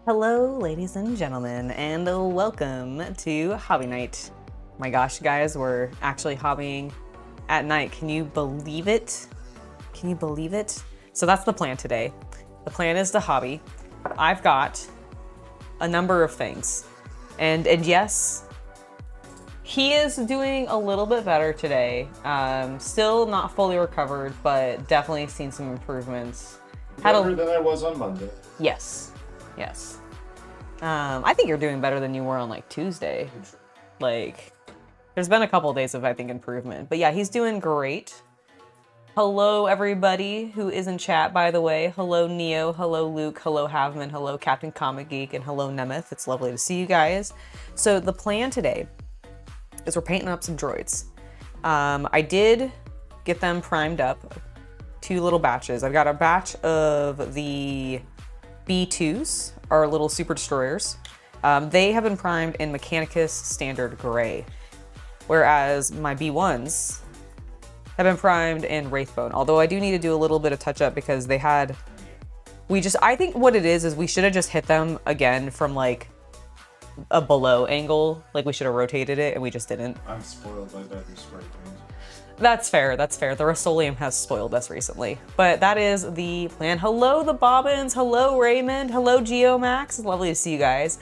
Hello, ladies and gentlemen, and welcome to Hobby Night. My gosh, guys, we're actually hobbying at night. Can you believe it? Can you believe it? So that's the plan today. The plan is to hobby. I've got a number of things. And yes, he is doing a little bit better today. Still not fully recovered, but definitely seen some improvements. Better than I was on Monday. Yes. Yes. I think you're doing better than you were on like Tuesday. Like, there's been a couple of days of, I think, improvement. But yeah, he's doing great. Hello, everybody who is in chat, by the way. Hello, Neo. Hello, Luke. Hello, Havman. Hello, Captain Comic Geek. And hello, Nemeth. It's lovely to see you guys. So the plan today is we're painting up some droids. I did get them primed up. 2 little batches. I've got a batch of the B2s, our little super destroyers. They have been primed in Mechanicus Standard Gray, whereas my B1s have been primed in Wraithbone. Although I do need to do a little bit of touch up because they had, I think what it is we should have just hit them again from like a below angle. Like we should have rotated it and we just didn't. I'm spoiled by better spray paint. That's fair, that's fair. The Rust-Oleum has spoiled us recently. But that is the plan. Hello, the Bobbins. Hello, Raymond. Hello, Geomax. It's lovely to see you guys.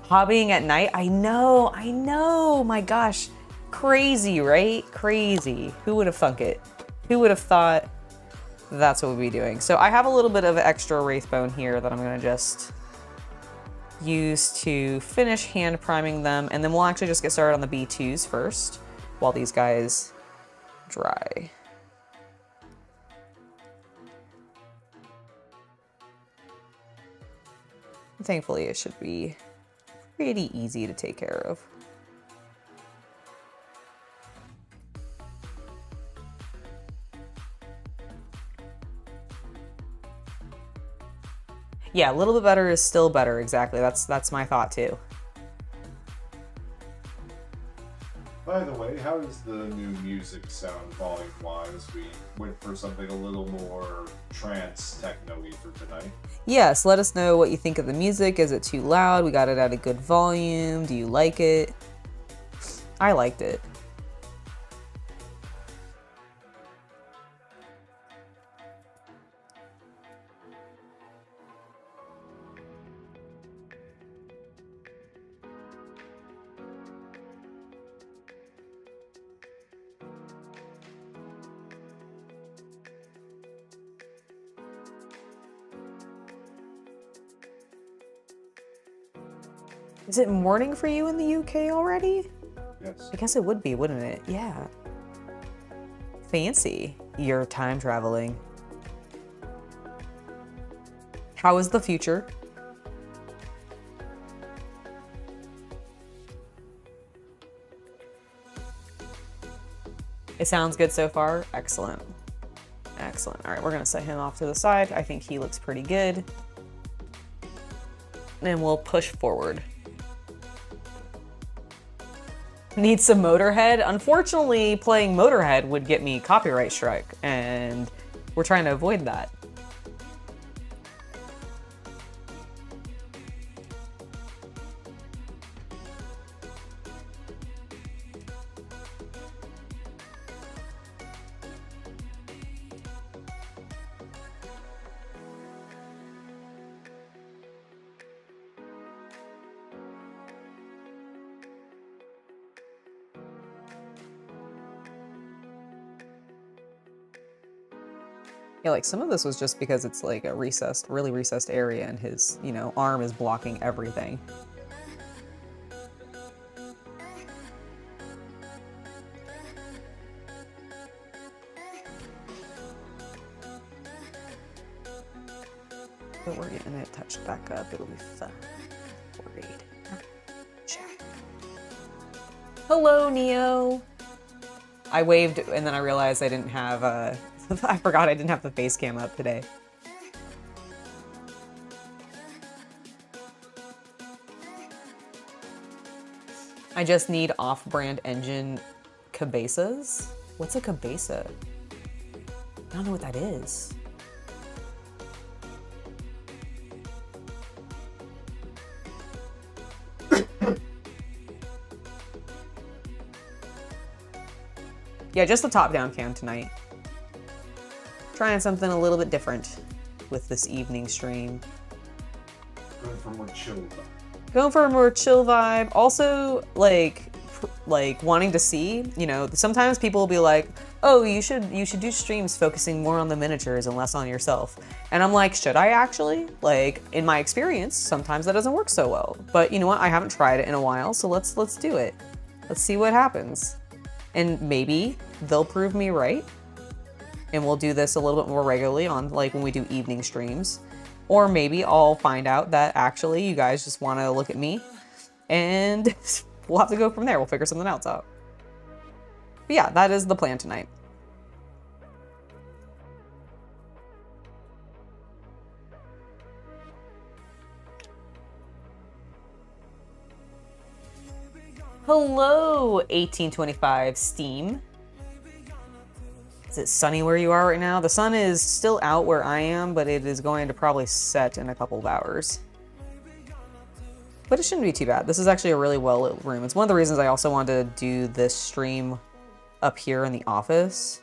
Hobbying at night. I know. My gosh. Crazy, right? Crazy. Who would have thunk it? Who would have thought that's what we'd be doing? So I have a little bit of extra Wraithbone here that I'm going to just use to finish hand priming them. And then we'll actually just get started on the B2s first while these guys dry. Thankfully, it should be pretty easy to take care of. Yeah, a little bit better is still better. Exactly. That's my thought too. By the way, how does the new music sound volume-wise? We went for something a little more trance techno-y for tonight. Yes, let us know what you think of the music. Is it too loud? We got it at a good volume. Do you like it? I liked it. Is it morning for you in the UK already? Yes. I guess it would be, wouldn't it? Yeah. Fancy. You're time traveling. How is the future? It sounds good so far. Excellent. Excellent. All right, we're gonna set him off to the side. I think he looks pretty good. And we'll push forward. Need some Motorhead? Unfortunately, playing Motorhead would get me copyright strike, and we're trying to avoid that. Yeah, like some of this was just because it's like a recessed, really recessed area and his, arm is blocking everything. But we're getting it touched back up. It'll be fun. Worried. Check. Hello, Neo. I waved and then I realized I didn't have I forgot I didn't have the face cam up today. I just need off-brand engine cabezas. What's a cabeza? I don't know what that is. Yeah, just the top-down cam tonight. Trying something a little bit different with this evening stream. Going for more chill vibe. Going for a more chill vibe. Also, like wanting to see, you know, sometimes people will be like, oh, you should do streams focusing more on the miniatures and less on yourself. And I'm like, should I actually? Like, in my experience, sometimes that doesn't work so well. But you know what? I haven't tried it in a while, so let's do it. Let's see what happens. And maybe they'll prove me right. And we'll do this a little bit more regularly on like when we do evening streams. Or maybe I'll find out that actually you guys just want to look at me and we'll have to go from there. We'll figure something else out. But yeah, that is the plan tonight. Hello, 1825 Steam. Is it sunny where you are right now? The sun is still out where I am, but it is going to probably set in a couple of hours. But it shouldn't be too bad. This is actually a really well-lit room. It's one of the reasons I also wanted to do this stream up here in the office.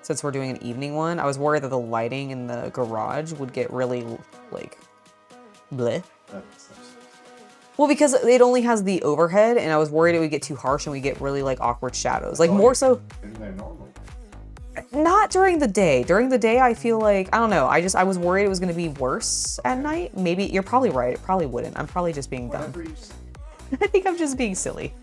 Since we're doing an evening one, I was worried that the lighting in the garage would get really, like, bleh. Well, because it only has the overhead, and I was worried it would get too harsh and we get really, like, awkward shadows. Like, more so... Isn't that normal? Not during the day. During the day, I feel like, I don't know, I was worried it was going to be worse at night. Maybe, you're probably right, it probably wouldn't. I'm probably just being dumb. I think I'm just being silly.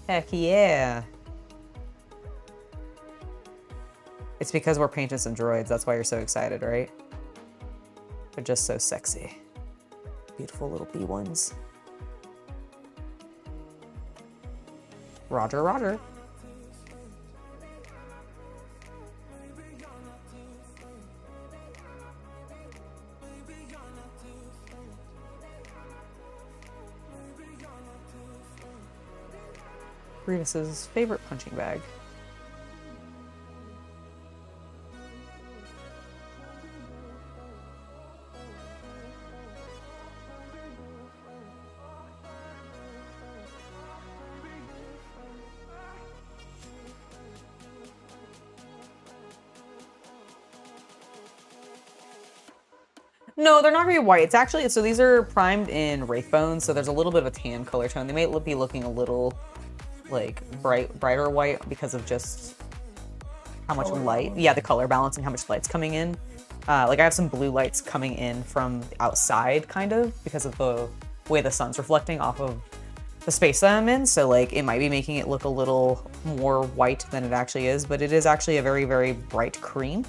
Heck yeah. It's because we're painting some droids. That's why you're so excited, right? They're just so sexy. Beautiful little B1s. Roger, roger. Grievous's favorite punching bag. No, they're not gonna be white. It's actually, so these are primed in Wraithbone, so there's a little bit of a tan color tone. They may be looking a little like brighter white because of just how much light. Yeah, the color balance and how much light's coming in. Like I have some blue lights coming in from outside kind of because of the way the sun's reflecting off of the space that I'm in. So like it might be making it look a little more white than it actually is, but it is actually a very, very bright cream.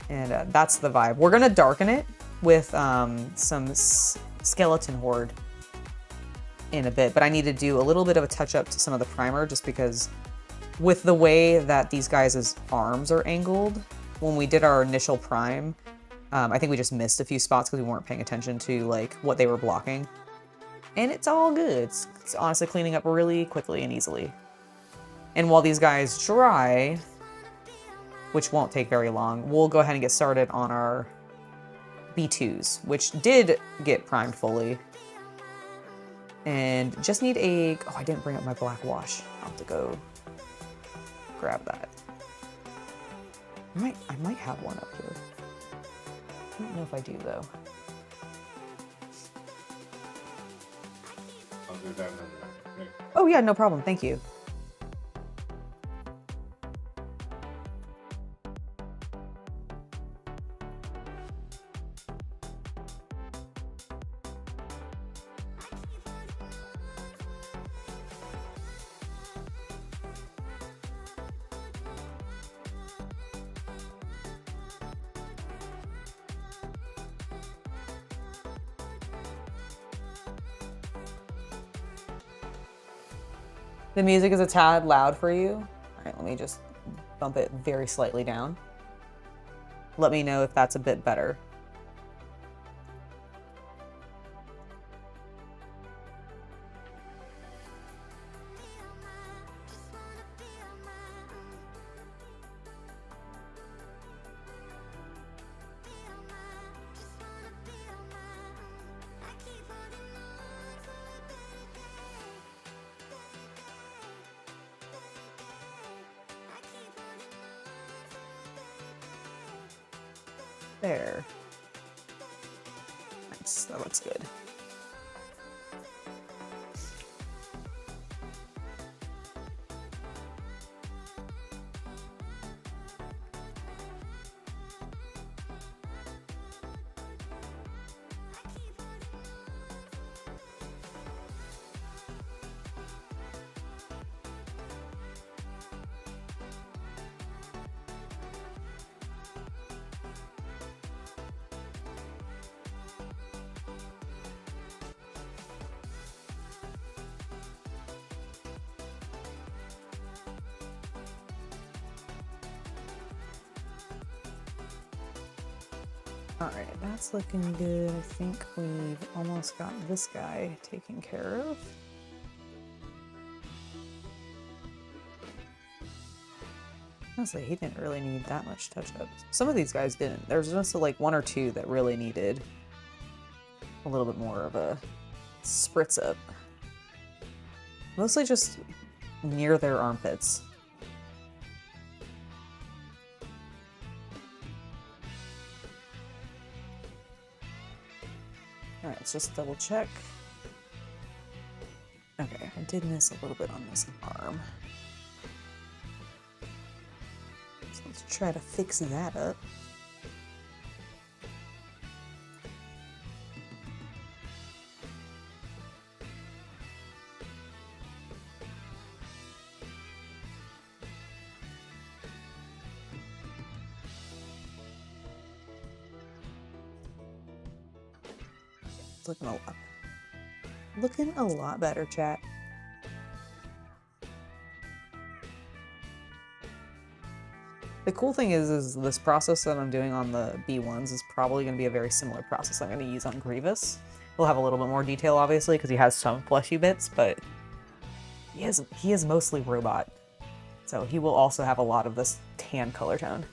And that's the vibe. We're gonna darken it with some skeleton horde in a bit, but I need to do a little bit of a touch up to some of the primer just because with the way that these guys' arms are angled, when we did our initial prime, I think we just missed a few spots because we weren't paying attention to like what they were blocking. And it's all good. It's honestly cleaning up really quickly and easily. And while these guys dry, which won't take very long, we'll go ahead and get started on our B2s, which did get primed fully. And just need a, oh, I didn't bring up my black wash. I'll have to go grab that. I might have one up here. I don't know if I do though. I'll do that in a minute. Okay. Oh yeah, no problem, thank you. The music is a tad loud for you. All right, let me just bump it very slightly down. Let me know if that's a bit better. there. Nice, that looks good. Alright, that's looking good. I think we've almost got this guy taken care of. Honestly, he didn't really need that much touch-up. Some of these guys didn't. There's just like one or two that really needed a little bit more of a spritz up. Mostly just near their armpits. Alright, let's just double check. Okay, I did miss a little bit on this arm. So let's try to fix that up. It's looking a lot better, chat. The cool thing is this process that I'm doing on the B1s is probably going to be a very similar process I'm going to use on Grievous. He'll have a little bit more detail, obviously, because he has some fleshy bits, but he is mostly robot. So he will also have a lot of this tan color tone.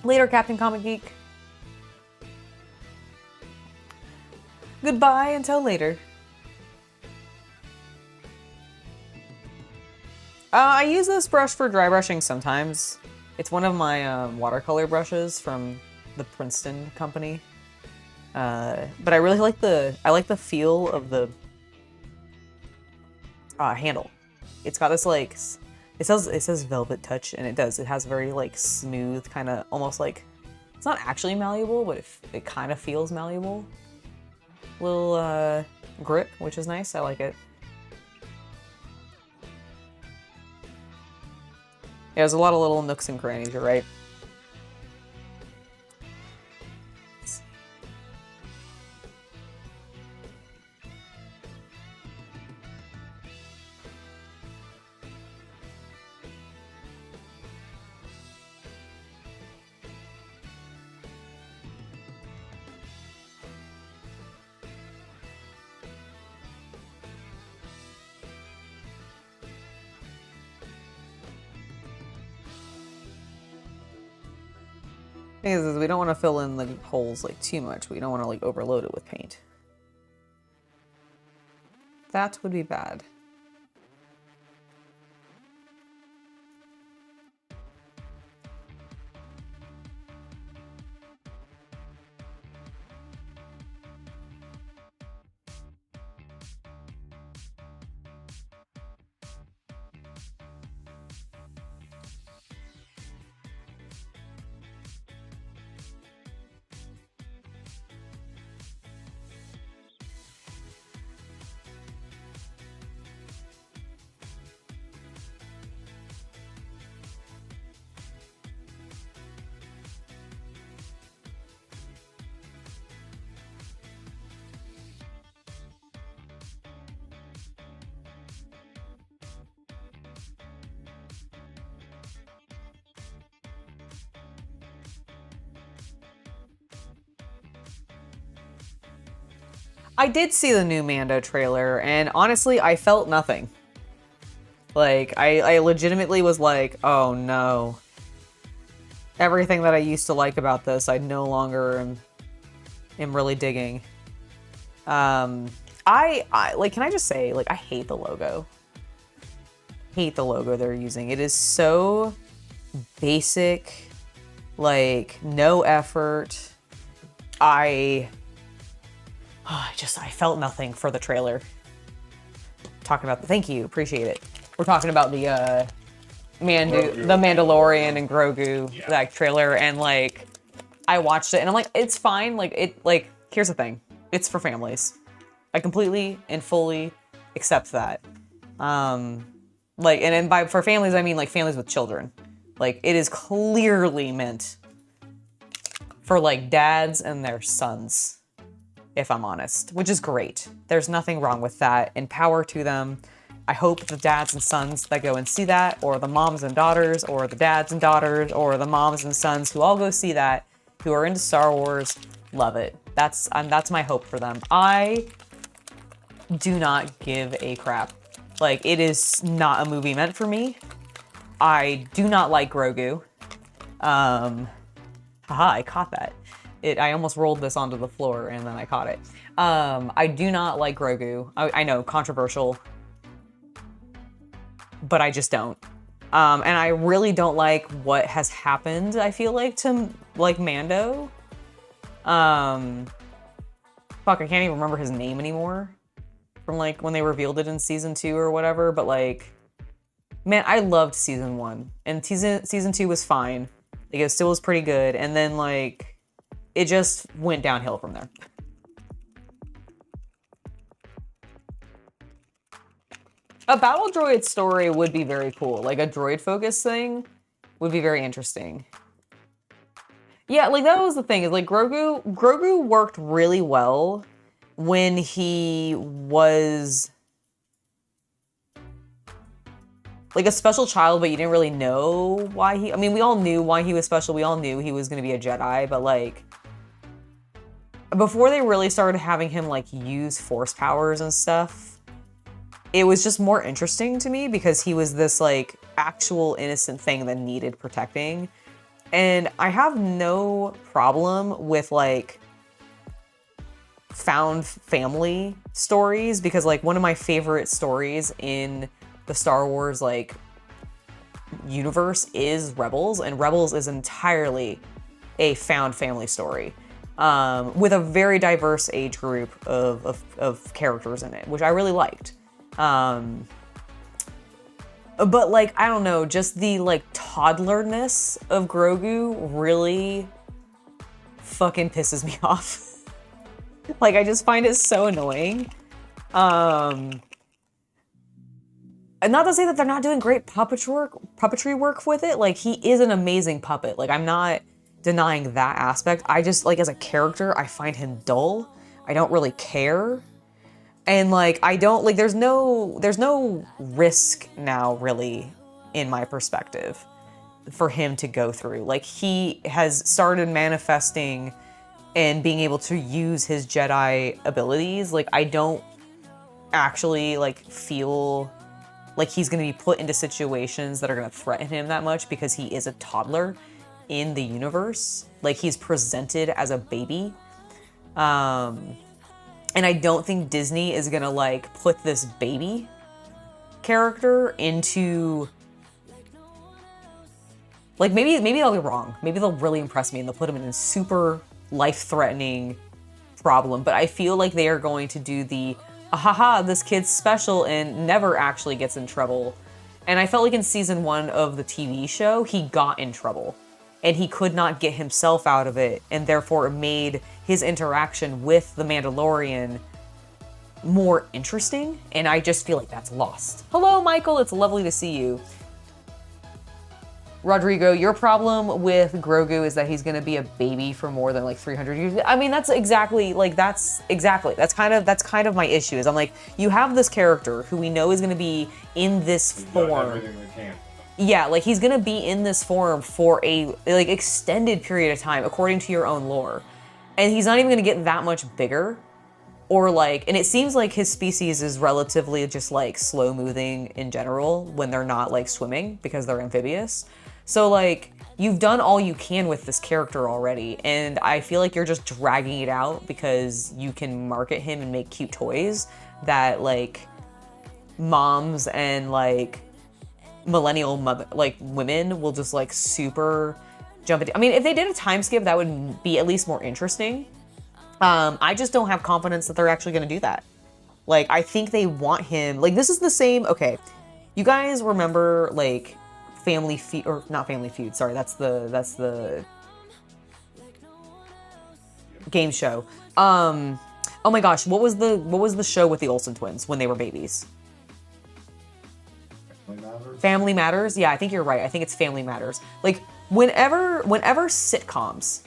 Later, Captain Comic Geek. Goodbye until later. I use this brush for dry brushing sometimes. It's one of my watercolor brushes from the Princeton company. But I really like the feel of the handle. It's got this like, it says velvet touch, and it does. It has very like smooth, kind of almost like, it's not actually malleable, but it kind of feels malleable. Little grip, which is nice. I like it. Yeah, there's a lot of little nooks and crannies, you're right. Thing is we don't want to fill in the holes like too much. We don't want to like overload it with paint. That would be bad. I did see the new Mando trailer, and honestly, I felt nothing. Like, I legitimately was like, oh no. Everything that I used to like about this, I no longer am really digging. Like, can I just say, like, I hate the logo. Hate the logo they're using. It is so basic, like no effort. I felt nothing for the trailer. Talking about thank you, appreciate it. We're talking about the Mandalorian and Grogu like trailer, and like I watched it and I'm like, it's fine. Like here's the thing, it's for families. I completely and fully accept that. For families, I mean like families with children. Like it is clearly meant for like dads and their sons, if I'm honest, which is great. There's nothing wrong with that, and power to them. I hope the dads and sons that go and see that, or the moms and daughters, or the dads and daughters, or the moms and sons who all go see that, who are into Star Wars, love it. That's my hope for them. I do not give a crap. Like, it is not a movie meant for me. I do not like Grogu. I caught that. I almost rolled this onto the floor and then I caught it. I do not like Grogu. I know, controversial, but I just don't. And I really don't like what has happened, I feel like, to like Mando. Fuck, I can't even remember his name anymore from like when they revealed it in season 2 or whatever, but like, man, I loved season 1 and season 2 was fine. Like, it still was pretty good, and then like it just went downhill from there. A battle droid story would be very cool. Like a droid focused thing would be very interesting. Yeah, like that was the thing, is like Grogu worked really well when he was like a special child, but you didn't really know why I mean, we all knew why he was special. We all knew he was going to be a Jedi, but like before they really started having him like use force powers and stuff, it was just more interesting to me because he was this like actual innocent thing that needed protecting. And I have no problem with like found family stories, because like one of my favorite stories in the Star Wars like universe is Rebels, and Rebels is entirely a found family story with a very diverse age group of characters in it, which I really liked. But like, I don't know, just the like toddlerness of Grogu really fucking pisses me off. Like, I just find it so annoying. And not to say that they're not doing great puppetry work with it. Like, he is an amazing puppet. Like, I'm not denying that aspect. I just, like, as a character, I find him dull. I don't really care. And, like, I don't, like, there's no risk now, really, in my perspective, for him to go through. Like, he has started manifesting and being able to use his Jedi abilities. Like, I don't actually, like, feel like he's going to be put into situations that are going to threaten him that much, because he is a toddler in the universe. Like, he's presented as a baby. And I don't think Disney is going to like put this baby character into, like, maybe they'll be wrong. Maybe they'll really impress me and they'll put him in a super life-threatening problem. But I feel like they are going to do the haha, this kid's special and never actually gets in trouble. And I felt like in season 1 of the TV show, he got in trouble and he could not get himself out of it. And therefore it made his interaction with the Mandalorian more interesting. And I just feel like that's lost. Hello, Michael. It's lovely to see you. Rodrigo, your problem with Grogu is that he's going to be a baby for more than like 300 years. I mean, that's kind of my issue. Is I'm like, you have this character who we know is going to be in this form. Everything we can. Yeah, like he's going to be in this form for a like extended period of time, according to your own lore. And he's not even going to get that much bigger. Or like, and it seems like his species is relatively just like slow moving in general when they're not like swimming, because they're amphibious. So like, you've done all you can with this character already, and I feel like you're just dragging it out because you can market him and make cute toys that like moms and like millennial mother, like women will just like super jump into. I mean, if they did a time skip, that would be at least more interesting. I just don't have confidence that they're actually going to do that. Like, I think they want him. Like, this is the same. Okay, you guys remember like Family Feud, or not Family Feud? Sorry, that's the game show. Oh my gosh, what was the show with the Olsen twins when they were babies? Family Matters? Yeah, I think you're right. I think it's Family Matters. Like, whenever sitcoms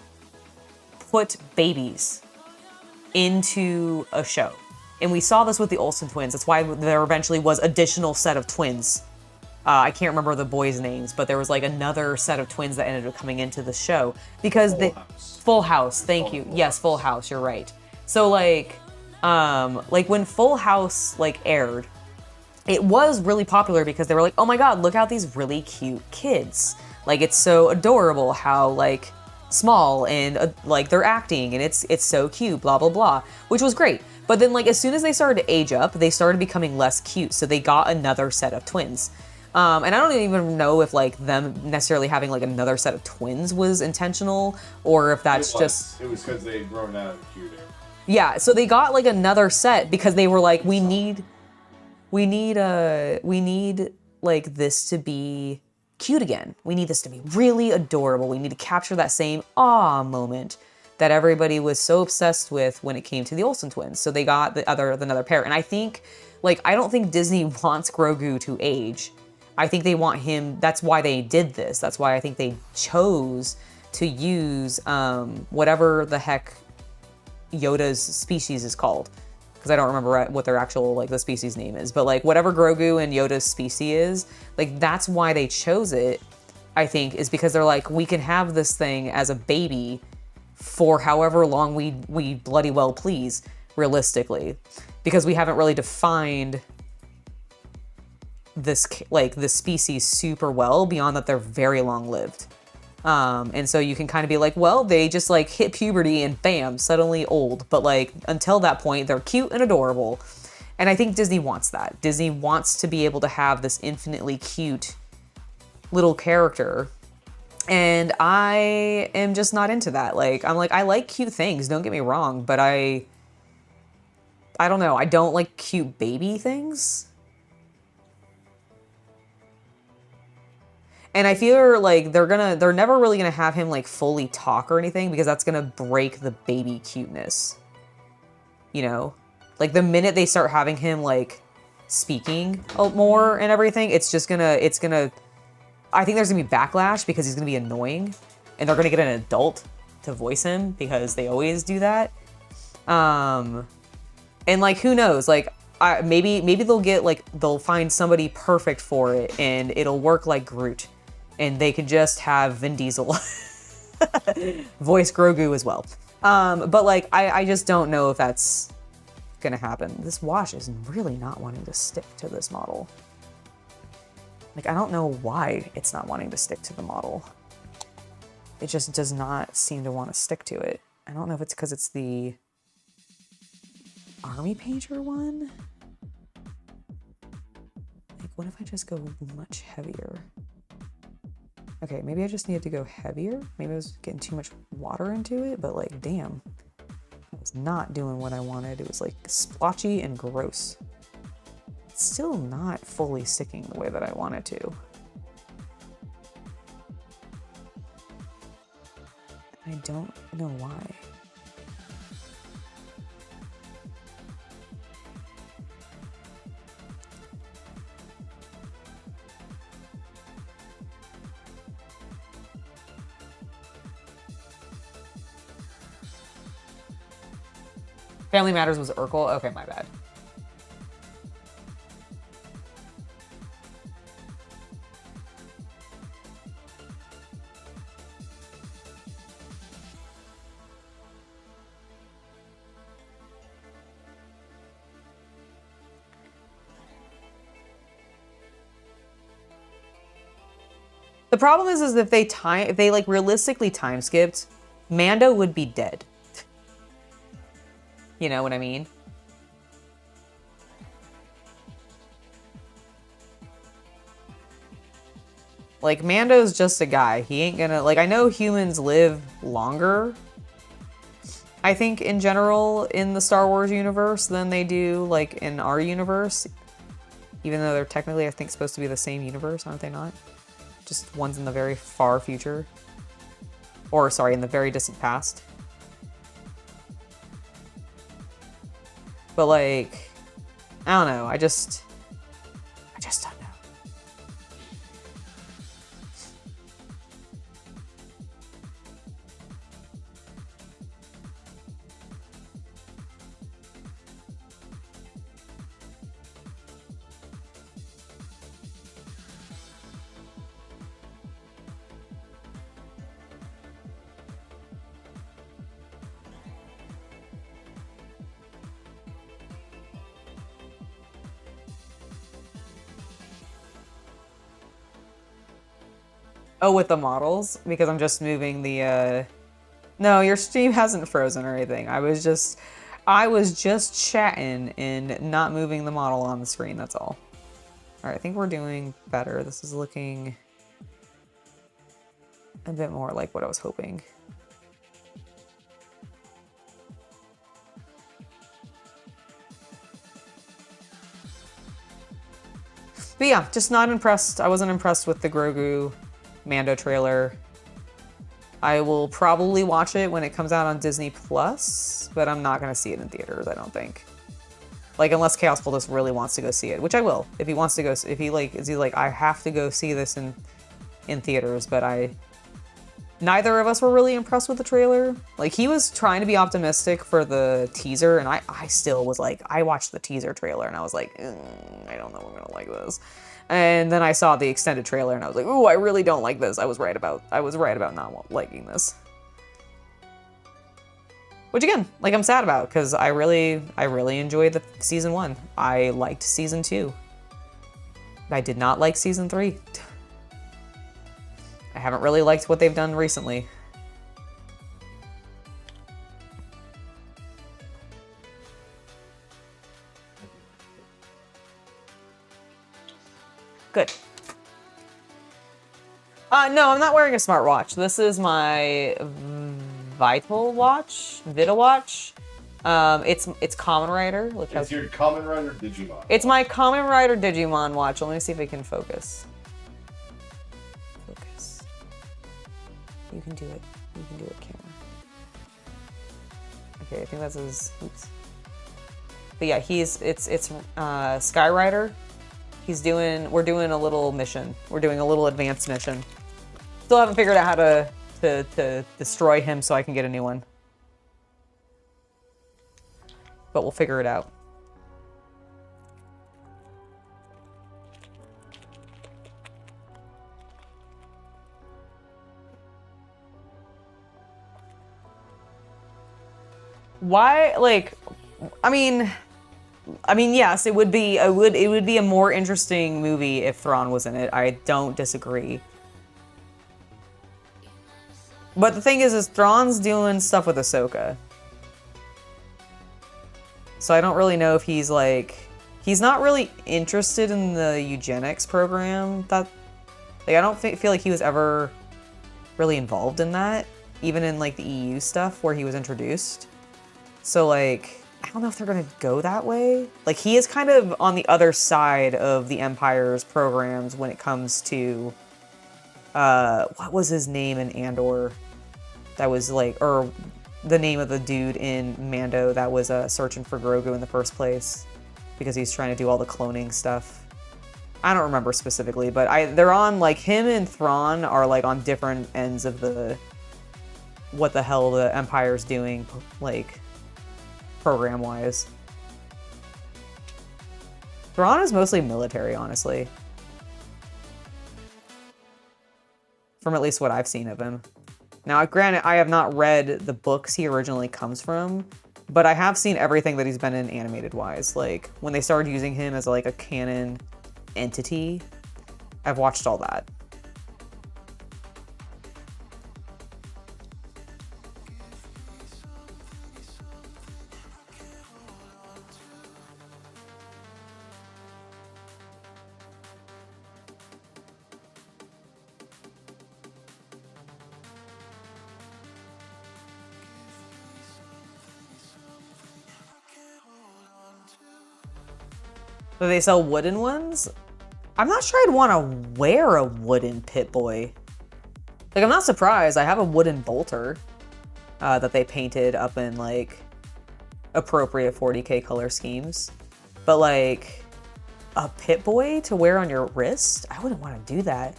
put babies into a show, and we saw this with the Olsen twins, that's why there eventually was additional set of twins. I can't remember the boys' names, but there was like another set of twins that ended up coming into the show because Full House. Thank you. Yes, Full House. You're right. So like when Full House like aired, it was really popular because they were like, oh my God, look out these really cute kids. Like, it's so adorable how like small and like they're acting, and it's so cute, blah, blah, blah, which was great. But then like as soon as they started to age up, they started becoming less cute. So they got another set of twins. And I don't even know if like them necessarily having like another set of twins was intentional, or if that's just... It was because they had grown out of cuter. Yeah, so they got like another set because they were like, we need like this to be cute again. We need this to be really adorable. We need to capture that same awe moment that everybody was so obsessed with when it came to the Olsen twins. So they got another pair. And I think, like, I don't think Disney wants Grogu to age. I think they want him, that's why they did this. That's why I think they chose to use whatever the heck Yoda's species is called. Because I don't remember what their actual, like, the species name is. But, like, whatever Grogu and Yoda's species is, like, that's why they chose it, I think, is because they're like, we can have this thing as a baby for however long we bloody well please, realistically. Because we haven't really defined this species super well beyond that they're very long lived. And so you can kind of be like, well, they just like hit puberty and bam, suddenly old. But like until that point, they're cute and adorable. And I think Disney wants that. Disney wants to be able to have this infinitely cute little character. And I am just not into that. Like, I'm like, I like cute things, don't get me wrong, but I don't know. I don't like cute baby things. And I feel like they're never really gonna have him like fully talk or anything because that's gonna break the baby cuteness. You know? Like the minute they start having him like speaking more and everything, it's gonna, I think there's gonna be backlash because he's gonna be annoying and they're gonna get an adult to voice him because they always do that. And like, who knows? Like, maybe they'll find somebody perfect for it and it'll work like Groot. And they could just have Vin Diesel voice Grogu as well. But like, I just don't know if that's gonna happen. This wash is really not wanting to stick to this model. Like, I don't know why it's not wanting to stick to the model. It just does not seem to want to stick to it. I don't know if it's because it's the Army Painter one. Like, what if I just go much heavier? Okay, maybe I just needed to go heavier. Maybe I was getting too much water into it, but like, damn. I was not doing what I wanted. It was like splotchy and gross. It's still not fully sticking the way that I want it to. I don't know why. Family Matters was Urkel? Okay, my bad. The problem is if they like realistically time skipped, Mando would be dead. You know what I mean? Like, Mando's just a guy. He ain't gonna... Like, I know humans live longer, I think, in general, in the Star Wars universe than they do, like, in our universe. Even though they're technically, I think, supposed to be the same universe, aren't they not? Just one's in the very far future. Or, sorry, in the very distant past. But, like, I don't know. I just don't know. Oh, with the models? Because I'm just moving the, No, your stream hasn't frozen or anything. I was just chatting and not moving the model on the screen, that's all. Alright, I think we're doing better. This is looking a bit more like what I was hoping. But yeah, just not impressed. I wasn't impressed with the Grogu Mando trailer. I will probably watch it when it comes out on Disney Plus, but I'm not gonna see it in theaters, I don't think. Like, unless Chaos Cultist really wants to go see it, which I will. If he wants to go, if he like, is he like, I have to go see this in theaters, but neither of us were really impressed with the trailer. Like, he was trying to be optimistic for the teaser, and I still was like, I watched the teaser trailer, and I was like, I don't know if I'm gonna like this. And then I saw the extended trailer, and I was like, ooh, I really don't like this. I was right about not liking this. Which again, like, I'm sad about, because I really enjoyed the season 1. I liked season 2. I did not like season 3. I haven't really liked what they've done recently. Good. No, I'm not wearing a smartwatch. This is my Vital watch, Vita watch. It's Kamen Rider. Look, it's your Kamen Rider Digimon. It's my Kamen Rider Digimon watch. Let me see if it can focus. Focus. You can do it. You can do it, camera. Okay, I think that's his. Oops. But yeah, it's Sky Rider. We're doing a little mission. We're doing a little advanced mission. Still haven't figured out how to destroy him so I can get a new one. But we'll figure it out. Why, like, I mean, yes, it would be a more interesting movie if Thrawn was in it. I don't disagree. But the thing is Thrawn's doing stuff with Ahsoka. So I don't really know if he's not really interested in the eugenics program. I don't feel like he was ever really involved in that, even in like the EU stuff where he was introduced. So like, I don't know if they're gonna go that way. Like, he is kind of on the other side of the Empire's programs when it comes to, what was his name in Andor? That was like, or the name of the dude in Mando that was searching for Grogu in the first place because he's trying to do all the cloning stuff. I don't remember specifically, but they're on, like, him and Thrawn are like on different ends of the, what the hell the Empire's doing, like, program-wise. Thrawn is mostly military, honestly. From at least what I've seen of him. Now, granted, I have not read the books he originally comes from, but I have seen everything that he's been in animated-wise. Like, when they started using him as, like, a canon entity, I've watched all that. Do they sell wooden ones? I'm not sure I'd want to wear a wooden Pip-Boy. Like, I'm not surprised. I have a wooden bolter that they painted up in, like, appropriate 40K color schemes. But, like, a Pip-Boy to wear on your wrist? I wouldn't want to do that.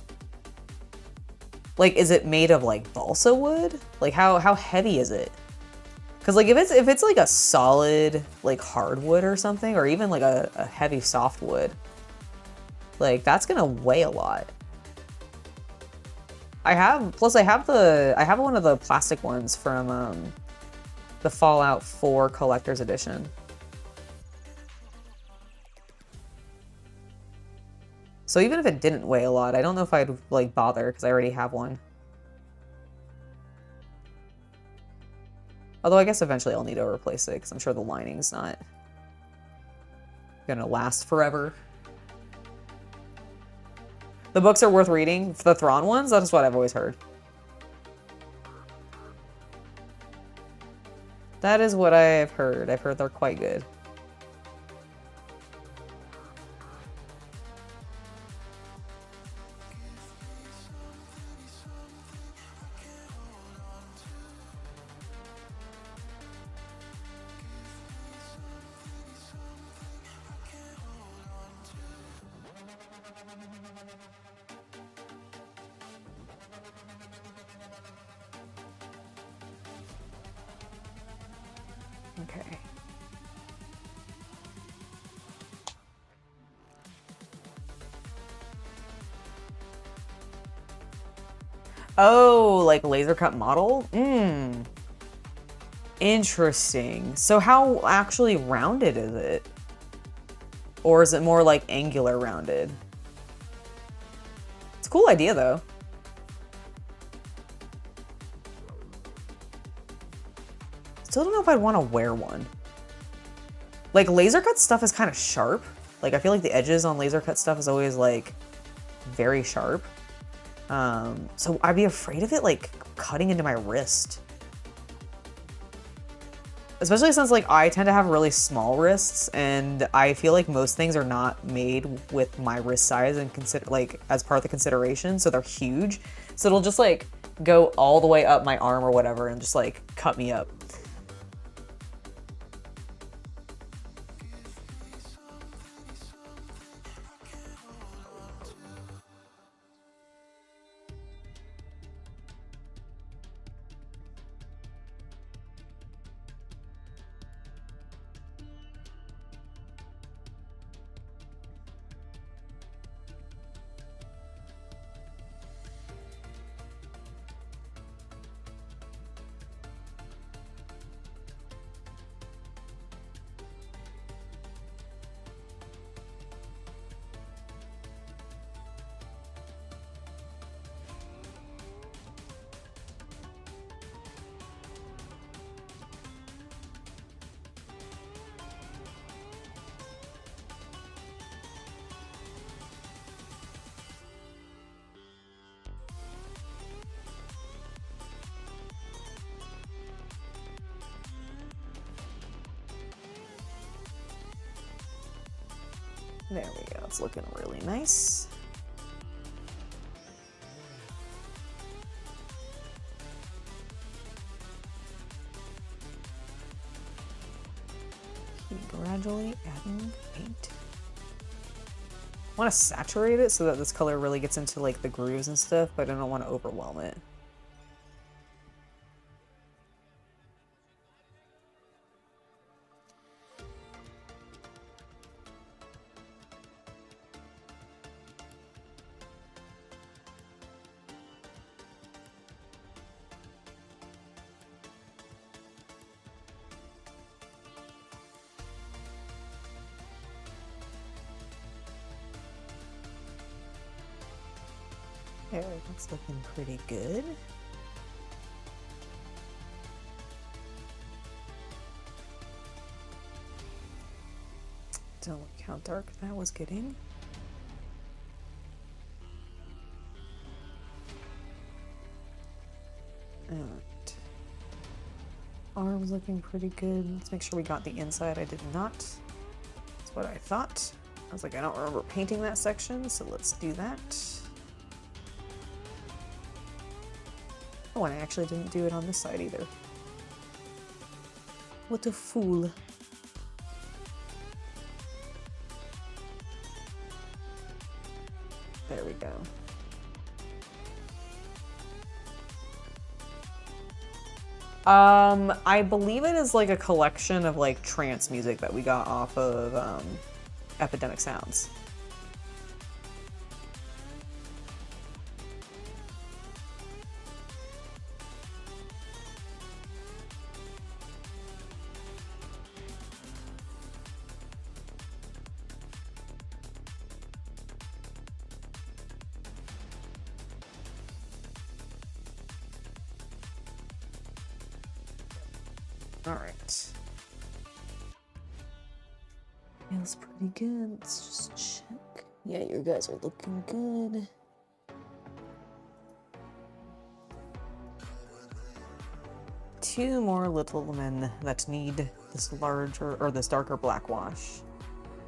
Like, is it made of, like, balsa wood? Like, how heavy is it? Because, like, if it's like a solid, like, hardwood or something, or even, like, a heavy softwood, like, that's gonna weigh a lot. I have one of the plastic ones from the Fallout 4 Collector's Edition. So even if it didn't weigh a lot, I don't know if I'd, like, bother, because I already have one. Although I guess eventually I'll need to replace it, because I'm sure the lining's not gonna last forever. The books are worth reading. The Thrawn ones? That's what I've always heard. That is what I've heard. I've heard they're quite good. Okay. Oh, like laser cut model? Interesting. So how actually rounded is it? Or is it more like angular rounded? It's a cool idea though. Still don't know if I'd want to wear one. Like, laser cut stuff is kind of sharp. Like, I feel like the edges on laser cut stuff is always, like, very sharp. So I'd be afraid of it, like, cutting into my wrist. Especially since, like, I tend to have really small wrists, and I feel like most things are not made with my wrist size and like, as part of the consideration, so they're huge. So it'll just, like, go all the way up my arm or whatever and just, like, cut me up. There we go, it's looking really nice. Keep gradually adding paint. I want to saturate it so that this color really gets into like the grooves and stuff, but I don't want to overwhelm it. There, that's looking pretty good. Don't like how dark that was getting. And arms looking pretty good. Let's make sure we got the inside. I did not. That's what I thought. I was like, I don't remember painting that section, so let's do that. Oh, and I actually didn't do it on this side either. What a fool. There we go. I believe it is like a collection of like trance music that we got off of Epidemic Sounds. All right. Feels pretty good. Let's just check. Yeah, you guys are looking good. Two more little men that need this larger or this darker black wash.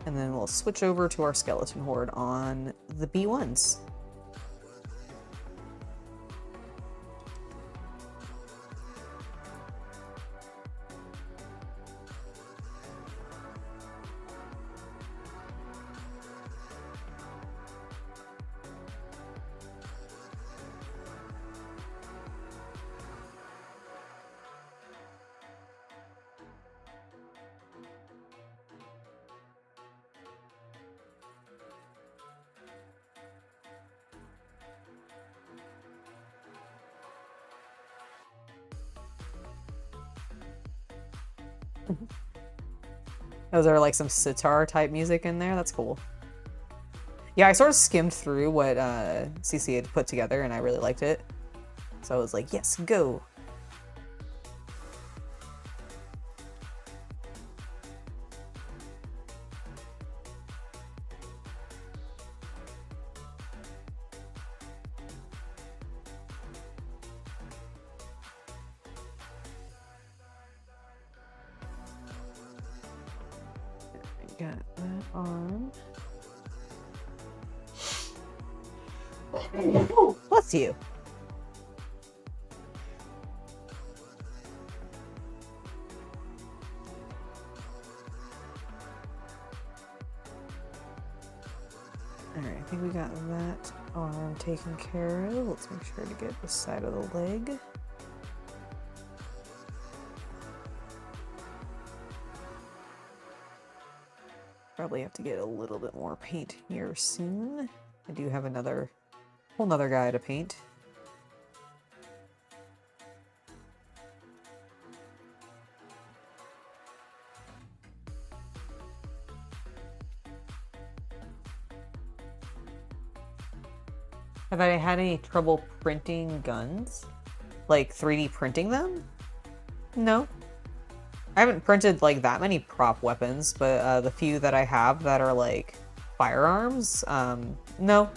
And then we'll switch over to our skeleton horde on the B1s. Those are like some sitar type music in there. That's cool. Yeah, I sort of skimmed through what CC had put together and I really liked it. So I was like, yes, go. Got that on. Bless you. Alright, I think we got that arm taken care of. Let's make sure to get the side of the leg. Probably have to get a little bit more paint here soon. I do have whole nother guy to paint. Have I had any trouble printing guns? Like 3D printing them? No. I haven't printed like that many prop weapons, but the few that I have that are like firearms, no.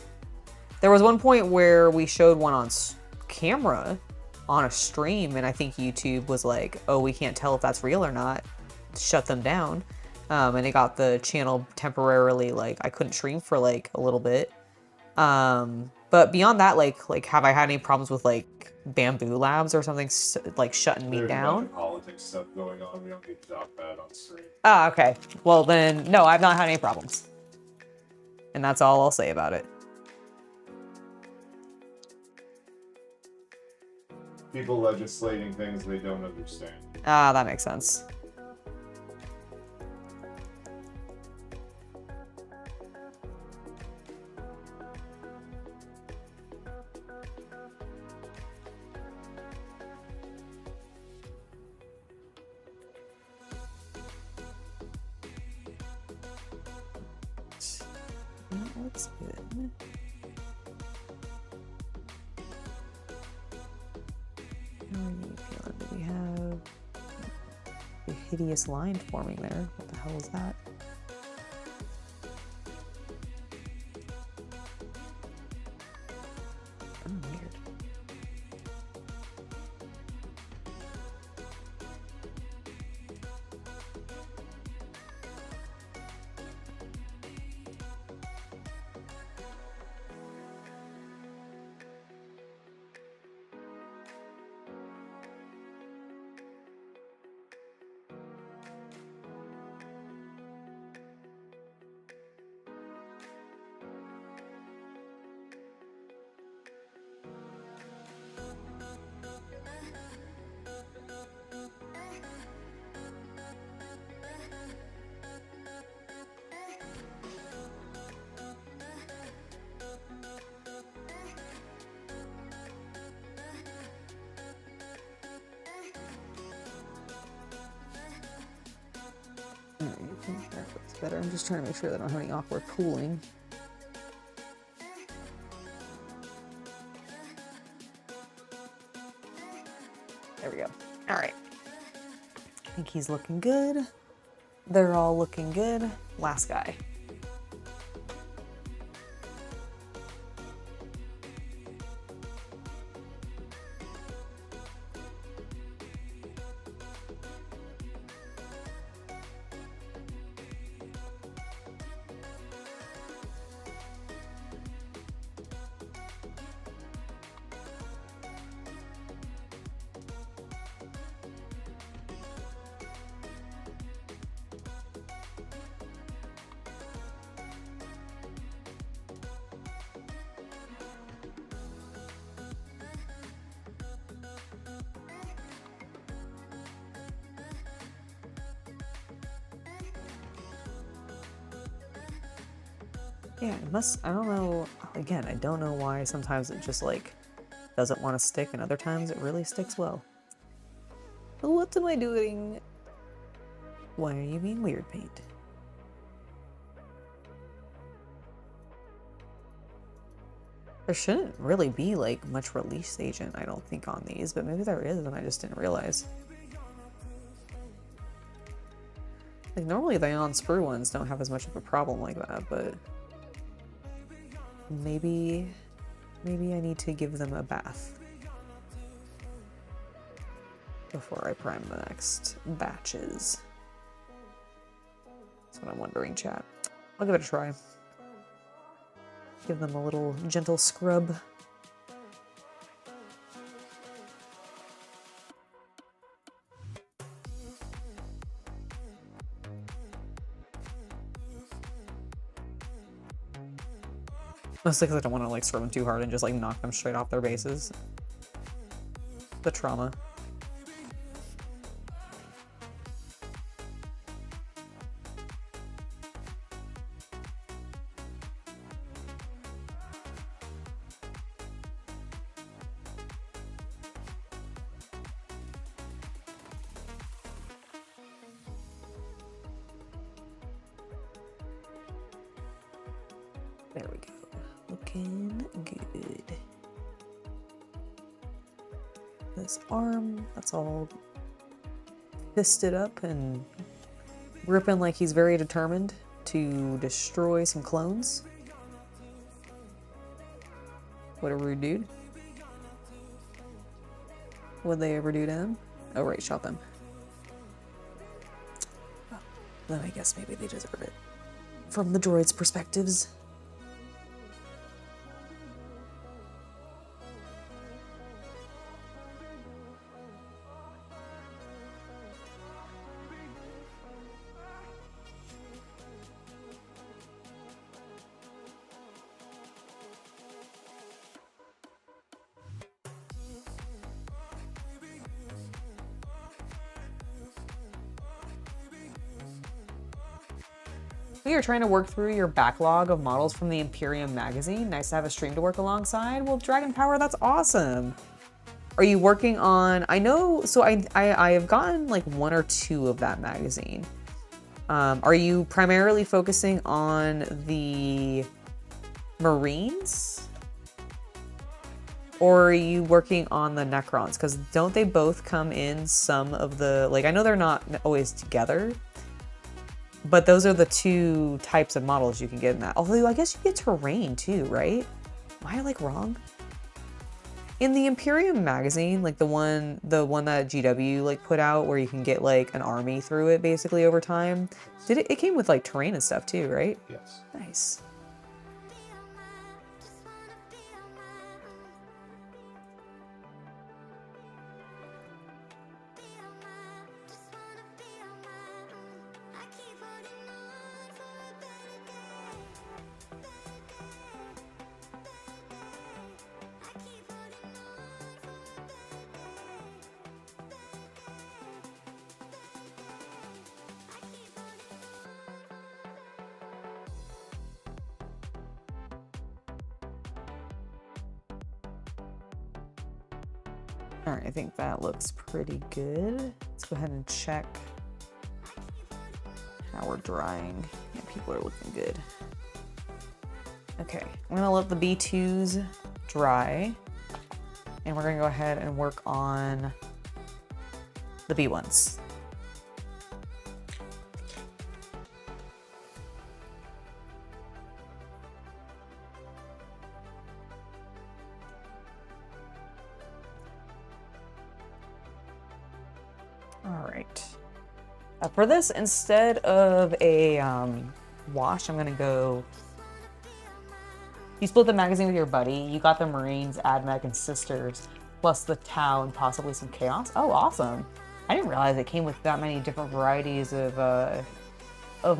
There was one point where we showed one on camera on a stream, and I think YouTube was like, oh, we can't tell if that's real or not. Shut them down. And it got the channel temporarily, like, I couldn't stream for like a little bit. But beyond that, like, have I had any problems with like Bamboo Labs or something like shutting me down? There's a bunch of politics stuff going on. We don't need to talk about it on stream. Ah, okay. Well then, no, I've not had any problems. And that's all I'll say about it. People legislating things they don't understand. Ah, that makes sense. That looks good. How are you feeling? Do we have a hideous line forming there? What the hell is that? Oh, weird. Alright, that looks better. I'm just trying to make sure that I don't have any awkward pooling. There we go. Alright. I think he's looking good. They're all looking good. Last guy. Yeah, it must, I don't know, again, I don't know why sometimes it just like doesn't want to stick and other times it really sticks well. What am I doing? Why are you being weird, Paint? There shouldn't really be like much release agent, I don't think, on these, but maybe there is and I just didn't realize. Like normally the on-sprue ones don't have as much of a problem like that, but maybe I need to give them a bath before I prime the next batches. That's what I'm wondering, chat. I'll give it a try. Give them a little gentle scrub. Mostly because I don't want to like scrub them too hard and just like knock them straight off their bases. The trauma. There we go. Looking good. This arm, that's all fisted up and gripping like he's very determined to destroy some clones. What a rude dude. What'd they ever do to him? Oh, right, shot them. Well, then I guess maybe they deserve it. From the droid's perspectives. We are trying to work through your backlog of models from the Imperium magazine. Nice to have a stream to work alongside. Well, Dragon Power, that's awesome. Are you working on, I know, so I have gotten like 1 or 2 of that magazine. Are you primarily focusing on the Marines? Or are you working on the Necrons? Because don't they both come in some of the, like, I know they're not always together, but those are the 2 types of models you can get in that. Although I guess you get terrain too, right? Am I like wrong? In the Imperium magazine, like the one that GW like put out where you can get like an army through it basically over time. It came with like terrain and stuff too, right? Yes. Nice. All right, I think that looks pretty good. Let's go ahead and check Now we're drying. Yeah, people are looking good. Okay, I'm gonna let the B2s dry. And we're gonna go ahead and work on the B1s. All right. For this, instead of a wash, I'm gonna go. You split the magazine with your buddy. You got the Marines, AdMech, and Sisters, plus the Tau and possibly some Chaos. Oh, awesome! I didn't realize it came with that many different varieties of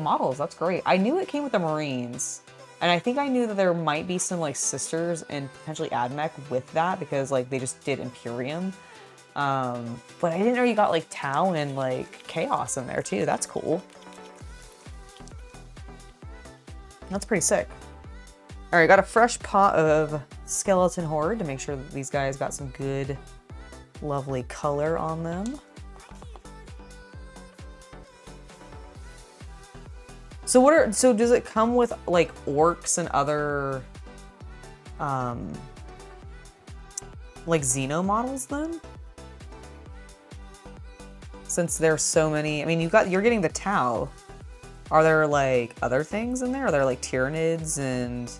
models. That's great. I knew it came with the Marines, and I think I knew that there might be some like Sisters and potentially AdMech with that because like they just did Imperium. But I didn't know you got like Tau and like Chaos in there too. That's cool. That's pretty sick. All right, got a fresh pot of Skeleton Horde to make sure that these guys got some good, lovely color on them. So does it come with like orcs and other, like Xeno models then? Since there's so many, I mean, you're getting the Tau. Are there like other things in there? Are there like Tyranids and?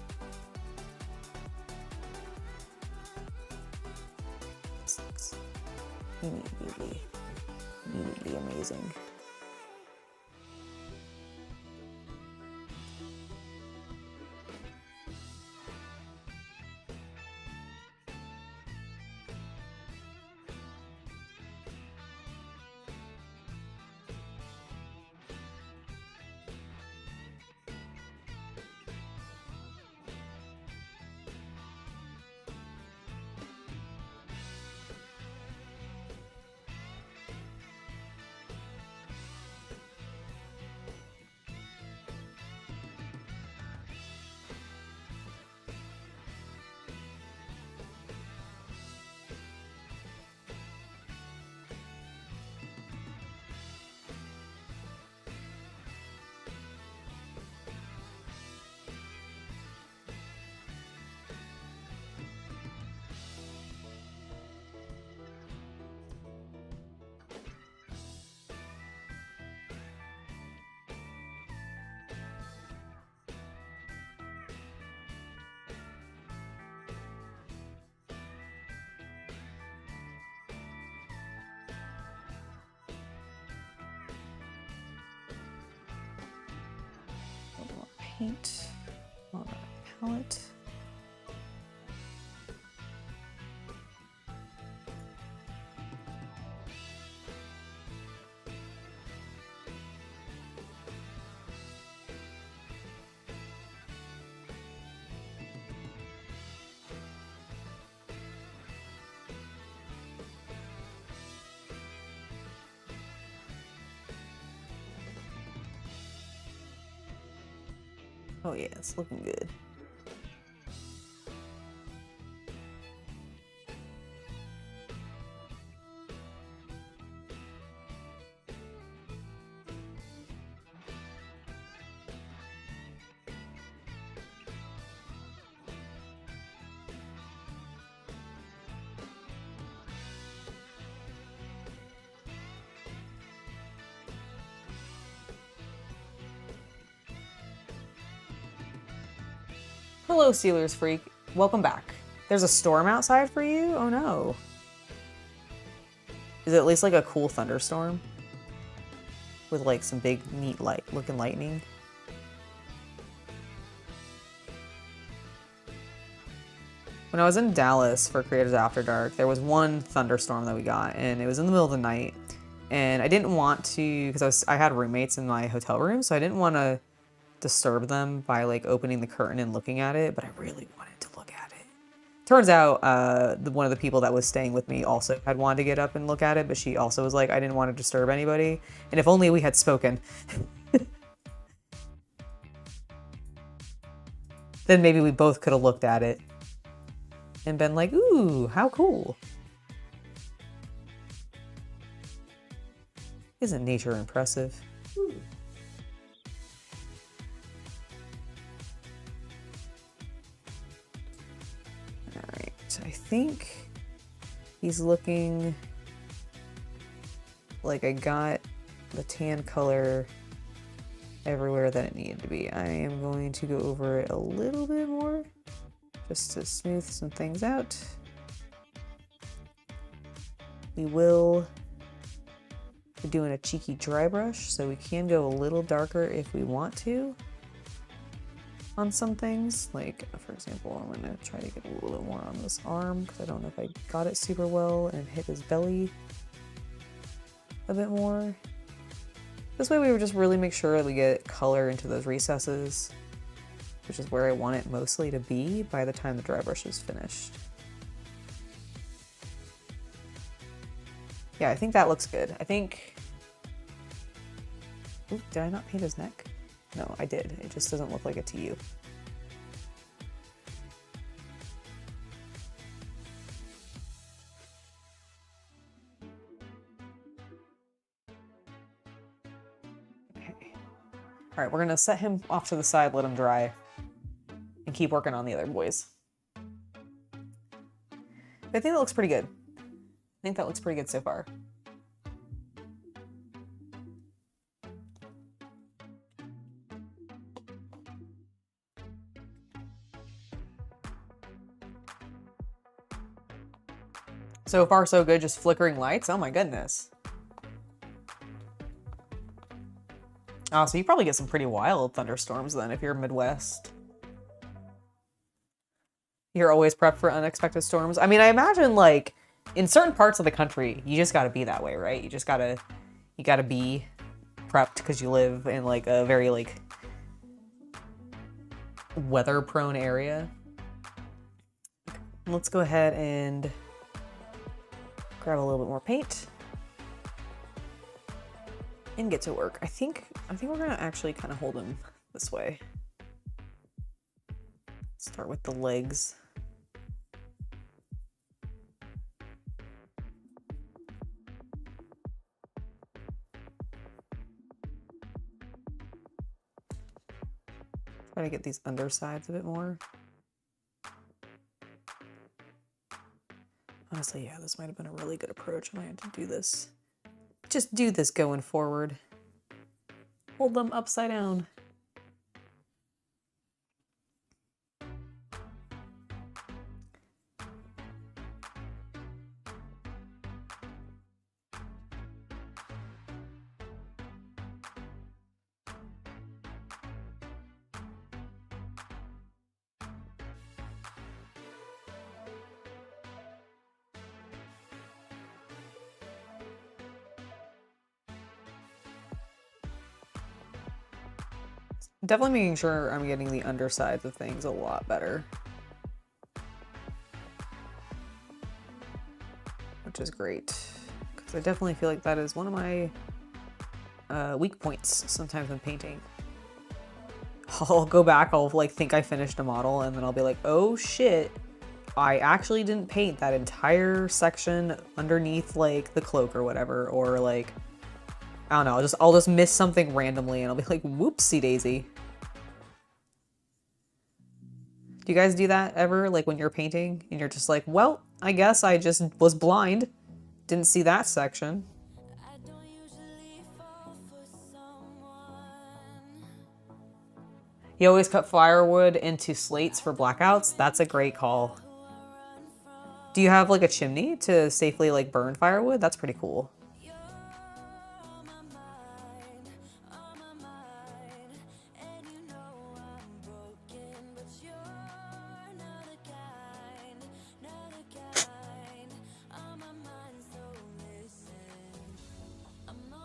This looks immediately amazing. Paint on our palette. Oh yeah, it's looking good. Hello, Steelers Freak. Welcome back. There's a storm outside for you? Oh no. Is it at least like a cool thunderstorm? With like some big, neat looking lightning? When I was in Dallas for Creators After Dark, there was one thunderstorm that we got, and it was in the middle of the night. And I didn't want to, because I had roommates in my hotel room, so I didn't want to disturb them by like opening the curtain and looking at it, but I really wanted to look at it. Turns out one of the people that was staying with me also had wanted to get up and look at it, but she also was like, I didn't want to disturb anybody, and if only we had spoken. Then maybe we both could have looked at it and been like, ooh, how cool. Isn't nature impressive? think he's looking like I got the tan color everywhere that it needed to be. I am going to go over it a little bit more just to smooth some things out. We will be doing a cheeky dry brush, so we can go a little darker if we want to on some things. Like, for example, I'm going to try to get a little bit more on this arm because I don't know if I got it super well, and hit his belly a bit more. This way we would just really make sure that we get color into those recesses, which is where I want it mostly to be by the time the dry brush is finished. Yeah, I think that looks good. I think... Ooh, did I not paint his neck? No, I did. It just doesn't look like it to you. All right, we're gonna set him off to the side, let him dry, and keep working on the other boys. But I think that looks pretty good. I think that looks pretty good so far. So far, so good, just flickering lights. Oh my goodness. Oh, so you probably get some pretty wild thunderstorms then if you're Midwest. You're always prepped for unexpected storms. I mean, I imagine like in certain parts of the country, you just gotta be that way, right? You gotta be prepped because you live in like a very like weather prone area. Let's go ahead and grab a little bit more paint and get to work. I think we're gonna actually kind of hold him this way. Start with the legs. Try to get these undersides a bit more. Honestly, yeah, this might have been a really good approach. I might have to do this. Just do this going forward. Hold them upside down. Definitely making sure I'm getting the undersides of things a lot better. Which is great. Because I definitely feel like that is one of my weak points sometimes when painting. I'll go back, I'll like think I finished a model, and then I'll be like, oh shit, I actually didn't paint that entire section underneath like the cloak or whatever, or like, I don't know, I'll just miss something randomly and I'll be like, whoopsie daisy. Do you guys do that ever? Like when you're painting and you're just like, well, I guess I just was blind. Didn't see that section. You always cut firewood into slates for blackouts? That's a great call. Do you have like a chimney to safely like burn firewood? That's pretty cool.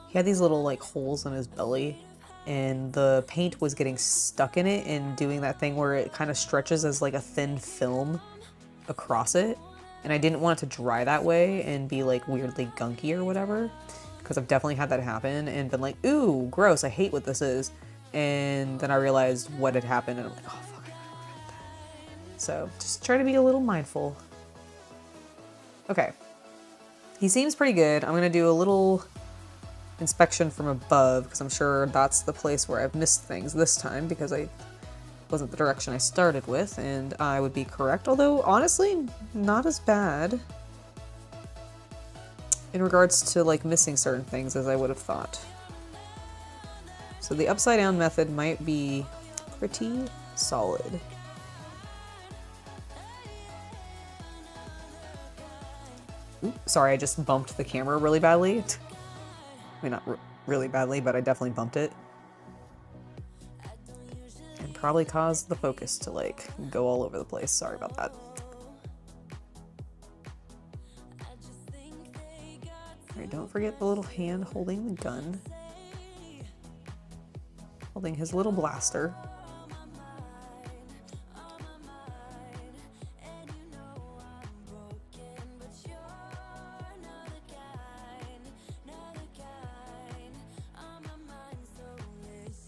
He had these little like holes in his belly, and the paint was getting stuck in it and doing that thing where it kind of stretches as like a thin film across it. And I didn't want it to dry that way and be like weirdly gunky or whatever, because I've definitely had that happen and been like, ooh, gross, I hate what this is. And then I realized what had happened and I'm like, oh fuck, I gotta prevent that. So just try to be a little mindful. Okay. He seems pretty good. I'm gonna do a little inspection from above because I'm sure that's the place where I've missed things this time, because I wasn't the direction I started with, and I would be correct, although honestly, not as bad in regards to like missing certain things as I would have thought. So the upside down method might be pretty solid. Oops, sorry, I just bumped the camera really badly. I mean, not really badly, but I definitely bumped it. And probably caused the focus to like go all over the place. Sorry about that. Alright, don't forget the little hand holding the gun. Holding his little blaster.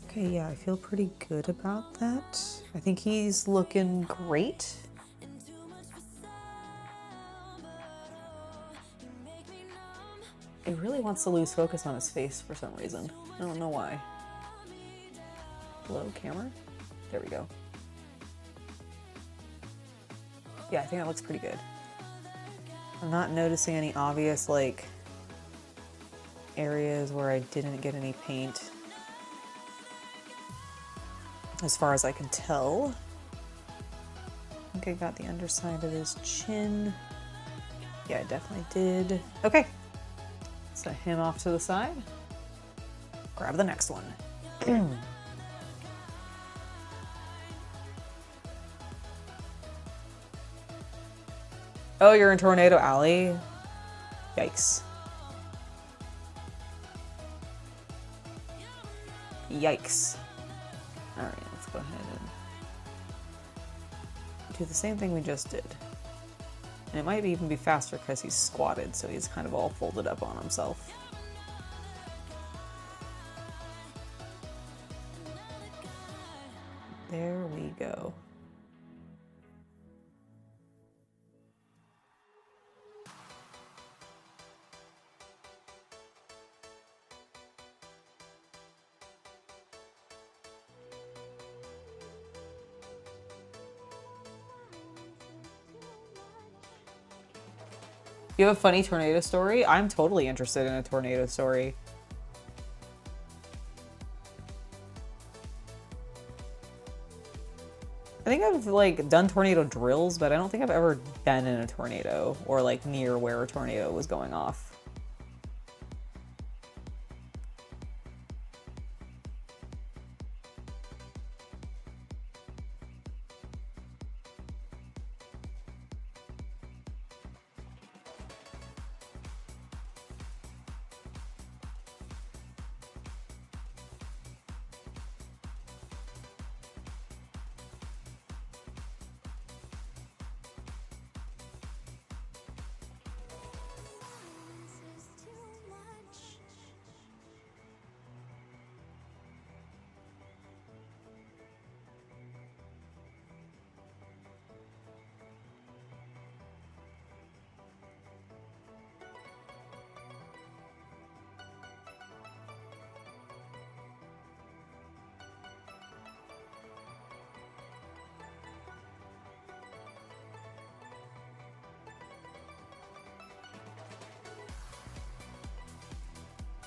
Okay, yeah, I feel pretty good about that. I think he's looking great. He really wants to lose focus on his face for some reason. I don't know why. Hello, camera? There we go. Yeah, I think that looks pretty good. I'm not noticing any obvious, like, areas where I didn't get any paint. As far as I can tell. I think I got the underside of his chin. Yeah, I definitely did. Okay. Set him off to the side. Grab the next one. Oh, you're in Tornado Alley? Yikes. Yikes. Alright, let's go ahead and do the same thing we just did. And it might even be faster because he's squatted, so he's kind of all folded up on himself. There we go. You have a funny tornado story? I'm totally interested in a tornado story. I think I've like done tornado drills, but I don't think I've ever been in a tornado or like near where a tornado was going off.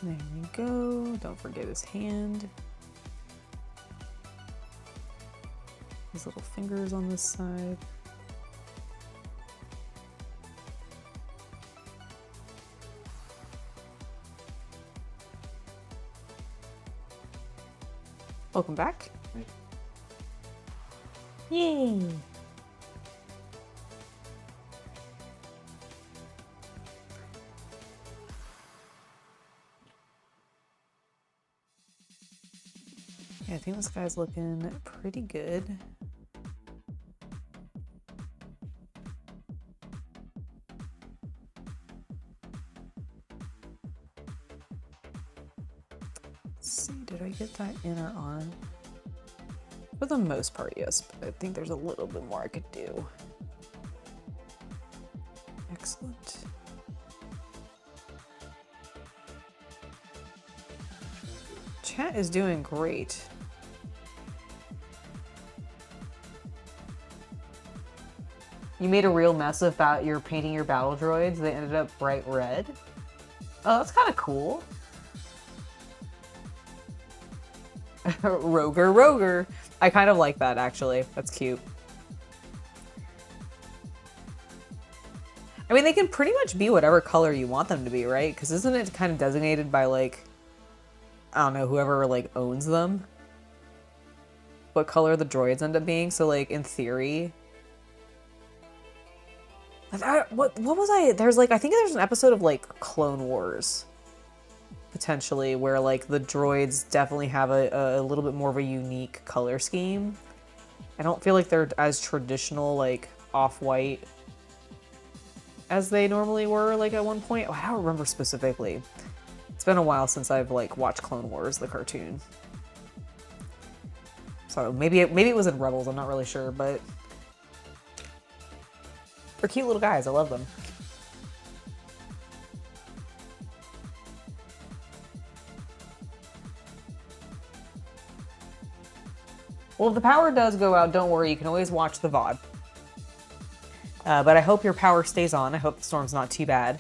There we go. Don't forget his hand. His little fingers on this side. Welcome back. Yay! Yeah, I think this guy's looking pretty good. Let's see, did I get that inner arm? For the most part, yes, but I think there's a little bit more I could do. Excellent. Chat is doing great. You made a real mess about your painting your battle droids. They ended up bright red. Oh, that's kind of cool. Roger. I kind of like that, actually. That's cute. I mean, they can pretty much be whatever color you want them to be, right? Because isn't it kind of designated by, like, I don't know, whoever, like, owns them? What color the droids end up being? So, like, in theory... What was I... There's, like, I think there's an episode of, like, Clone Wars. Potentially, where, like, the droids definitely have a little bit more of a unique color scheme. I don't feel like they're as traditional, like, off-white as they normally were, like, at one point. Oh, I don't remember specifically. It's been a while since I've, like, watched Clone Wars, the cartoon. So maybe it was in Rebels, I'm not really sure, but... They're cute little guys, I love them. Well, if the power does go out, don't worry, you can always watch the VOD. But I hope your power stays on. I hope the storm's not too bad.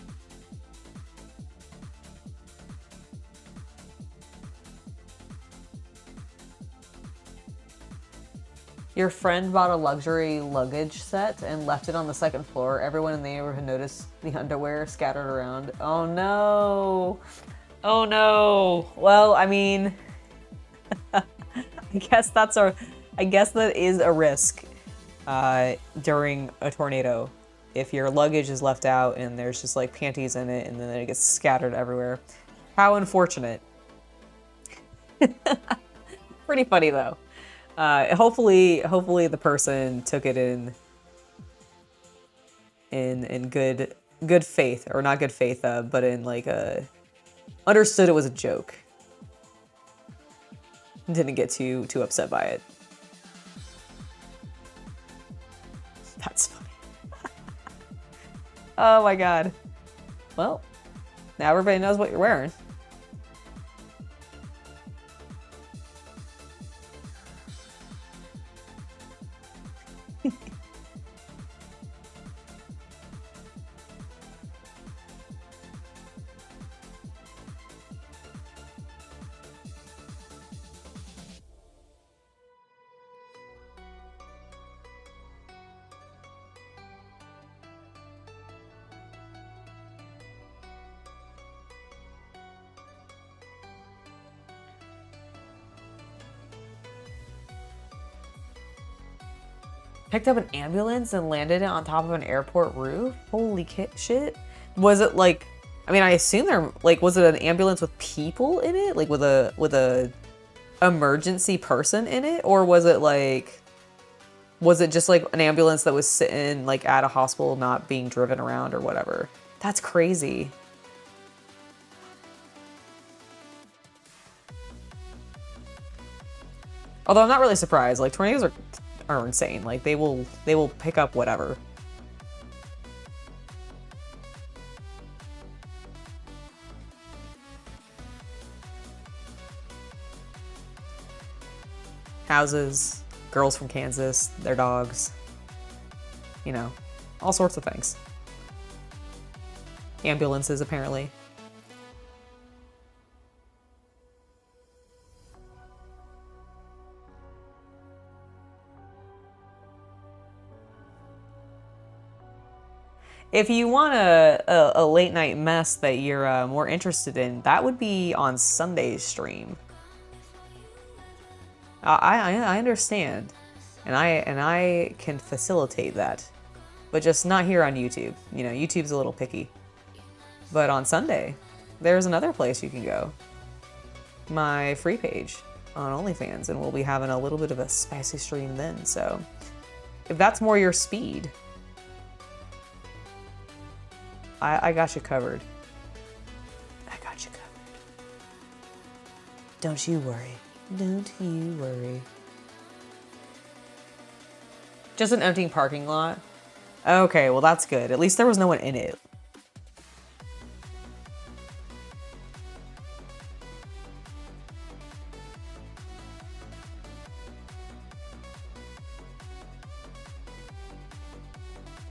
Your friend bought a luxury luggage set and left it on the second floor. Everyone in the neighborhood noticed the underwear scattered around. Oh no! Oh no! Well, I mean, I guess that is a risk during a tornado. If your luggage is left out and there's just like panties in it and then it gets scattered everywhere. How unfortunate. Pretty funny though. Hopefully the person took it in good faith, or not good faith, but in like understood it was a joke. Didn't get too upset by it. That's funny. Oh my god. Well, now everybody knows what you're wearing. Picked up an ambulance and landed it on top of an airport roof? Holy shit. Was it like, I mean, I assume they're like, was it an ambulance with people in it? Like with a emergency person in it? Or was it just like an ambulance that was sitting like at a hospital not being driven around or whatever? That's crazy. Although I'm not really surprised. Like tornadoes are insane. Like they will pick up whatever. Houses, girls from Kansas, their dogs, you know, all sorts of things. Ambulances, apparently. If you want a late night mess that you're more interested in, that would be on Sunday's stream. I understand, and I can facilitate that, but just not here on YouTube. You know, YouTube's a little picky. But on Sunday, there's another place you can go. My free page on OnlyFans, and we'll be having a little bit of a spicy stream then. So, if that's more your speed, I got you covered. I got you covered. Don't you worry. Don't you worry. Just an empty parking lot? Okay, well that's good. At least there was no one in it.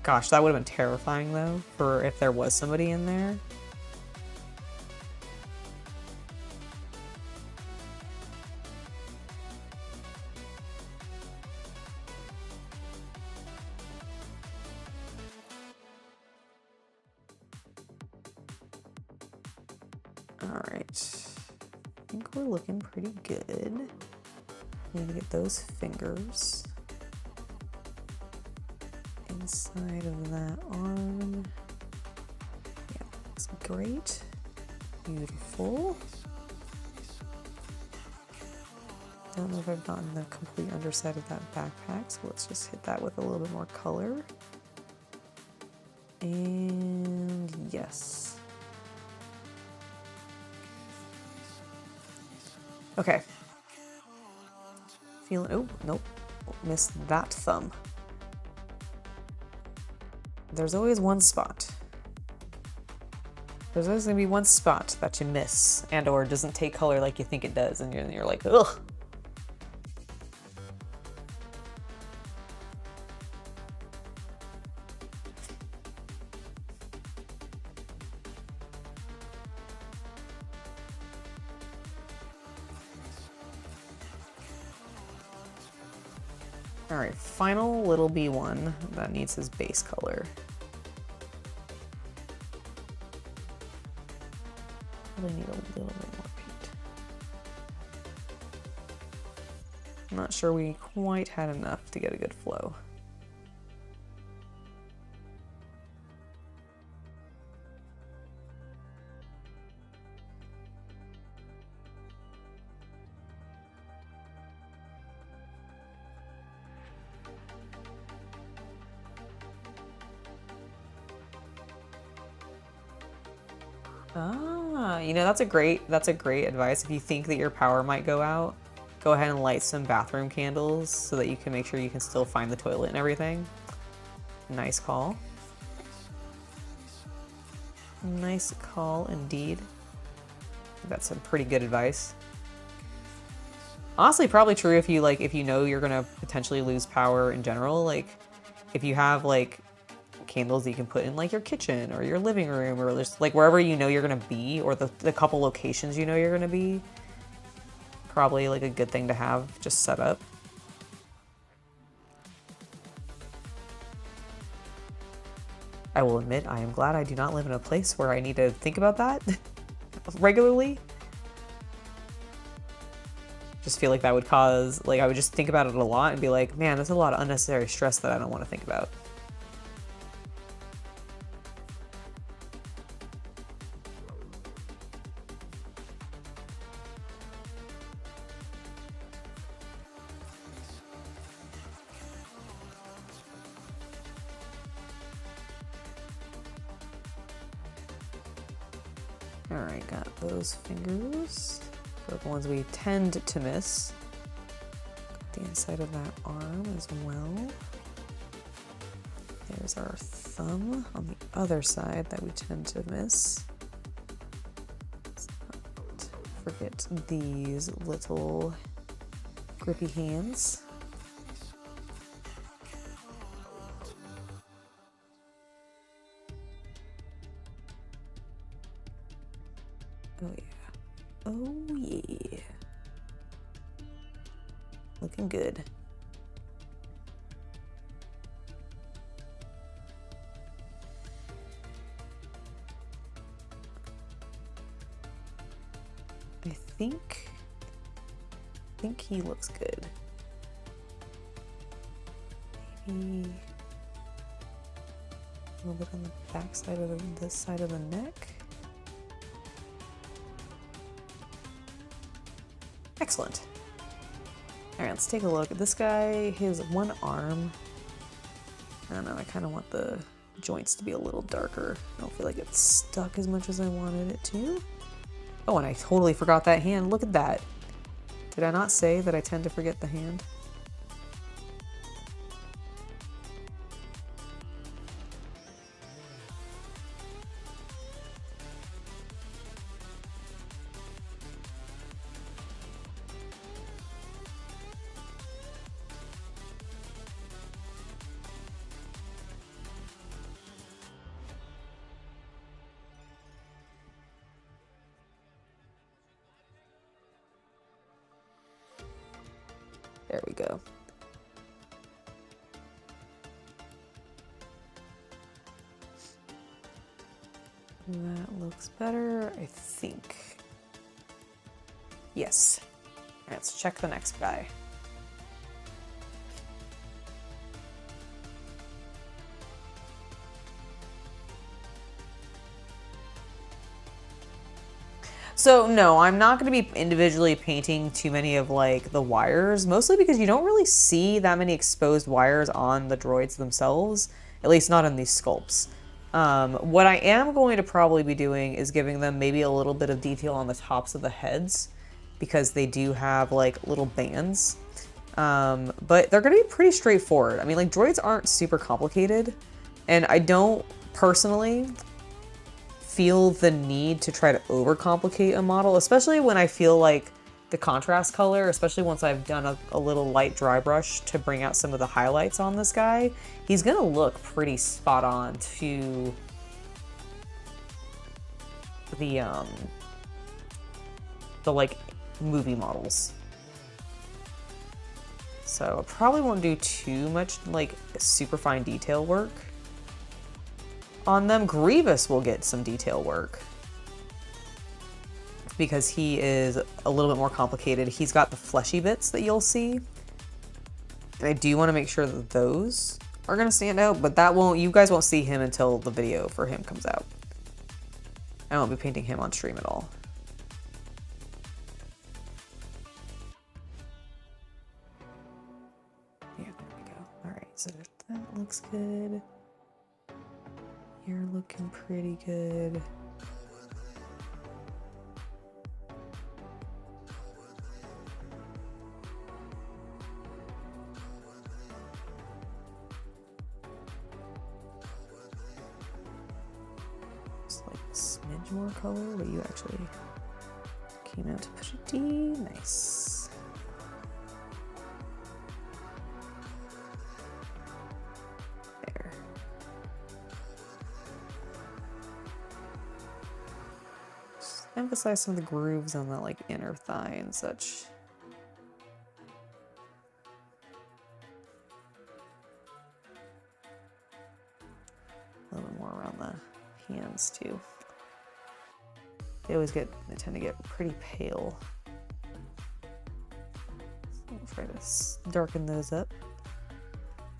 Gosh, that would have been terrifying though, for if there was somebody in there. All right, I think we're looking pretty good. Need to get those fingers inside of that arm. Yeah, looks great. Beautiful. Don't know if I've gotten the complete underside of that backpack, so let's just hit that with a little bit more color. And yes. Okay. Feeling, oh, nope, missed that thumb. There's always one spot. There's always gonna be one spot that you miss and or doesn't take color like you think it does, and you're like, ugh. All right, final little B1 that needs his base color. Probably need a little bit more paint. I'm not sure we quite had enough to get a good flow. Ah, you know, that's a great advice. If you think that your power might go out, go ahead and light some bathroom candles so that you can make sure you can still find the toilet and everything. Nice call. Nice call indeed. That's some pretty good advice. Honestly, probably true if you know you're gonna potentially lose power in general. Like, if you have like candles that you can put in like your kitchen or your living room or just like wherever you know you're gonna be, or the couple locations you know you're gonna be, probably like a good thing to have just set up. I will admit, I am glad I do not live in a place where I need to think about that regularly. Just feel like that would cause, like, I would just think about it a lot and be like, man, there's a lot of unnecessary stress that I don't want to think about. All right, got those fingers for the ones we tend to miss. Got the inside of that arm as well. There's our thumb on the other side that we tend to miss. Let's not forget these little grippy hands. Oh yeah. Oh yeah. Looking good. I think he looks good. Maybe a little bit on the back side of this side of the neck. Excellent. All right, let's take a look at this guy. His one arm. I don't know, I kind of want the joints to be a little darker. I don't feel like it's stuck as much as I wanted it to. Oh, and I totally forgot that hand. Look at that. Did I not say that I tend to forget the hand? There we go. That looks better, I think. Yes. Let's check the next guy. So no, I'm not going to be individually painting too many of like the wires, mostly because you don't really see that many exposed wires on the droids themselves, at least not in these sculpts. What I am going to probably be doing is giving them maybe a little bit of detail on the tops of the heads, because they do have like little bands. But they're going to be pretty straightforward. I mean, like, droids aren't super complicated, and I don't personally feel the need to try to overcomplicate a model, especially when I feel like the contrast color, especially once I've done a little light dry brush to bring out some of the highlights on this guy, he's gonna look pretty spot on to the like movie models. So I probably won't do too much like super fine detail work on them. Grievous will get some detail work because he is a little bit more complicated. He's got the fleshy bits that you'll see, and I do want to make sure that those are going to stand out, but that won't, you guys won't see him until the video for him comes out. I won't be painting him on stream at all. Yeah, there we go. All right, so that looks good. You're looking pretty good. Just like a smidge more color, but you actually came out pretty nice. There. Emphasize some of the grooves on the like inner thigh and such. A little bit more around the hands too. They tend to get pretty pale. So I'll try to darken those up.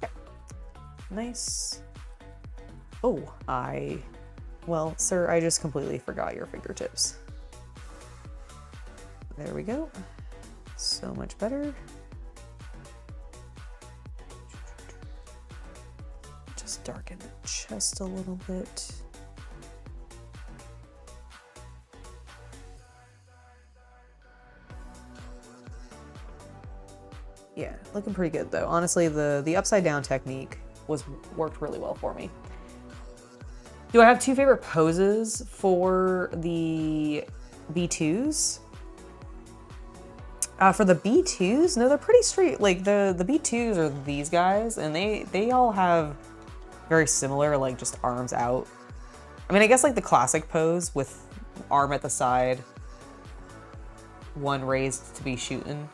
Okay. Nice. Oh, well, sir, I just completely forgot your fingertips. There we go. So much better. Just darken the chest a little bit. Yeah, looking pretty good though. Honestly, the upside down technique worked really well for me. Do I have two favorite poses for the B2s? For the B2s, no, they're pretty straight. Like the B2s are these guys, and they all have very similar, like just arms out. I mean, I guess like the classic pose with arm at the side, one raised to be shooting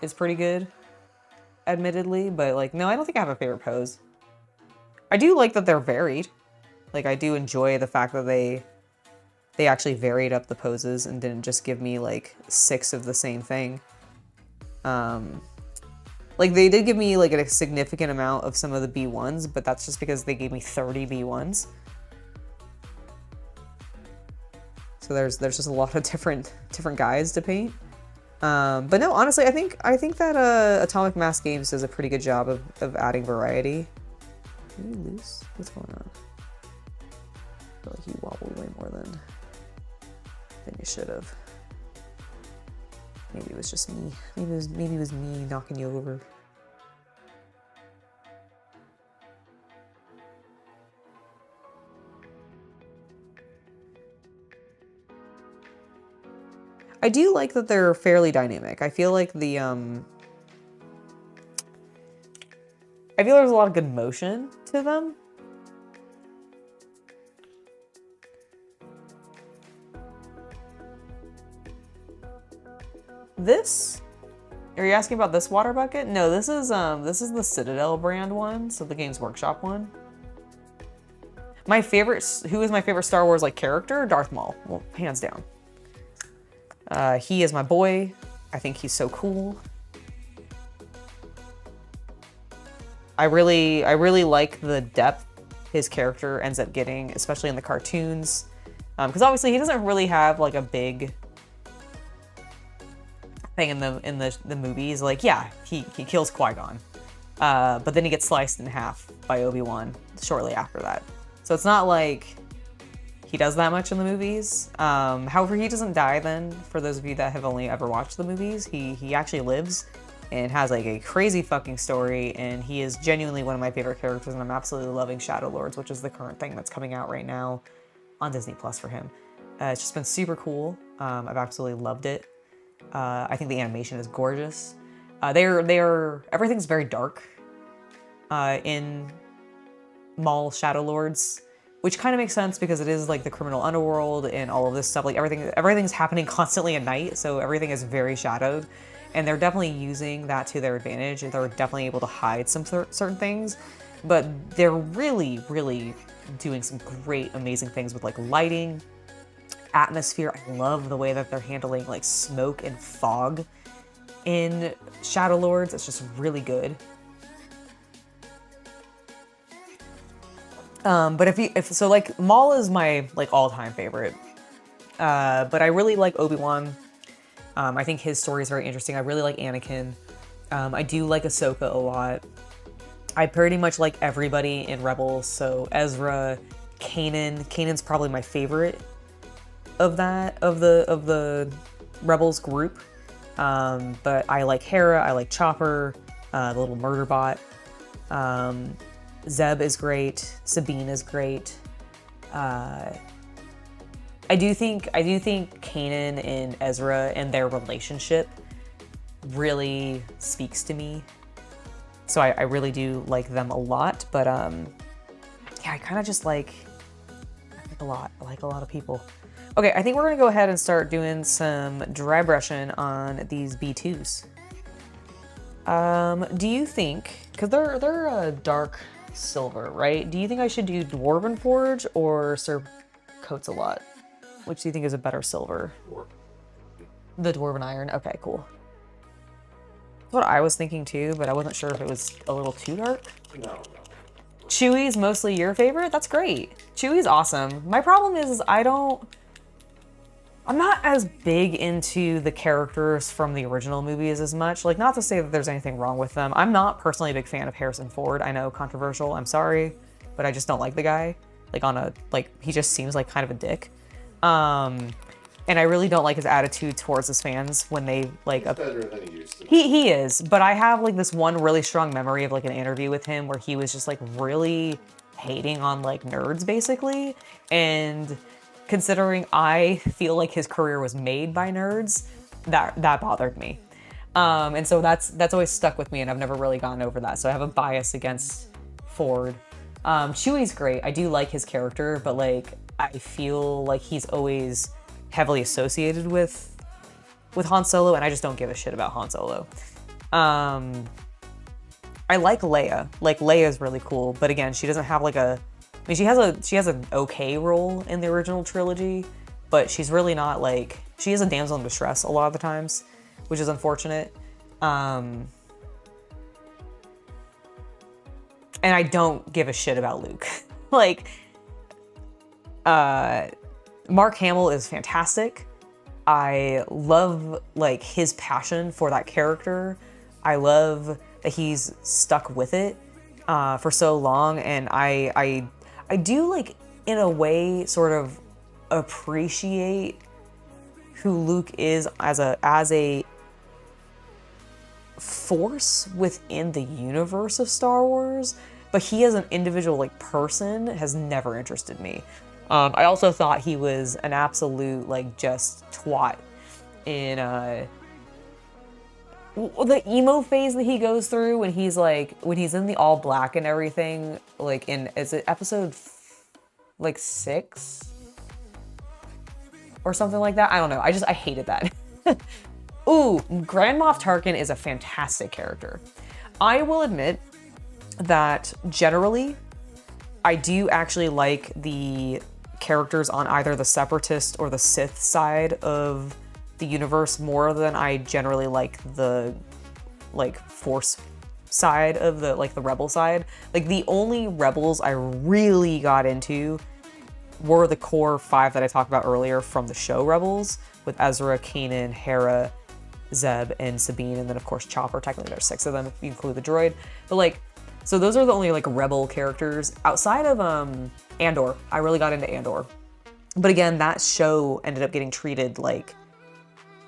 is pretty good, admittedly, but like, no, I don't think I have a favorite pose. I do like that they're varied. Like, I do enjoy the fact that they actually varied up the poses and didn't just give me like 6 of the same thing. Like they did give me like a significant amount of some of the B1s, but that's just because they gave me 30 B1s. So there's just a lot of different guys to paint. But no, honestly, I think that Atomic Mass Games does a pretty good job of adding variety. Are you loose? What's going on? I feel like you wobble way more than you should have. Maybe it was just me. Maybe it was me knocking you over. I do like that they're fairly dynamic. I feel like I feel there's a lot of good motion to them. This Are you asking about this water bucket? No, this is the Citadel brand one, so the Games Workshop one. My favorite, who is my favorite Star Wars like character? Darth Maul, well, hands down. He is my boy. I think he's so cool. I really like the depth his character ends up getting, especially in the cartoons. Because obviously he doesn't really have like a big thing in the movies. Like, yeah, he kills Qui-Gon. But then he gets sliced in half by Obi-Wan shortly after that. So it's not like he does that much in the movies. However, he doesn't die then. For those of you that have only ever watched the movies, he actually lives and has like a crazy fucking story, and he is genuinely one of my favorite characters, and I'm absolutely loving Shadow Lords, which is the current thing that's coming out right now on Disney Plus for him. It's just been super cool. I've absolutely loved it. I think the animation is gorgeous. Everything's very dark in Maul Shadow Lords, which kind of makes sense because it is like the criminal underworld and all of this stuff. Like everything's happening constantly at night, so everything is very shadowed. And they're definitely using that to their advantage. They're definitely able to hide some certain things, but they're really, really doing some great, amazing things with like lighting, atmosphere. I love the way that they're handling like smoke and fog in Shadow Lords. It's just really good. But if like Maul is my like all-time favorite, but I really like Obi-Wan. I think his story is very interesting. I really like Anakin. I do like Ahsoka a lot. I pretty much like everybody in Rebels. So Ezra, Kanan. Kanan's probably my favorite of the Rebels group. But I like Hera. I like Chopper, the little murder bot. Zeb is great. Sabine is great. I do think Kanan and Ezra and their relationship really speaks to me. So I really do like them a lot, but yeah, I kind of just like a lot. I like a lot of people. Okay, I think we're gonna go ahead and start doing some dry brushing on these B2s. Do you think, because they're a dark silver, right? Do you think I should do Dwarven Forge or Sir Coats a lot? Which do you think is a better silver? The Dwarven Iron. Okay, cool. That's what I was thinking too, but I wasn't sure if it was a little too dark. No. Chewie's mostly your favorite? That's great. Chewie's awesome. My problem is I'm not as big into the characters from the original movies as much. Like, not to say that there's anything wrong with them. I'm not personally a big fan of Harrison Ford. I know, controversial, I'm sorry, but I just don't like the guy. Like, he just seems like kind of a dick. And I really don't like his attitude towards his fans when they like. He's better than he used to. He is, but I have like this one really strong memory of like an interview with him where he was just like really hating on like nerds basically. And considering I feel like his career was made by nerds, that bothered me. And so that's always stuck with me, and I've never really gotten over that. So I have a bias against Ford. Chewie's great. I do like his character, but like I feel like he's always heavily associated with Han Solo, and I just don't give a shit about Han Solo. I like Leia. Like, Leia's really cool, but again, she doesn't have like I mean, she has an okay role in the original trilogy, but she's really not like, she is a damsel in distress a lot of the times, which is unfortunate. And I don't give a shit about Luke. Like, Mark Hamill is fantastic. I love like his passion for that character. I love that he's stuck with it for so long, and I do like in a way sort of appreciate who Luke is as a force within the universe of Star Wars, but he as an individual like person has never interested me. I also thought he was an absolute like just twat in the emo phase that he goes through when he's in the all black and everything, like is it episode like 6 or something like that? I don't know. I hated that. Ooh, Grand Moff Tarkin is a fantastic character. I will admit that generally, I do actually like the characters on either the Separatist or the Sith side of the universe more than I generally like the Force side of the the Rebel side. Like the only Rebels I really got into were the core 5 that I talked about earlier from the show Rebels, with Ezra, Kanan, Hera, Zeb, and Sabine, and then of course Chopper. Technically there's 6 of them if you include the droid. But so those are the only Rebel characters. Outside of Andor, I really got into Andor. But again, that show ended up getting treated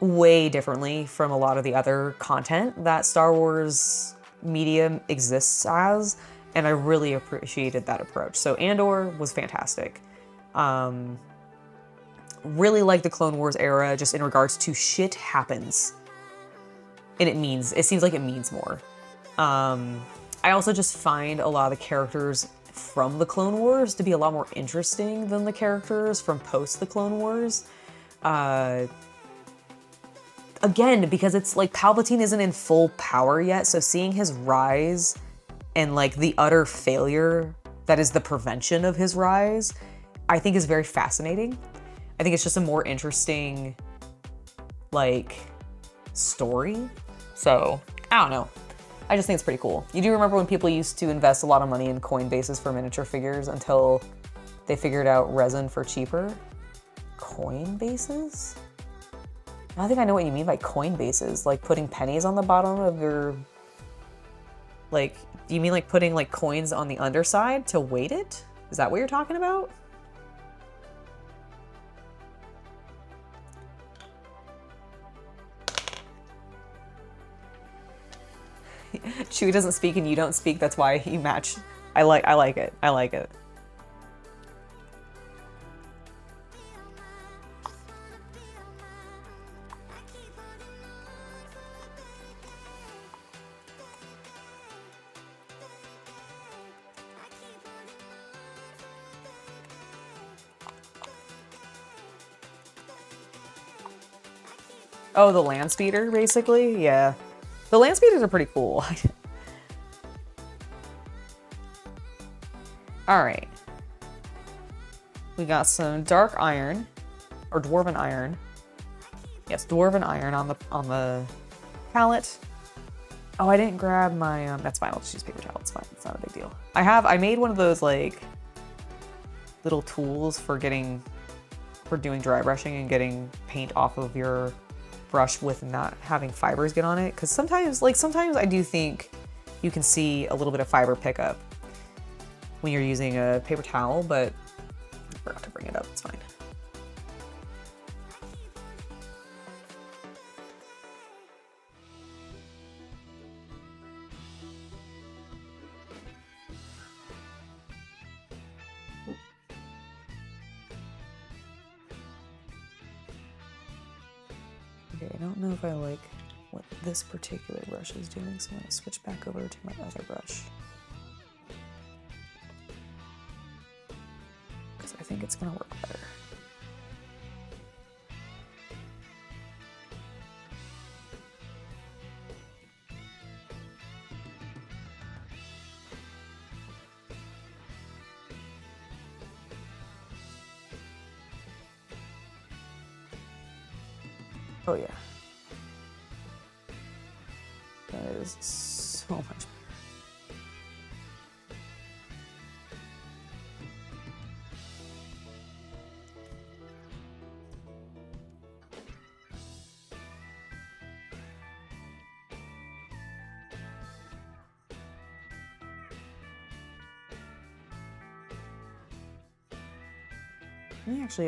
way differently from a lot of the other content that Star Wars media exists as, and I really appreciated that approach. So Andor was fantastic. Really like the Clone Wars era, just in regards to shit happens. And it seems like it means more. I also just find a lot of the characters from the Clone Wars to be a lot more interesting than the characters from post the Clone Wars. Again, because it's Palpatine isn't in full power yet, so seeing his rise and the utter failure that is the prevention of his rise, I think is very fascinating. I think it's just a more interesting story. So, I don't know. I just think it's pretty cool. You do remember when people used to invest a lot of money in coin bases for miniature figures until they figured out resin for cheaper? Coin bases? I don't think I know what you mean by coin bases. Putting pennies on the bottom of your... do you mean putting coins on the underside to weight it? Is that what you're talking about? Chewie doesn't speak and you don't speak, that's why you match. I like it. I like it. Oh, the land speeder, basically? Yeah. The land speeders are pretty cool. All right. We got some dark iron, or dwarven iron. Yes, dwarven iron on the palette. Oh, I didn't grab my, that's fine, I'll just use paper towel, it's fine, it's not a big deal. I made one of those little tools for doing dry brushing and getting paint off of your brush with not having fibers get on it, because sometimes I do think you can see a little bit of fiber pickup when you're using a paper towel, but I forgot to bring it up, it's fine. Okay, I don't know if I like what this particular brush is doing, so I'm going to switch back over to my other brush. Because I think it's going to work better. Oh yeah. That is so much better.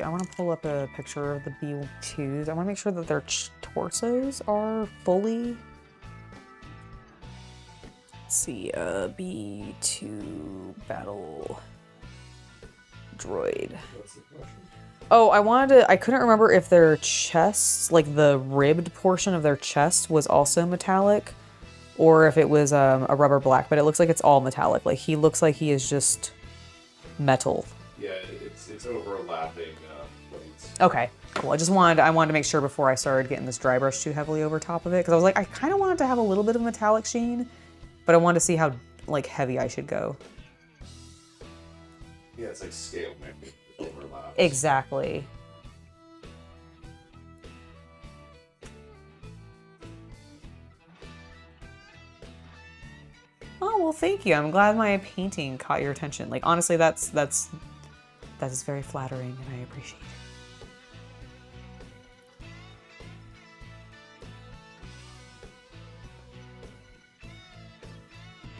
I want to pull up a picture of the B2s. I want to make sure that their torsos are fully... Let's see, B2 battle droid. What's the question? Oh, I couldn't remember if their chests, the ribbed portion of their chest was also metallic, or if it was a rubber black, but it looks like it's all metallic. He looks like he is just metal. Yeah, it's overlapping blades. Okay. cool. I wanted to make sure before I started getting this dry brush too heavily over top of it, because I was like, I kind of wanted to have a little bit of metallic sheen, but I wanted to see how like heavy I should go. Yeah, it's like scale maybe. It overlaps. Exactly. Oh, well, thank you. I'm glad my painting caught your attention. Like, honestly, that is very flattering, and I appreciate it.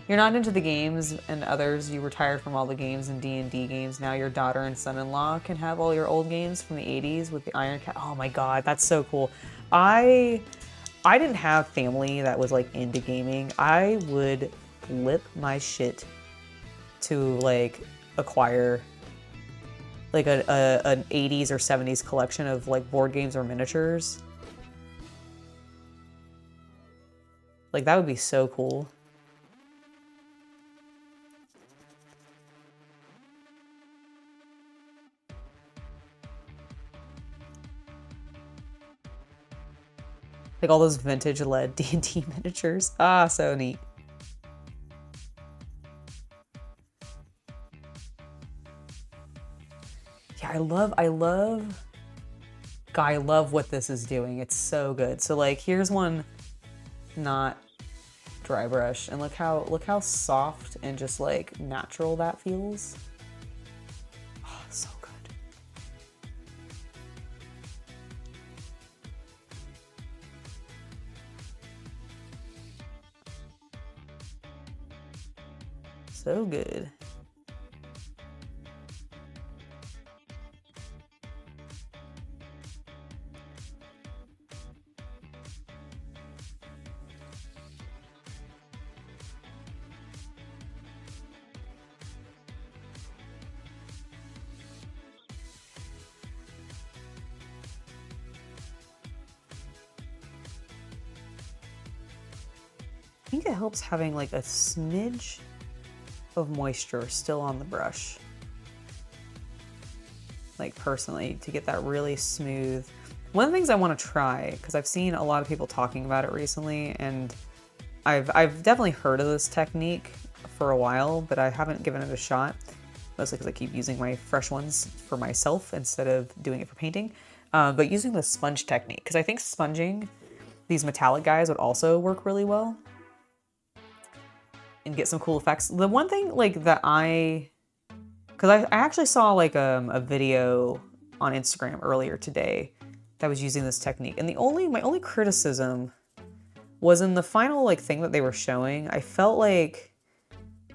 You're not into the games and others. You retired from all the games and D&D games. Now your daughter and son-in-law can have all your old games from the 80s with the Iron Cat. Oh my God, that's so cool. I didn't have family that was like into gaming. I would flip my shit to like acquire like an 80s or 70s collection of like board games or miniatures. Like that would be so cool. Like all those vintage LED D&D miniatures. Ah, so neat. Yeah, I love what this is doing. It's so good. So like, here's one not dry brush, and look how soft and just like natural that feels. Oh, so good. So good. I think it helps having like a smidge of moisture still on the brush. Like personally, to get that really smooth. One of the things I want to try, because I've seen a lot of people talking about it recently, and I've definitely heard of this technique for a while, but I haven't given it a shot, mostly because I keep using my fresh ones for myself instead of doing it for painting. But using the sponge technique, because I think sponging these metallic guys would also work really well and get some cool effects. The one thing like that because I actually saw like a video on Instagram earlier today that was using this technique, and my only criticism was in the final like thing that they were showing. I felt like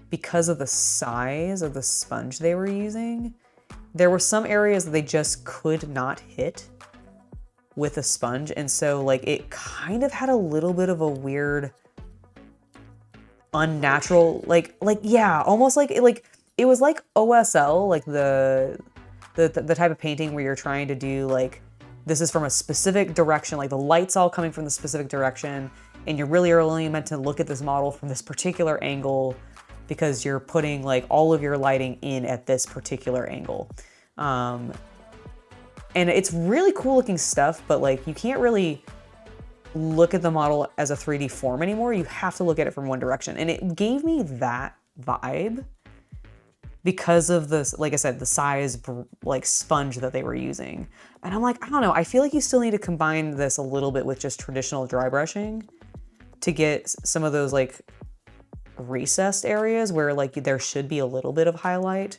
because of the size of the sponge they were using, there were some areas that they just could not hit with a sponge, and so like it kind of had a little bit of a weird unnatural yeah, almost like it was like OSL, like the type of painting where you're trying to do like, this is from a specific direction, like the light's all coming from the specific direction, and you're really only meant to look at this model from this particular angle because you're putting like all of your lighting in at this particular angle. And it's really cool looking stuff, but like you can't really look at the model as a 3D form anymore. You have to look at it from one direction. And it gave me that vibe because of this, like I said, the size like sponge that they were using. And I'm like, I don't know, I feel like you still need to combine this a little bit with just traditional dry brushing to get some of those like recessed areas where like there should be a little bit of highlight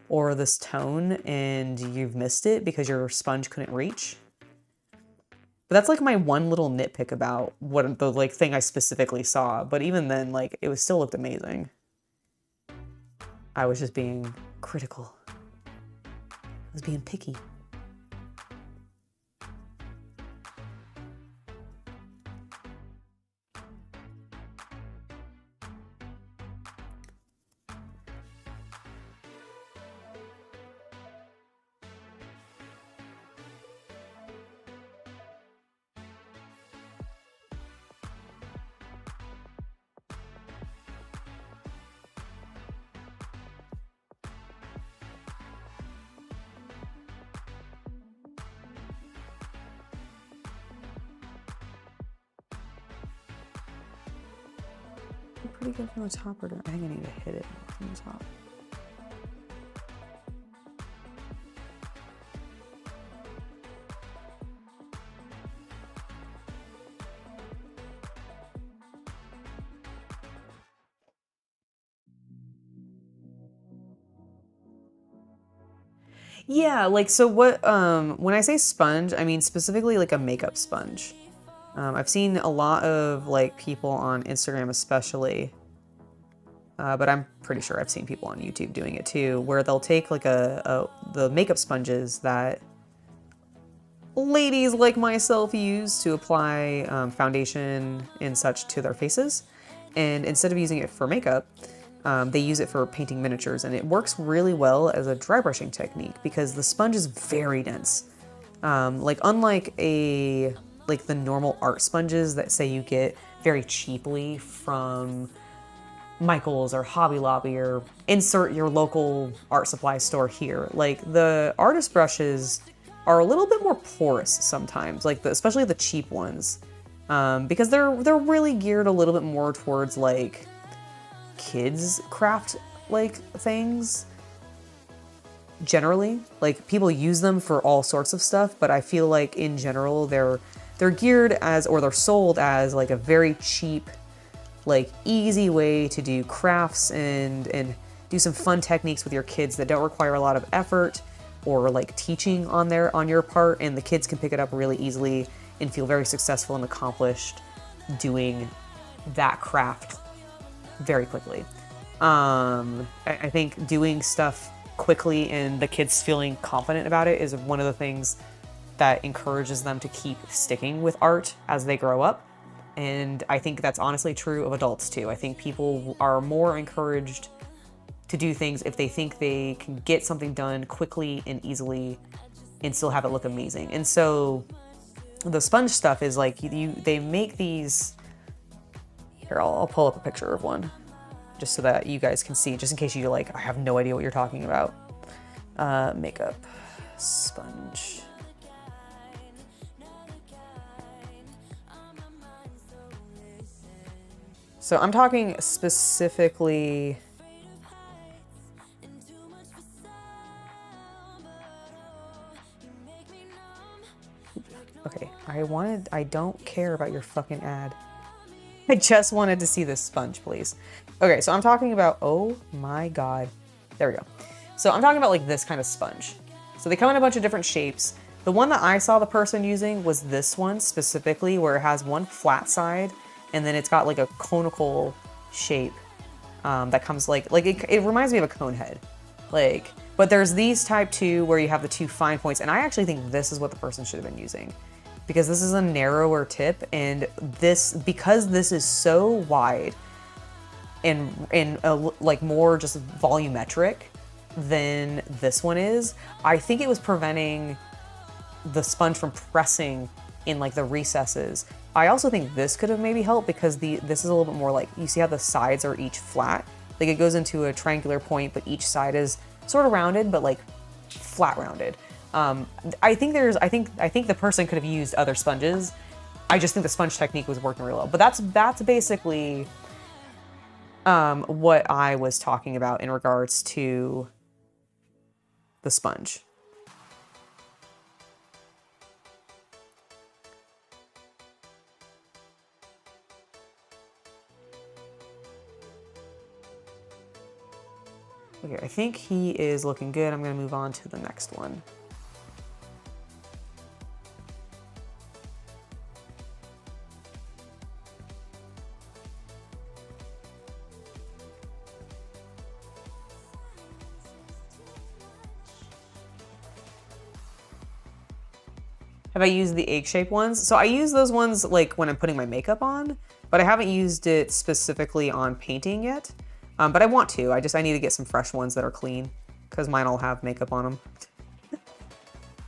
or this tone and you've missed it because your sponge couldn't reach. But that's like my one little nitpick about what the like thing I specifically saw. But even then, like it was still looked amazing. I was just being critical. I was being picky. pretty good from the top, or I think I need to hit it from the top. Yeah, like, so what, when I say sponge, I mean specifically like a makeup sponge. I've seen a lot of like people on Instagram especially, but I'm pretty sure I've seen people on YouTube doing it too, where they'll take like the makeup sponges that ladies like myself use to apply foundation and such to their faces. And instead of using it for makeup, they use it for painting miniatures, and it works really well as a dry brushing technique because the sponge is very dense. Like unlike the normal art sponges that say you get very cheaply from Michael's or Hobby Lobby, or insert your local art supply store here. Like the artist brushes are a little bit more porous sometimes, like especially the cheap ones, because they're really geared a little bit more towards like kids craft like things. Generally, like people use them for all sorts of stuff, but I feel like in general they're geared as, or they're sold as like a very cheap, like easy way to do crafts and do some fun techniques with your kids that don't require a lot of effort or like teaching on your part, and the kids can pick it up really easily and feel very successful and accomplished doing that craft very quickly. I think doing stuff quickly and the kids feeling confident about it is one of the things that encourages them to keep sticking with art as they grow up. And I think that's honestly true of adults too. I think people are more encouraged to do things if they think they can get something done quickly and easily and still have it look amazing. And so the sponge stuff is like, they make these, here, I'll pull up a picture of one just so that you guys can see, just in case you're like, I have no idea what you're talking about. Makeup sponge. So I'm talking specifically, okay, I don't care about your fucking ad. I just wanted to see this sponge, please. Okay, so I'm talking about, oh my God. There we go. So I'm talking about like this kind of sponge. So they come in a bunch of different shapes. The one that I saw the person using was this one specifically, where it has one flat side and then it's got like a conical shape that comes like it reminds me of a cone head. Like, but there's these type 2 where you have the 2 fine points, and I actually think this is what the person should have been using, because this is a narrower tip, and because this is so wide and like more just volumetric than this one is, I think it was preventing the sponge from pressing in like the recesses. I also think this could have maybe helped because this is a little bit more like, you see how the sides are each flat? Like it goes into a triangular point, but each side is sort of rounded, but like flat rounded. I think the person could have used other sponges. I just think the sponge technique was working really well. But that's basically what I was talking about in regards to the sponge. Okay, I think he is looking good. I'm gonna move on to the next one. Have I used the egg-shaped ones? So I use those ones like when I'm putting my makeup on, but I haven't used it specifically on painting yet. But I want to. I need to get some fresh ones that are clean, because mine all have makeup on them.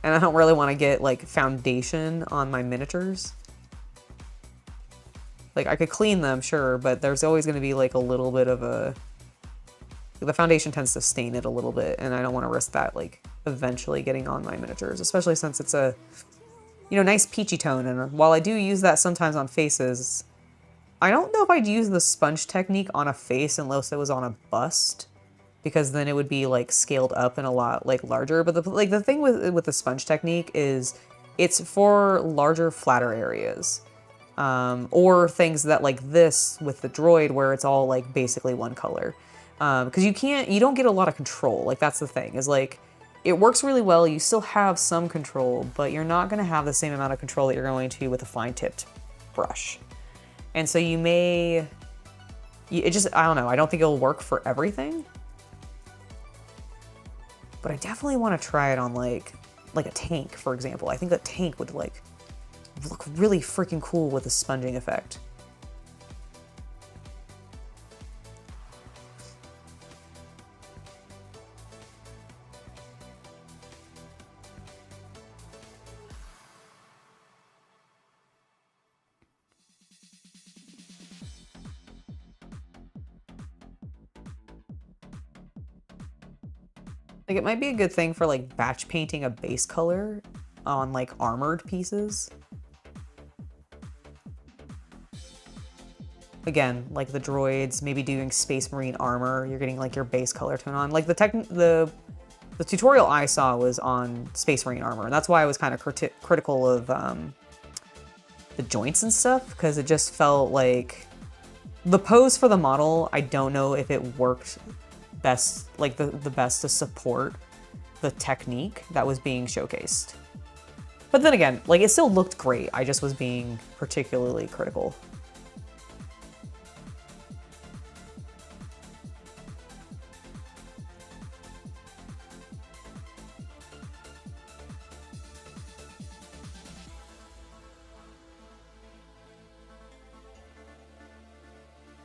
And I don't really want to get like foundation on my miniatures. Like I could clean them, sure, but there's always going to be like a little bit of the foundation tends to stain it a little bit, and I don't want to risk that like eventually getting on my miniatures, especially since it's a, nice peachy tone. And while I do use that sometimes on faces, I don't know if I'd use the sponge technique on a face unless it was on a bust, because then it would be like scaled up and a lot like larger. But the thing with the sponge technique is it's for larger, flatter areas. Or things that like this with the droid where it's all like basically one color. Because you don't get a lot of control. Like that's the thing, is like, it works really well, you still have some control, but you're not gonna have the same amount of control that you're going to with a fine tipped brush. And so I don't know, I don't think it'll work for everything. But I definitely want to try it on like a tank, for example. I think that tank would like look really freaking cool with a sponging effect. Like, it might be a good thing for like batch painting a base color on like armored pieces. Again, like the droids, maybe doing Space Marine armor, you're getting like your base color tone on. Like the tutorial I saw was on Space Marine armor, and that's why I was kind of critical of the joints and stuff, because it just felt like the pose for the model, I don't know if it worked best, like the best to support the technique that was being showcased. But then again, like it still looked great, I just was being particularly critical.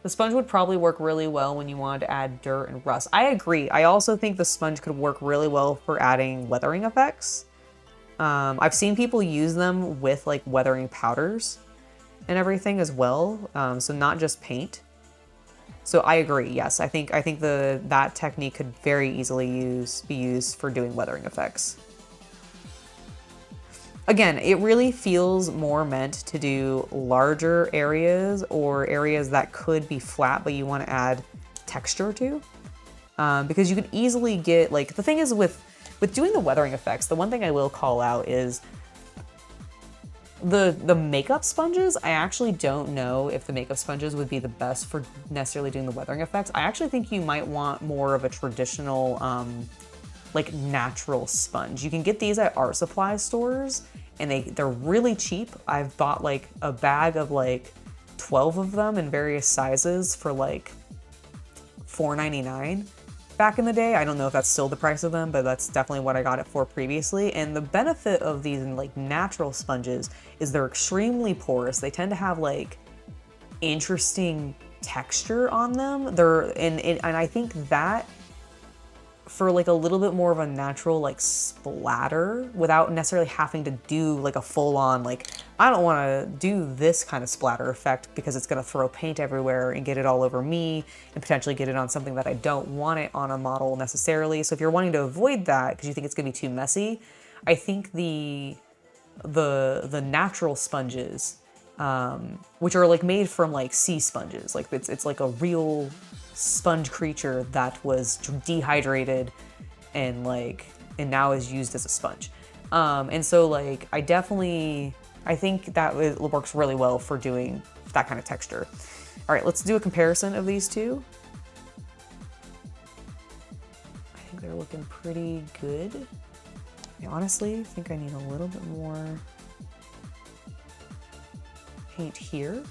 The sponge would probably work really well when you wanted to add dirt and rust. I agree. I also think the sponge could work really well for adding weathering effects. I've seen people use them with like weathering powders and everything as well. So not just paint. So I agree. Yes, I think that technique could very easily be used for doing weathering effects. Again, it really feels more meant to do larger areas or areas that could be flat, but you want to add texture to. Because you could easily get, like, the thing is with doing the weathering effects, the one thing I will call out is the makeup sponges. I actually don't know if the makeup sponges would be the best for necessarily doing the weathering effects. I actually think you might want more of a traditional, like natural sponge. You can get these at art supply stores and they're really cheap. I've bought like a bag of like 12 of them in various sizes for like $4.99 back in the day. I don't know if that's still the price of them, but that's definitely what I got it for previously. And the benefit of these like natural sponges is they're extremely porous. They tend to have like interesting texture on them. And I think that for like a little bit more of a natural like splatter without necessarily having to do like a full-on, like, I don't want to do this kind of splatter effect because it's going to throw paint everywhere and get it all over me and potentially get it on something that I don't want it on a model necessarily. So if you're wanting to avoid that because you think it's going to be too messy, I think the natural sponges, which are like made from like sea sponges, like it's like a real sponge creature that was dehydrated and now is used as a sponge. And so like I think that it works really well for doing that kind of texture. All right, let's do a comparison of these two. I think they're looking pretty good. I honestly think I need a little bit more paint here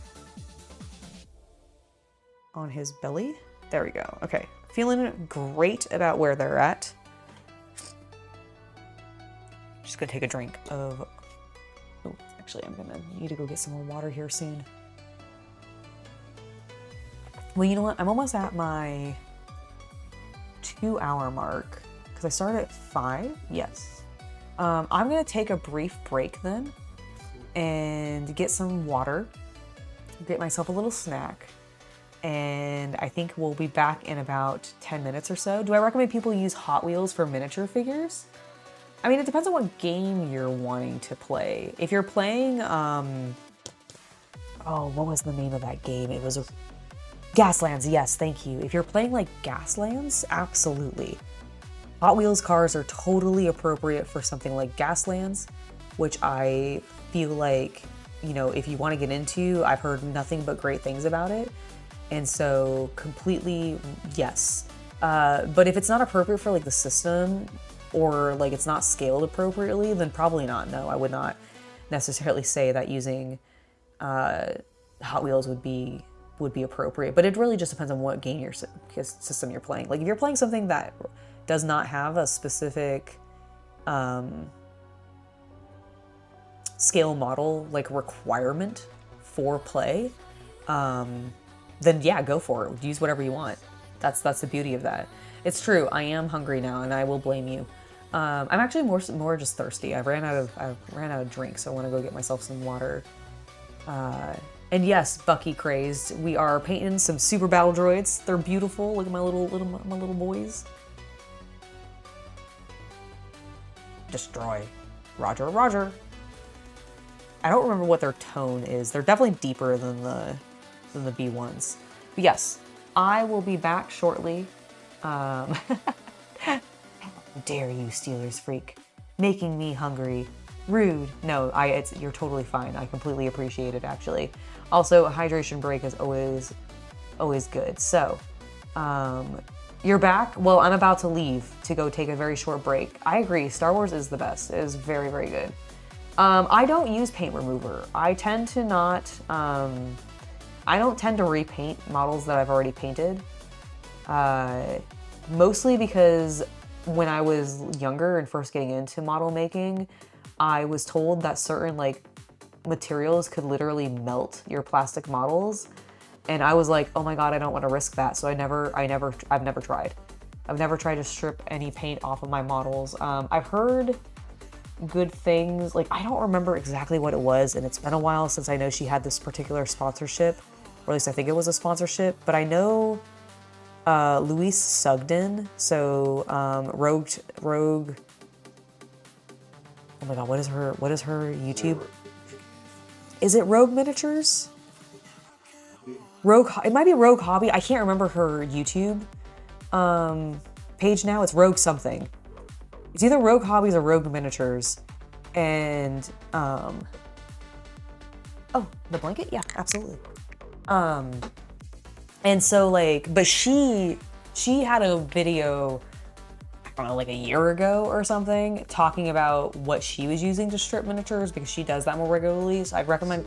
on his belly. There we go. Okay, feeling great about where they're at. Just gonna take a drink of, oh, actually I'm gonna need to go get some more water here soon. Well, you know what? I'm almost at my 2-hour mark because I started at 5, yes. I'm gonna take a brief break then and get some water, get myself a little snack. And I think we'll be back in about 10 minutes or so. Do I recommend people use Hot Wheels for miniature figures? I mean, it depends on what game you're wanting to play. If you're playing, Oh, what was the name of that game? It was Gaslands. Yes, thank you. If you're playing like Gaslands, absolutely. Hot Wheels cars are totally appropriate for something like Gaslands, which I feel like, you know, if you want to get into, I've heard nothing but great things about it. And so completely, yes. But if it's not appropriate for like the system, or like it's not scaled appropriately, then probably not. No, I would not necessarily say that using Hot Wheels would be appropriate. But it really just depends on what game system you're playing. Like if you're playing something that does not have a specific scale model like requirement for play, then yeah, go for it. Use whatever you want. That's the beauty of that. It's true. I am hungry now, and I will blame you. I'm actually more just thirsty. I ran out of drink, so I want to go get myself some water. And yes, Bucky crazed. We are painting some super battle droids. They're beautiful. Look at my little boys. Destroy. Roger, Roger. I don't remember what their tone is. They're definitely deeper than the B1s. But yes, I will be back shortly. How dare you, Steelers freak, making me hungry. Rude. No, you're totally fine. I completely appreciate it, actually. Also, a hydration break is always good. So, you're back? Well, I'm about to leave to go take a very short break. I agree. Star Wars is the best. It is very, very good. I don't use paint remover. I tend to not, I don't tend to repaint models that I've already painted. Mostly because when I was younger and first getting into model making, I was told that certain like materials could literally melt your plastic models. And I was like, oh my God, I don't want to risk that. So I've never tried. I've never tried to strip any paint off of my models. I've heard good things. Like, I don't remember exactly what it was, and it's been a while since I know she had this particular sponsorship, or at least I think it was a sponsorship, but I know Louise Sugden, so Rogue, oh my God, what is her YouTube? Is it Rogue Miniatures? It might be Rogue Hobby. I can't remember her YouTube page now. It's Rogue something. It's either Rogue Hobbies or Rogue Miniatures. And, oh, the blanket? Yeah, absolutely. And so like, but she had a video, I don't know, like a year ago or something, talking about what she was using to strip miniatures because she does that more regularly. So I'd recommend,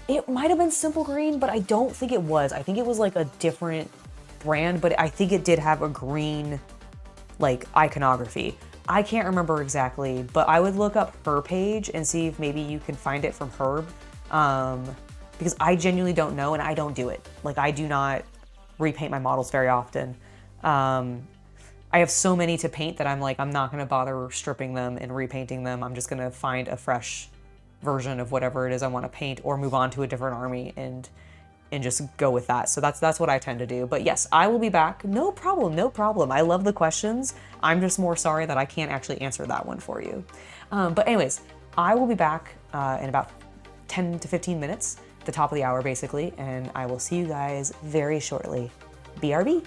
it might have been Simple Green, but I don't think it was. I think it was like a different brand, but I think it did have a green like iconography. I can't remember exactly, but I would look up her page and see if maybe you can find it from her, because I genuinely don't know and I don't do it. Like, I do not repaint my models very often. I have so many to paint that I'm like, I'm not gonna bother stripping them and repainting them. I'm just gonna find a fresh version of whatever it is I wanna paint or move on to a different army and just go with that. So that's what I tend to do. But yes, I will be back. No problem, no problem. I love the questions. I'm just more sorry that I can't actually answer that one for you. But anyways, I will be back in about 10 to 15 minutes, the top of the hour basically, and I will see you guys very shortly. BRB.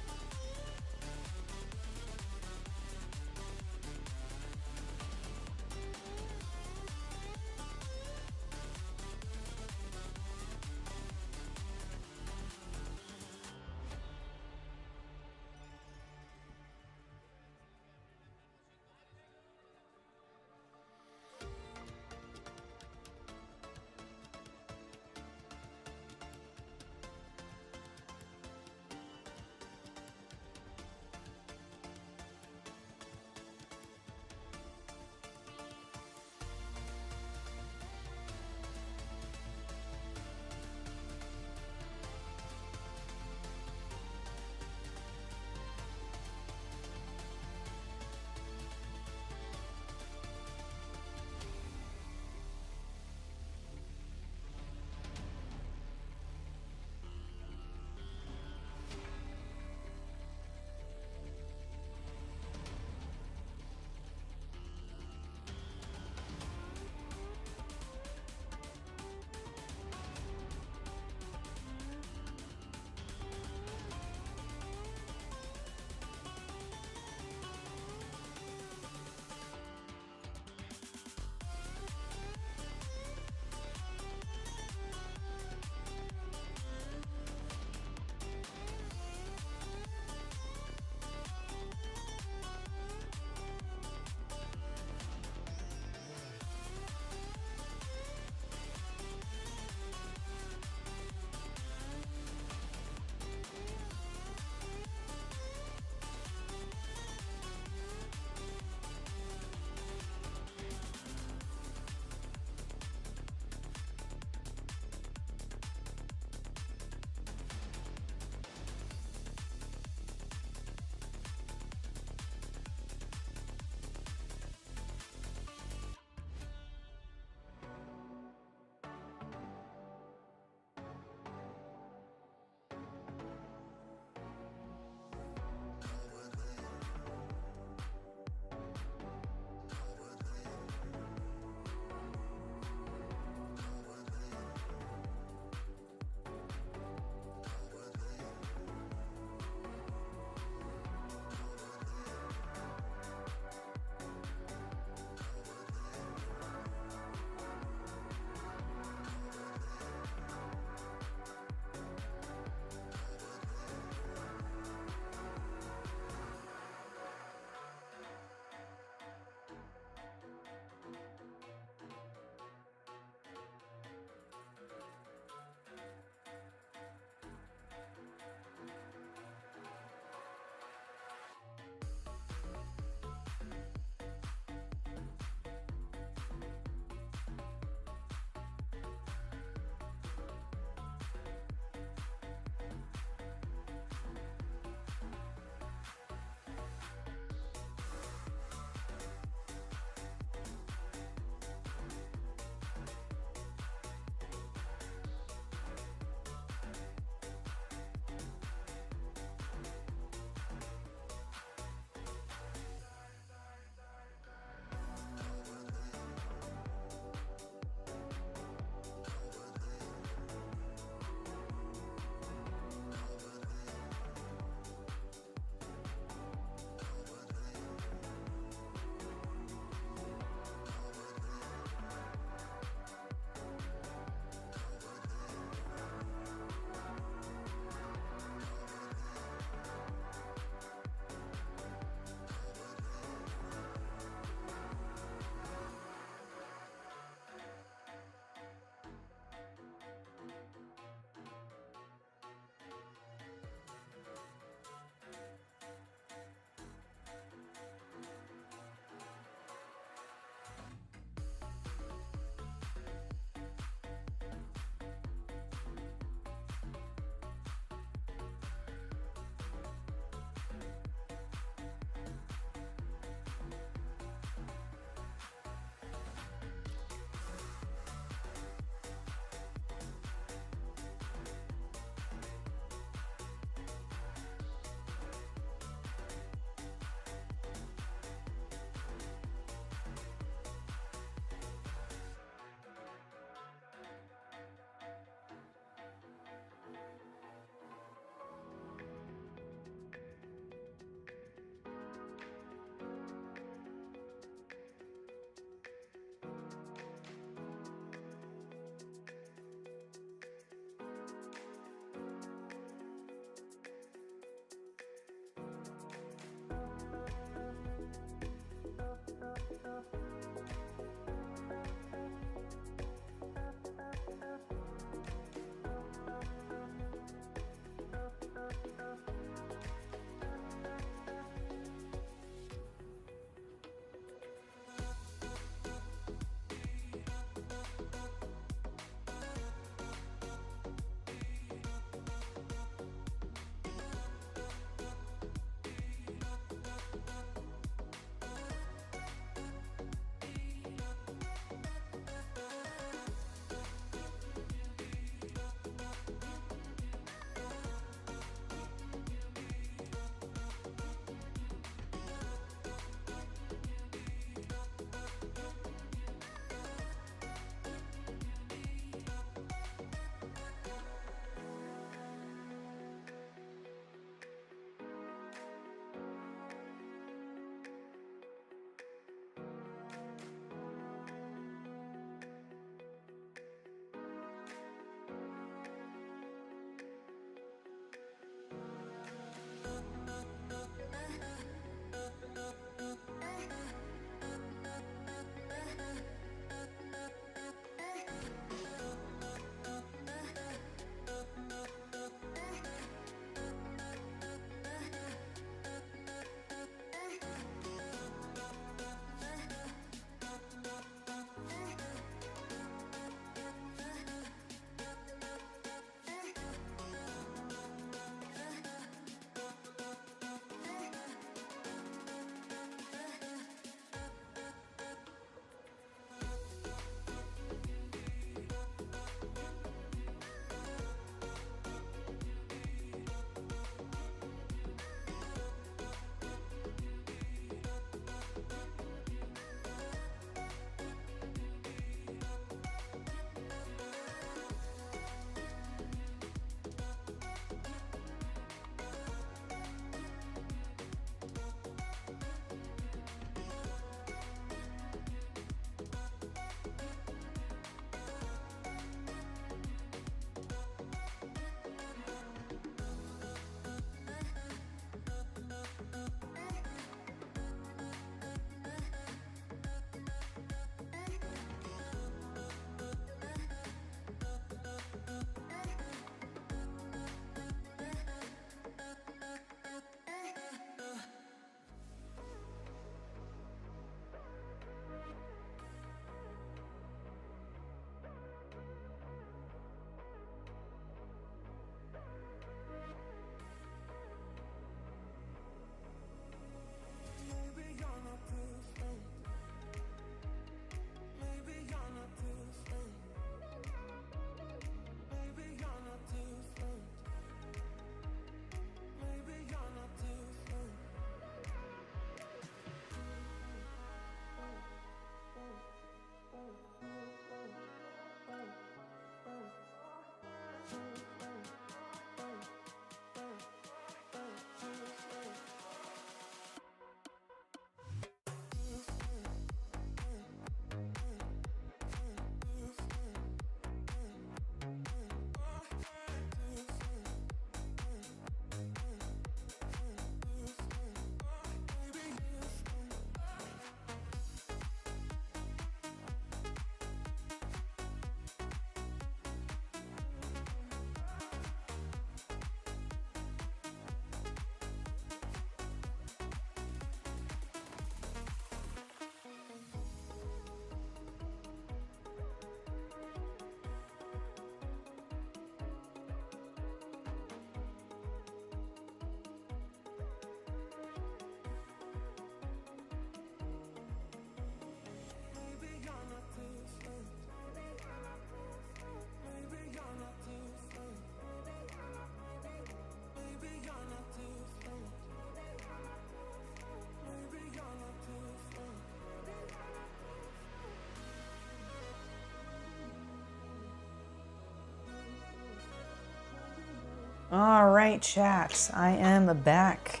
All right, chat. I am back.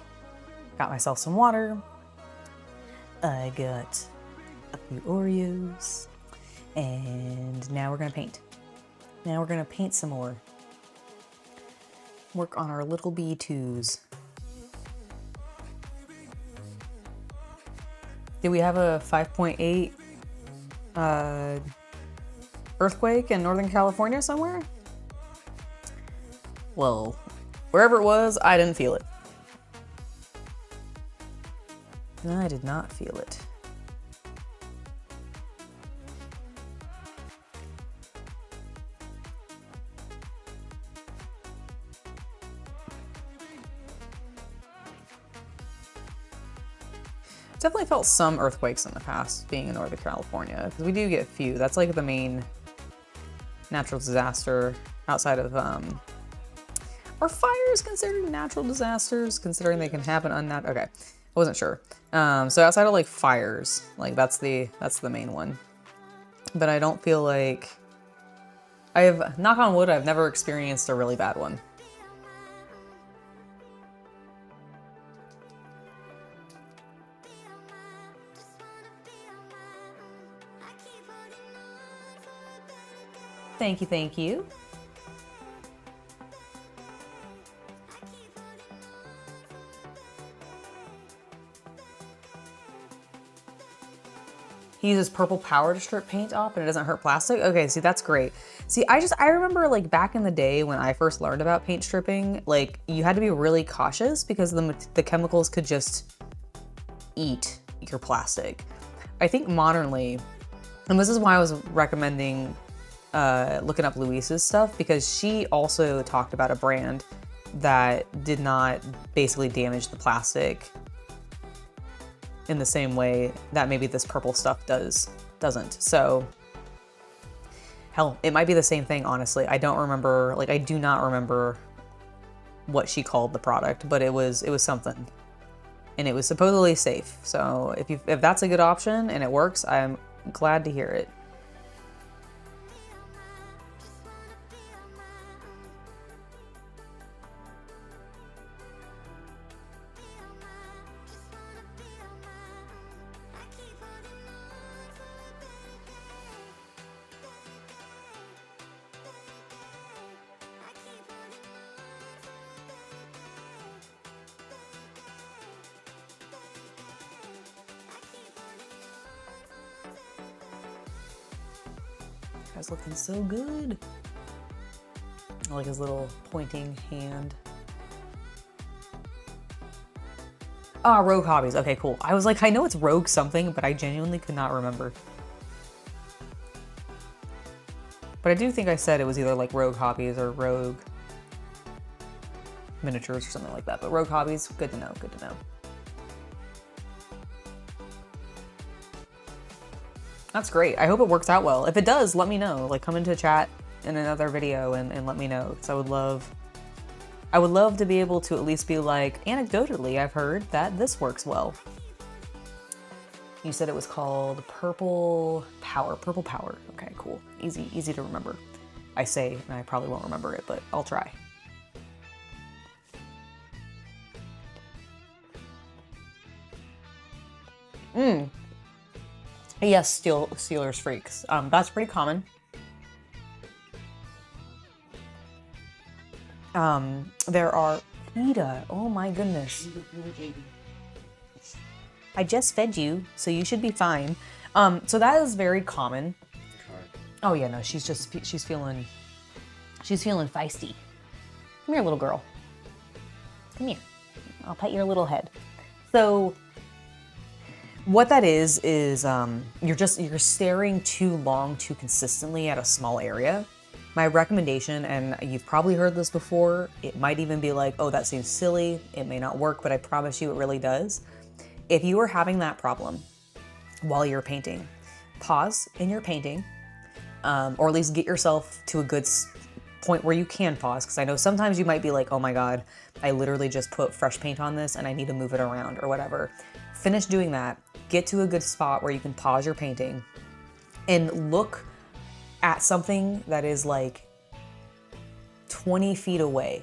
Got myself some water. I got a few Oreos. And now we're gonna paint. Now we're gonna paint some more. Work on our little B2s. Did we have a 5.8 earthquake in Northern California somewhere? Well, wherever it was, I didn't feel it. I did not feel it. Definitely felt some earthquakes in the past being in Northern California, because we do get a few. That's like the main natural disaster outside of, are fires considered natural disasters, considering they can happen unnatural? Okay, I wasn't sure. So outside of like fires, like that's the main one. But I don't feel like knock on wood, I've never experienced a really bad one. Thank you, thank you. He uses purple power to strip paint off and it doesn't hurt plastic. Okay, see, that's great. See, I remember like back in the day when I first learned about paint stripping, like you had to be really cautious because the chemicals could just eat your plastic. I think modernly, and this is why I was recommending looking up Louise's stuff, because she also talked about a brand that did not basically damage the plastic in the same way that maybe this purple stuff doesn't. So hell, it might be the same thing, honestly. I don't remember, like I do not remember what she called the product, but it was something. And it was supposedly safe. So if that's a good option and it works, I'm glad to hear it. Guy's looking so good. I like his little pointing hand. Ah, Rogue Hobbies. Okay, cool. I was like, I know it's Rogue something, but I genuinely could not remember. But I do think I said it was either like Rogue Hobbies or Rogue Miniatures or something like that. But Rogue Hobbies, good to know, good to know. That's great. I hope it works out well. If it does, let me know. Like, come into chat in another video and let me know, because I would love to be able to at least be like, anecdotally, I've heard that this works well. You said it was called Purple Power. Purple Power. Okay, cool. Easy to remember. I say, and I probably won't remember it, but I'll try. Yes, Steelers freaks. That's pretty common. There are PETA. Oh my goodness. I just fed you, so you should be fine. So that is very common. Oh yeah, no, she's feeling feisty. Come here, little girl. Come here. I'll pet your little head. So what that is you're staring too long, too consistently at a small area. My recommendation, and you've probably heard this before, it might even be like, oh, that seems silly, it may not work, but I promise you it really does. If you are having that problem while you're painting, pause in your painting, or at least get yourself to a good point where you can pause, because I know sometimes you might be like, oh my god, I literally just put fresh paint on this and I need to move it around or whatever. Finish doing that, get to a good spot where you can pause your painting and look at something that is like 20 feet away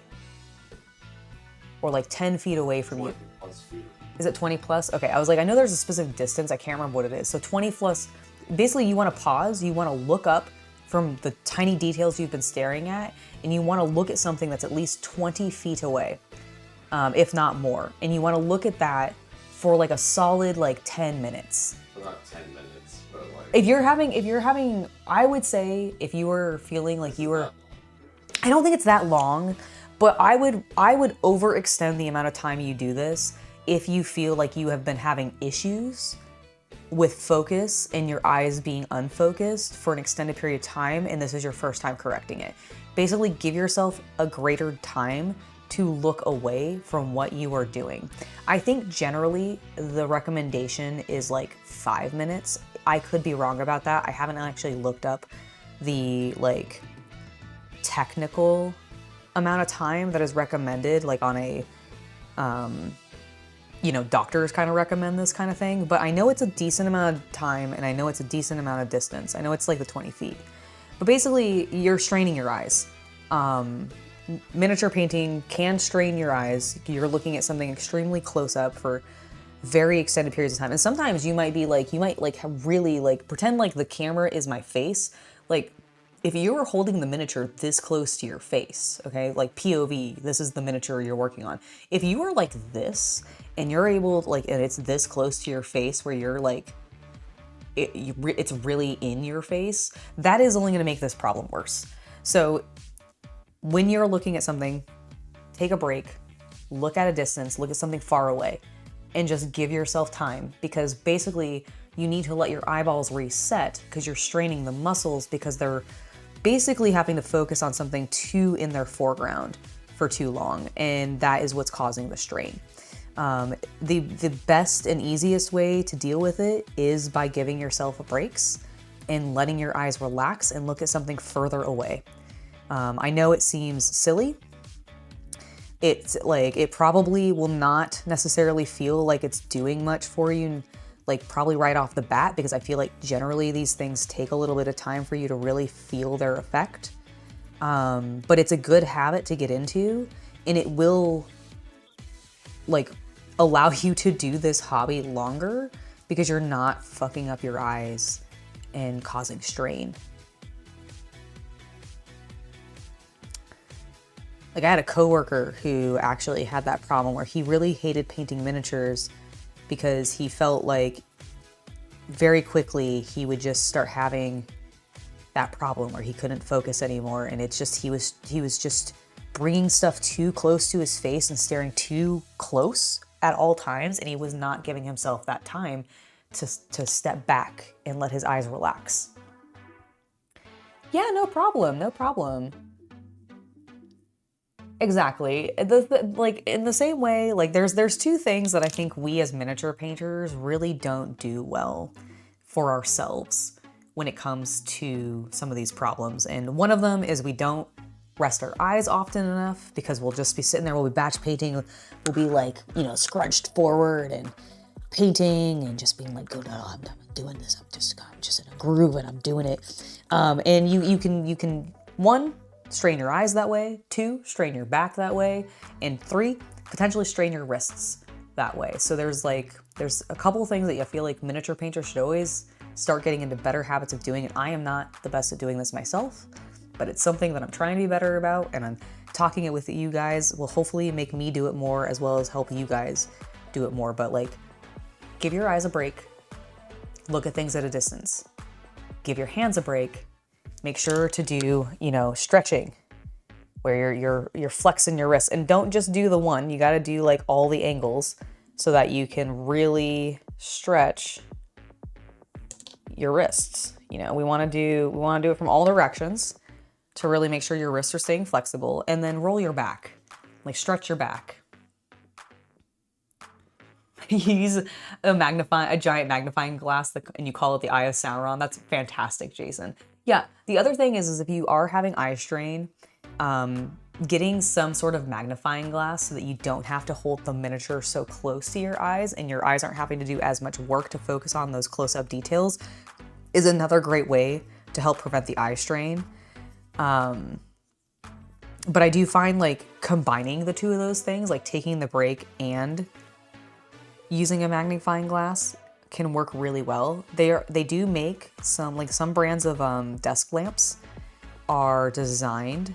or like 10 feet away from you. 20+ feet. Is it 20 plus? Okay, I was like, I know there's a specific distance. I can't remember what it is. So 20 plus, basically you want to pause. You want to look up from the tiny details you've been staring at, and you want to look at something that's at least 20 feet away, if not more. And you want to look at that for like a solid like 10 minutes. Well, not 10 minutes, but like... If you're having, I would say if you were feeling like you were, I don't think it's that long, but I would overextend the amount of time you do this if you feel like you have been having issues with focus and your eyes being unfocused for an extended period of time, and this is your first time correcting it. Basically, give yourself a greater time to look away from what you are doing. I think generally the recommendation is like 5 minutes. I could be wrong about that. I haven't actually looked up the like technical amount of time that is recommended, like on a you know, doctors kind of recommend this kind of thing, but I know it's a decent amount of time and I know it's a decent amount of distance. I know it's like the 20 feet, but basically you're straining your eyes. Miniature painting can strain your eyes. You're looking at something extremely close up for very extended periods of time. And sometimes you might really like pretend like the camera is my face. Like if you were holding the miniature this close to your face, okay, like POV, this is the miniature you're working on. If you are like this and you're able to, like, and it's this close to your face where you're like, it's really in your face, that is only gonna make this problem worse. So when you're looking at something, take a break, look at a distance, look at something far away, and just give yourself time, because basically you need to let your eyeballs reset because you're straining the muscles because they're basically having to focus on something too in their foreground for too long, and that is what's causing the strain. The best and easiest way to deal with it is by giving yourself breaks and letting your eyes relax and look at something further away. I know it seems silly. It's like, it probably will not necessarily feel like it's doing much for you, like probably right off the bat, because I feel like generally these things take a little bit of time for you to really feel their effect. But it's a good habit to get into, and it will like allow you to do this hobby longer because you're not fucking up your eyes and causing strain. Like I had a coworker who actually had that problem where he really hated painting miniatures because he felt like very quickly he would just start having that problem where he couldn't focus anymore, and it's just he was just bringing stuff too close to his face and staring too close at all times, and he was not giving himself that time to step back and let his eyes relax. Yeah, no problem, no problem. Exactly. Like in the same way, like there's two things that I think we as miniature painters really don't do well for ourselves when it comes to some of these problems. And one of them is we don't rest our eyes often enough, because we'll just be sitting there, we'll be batch painting, we'll be like, you know, scrunched forward and painting and just being like, I'm doing this, I'm just in a groove and I'm doing it. And you can, one, strain your eyes that way, 2, strain your back that way, and 3, potentially strain your wrists that way. So there's a couple of things that I feel like miniature painters should always start getting into better habits of doing. And I am not the best at doing this myself, but it's something that I'm trying to be better about, and I'm talking it with you guys will hopefully make me do it more as well as help you guys do it more. But like, give your eyes a break, look at things at a distance, give your hands a break. Make sure to do, you know, stretching where you're flexing your wrists, and don't just do the one. You got to do like all the angles so that you can really stretch your wrists. You know, we want to do it from all directions to really make sure your wrists are staying flexible, and then roll your back, like stretch your back. Use a giant magnifying glass and you call it the Eye of Sauron. That's fantastic, Jason. Yeah, the other thing is if you are having eye strain, getting some sort of magnifying glass so that you don't have to hold the miniature so close to your eyes and your eyes aren't having to do as much work to focus on those close-up details is another great way to help prevent the eye strain. But I do find like combining the two of those things, like taking the break and using a magnifying glass, can work really well. They do make some brands of desk lamps are designed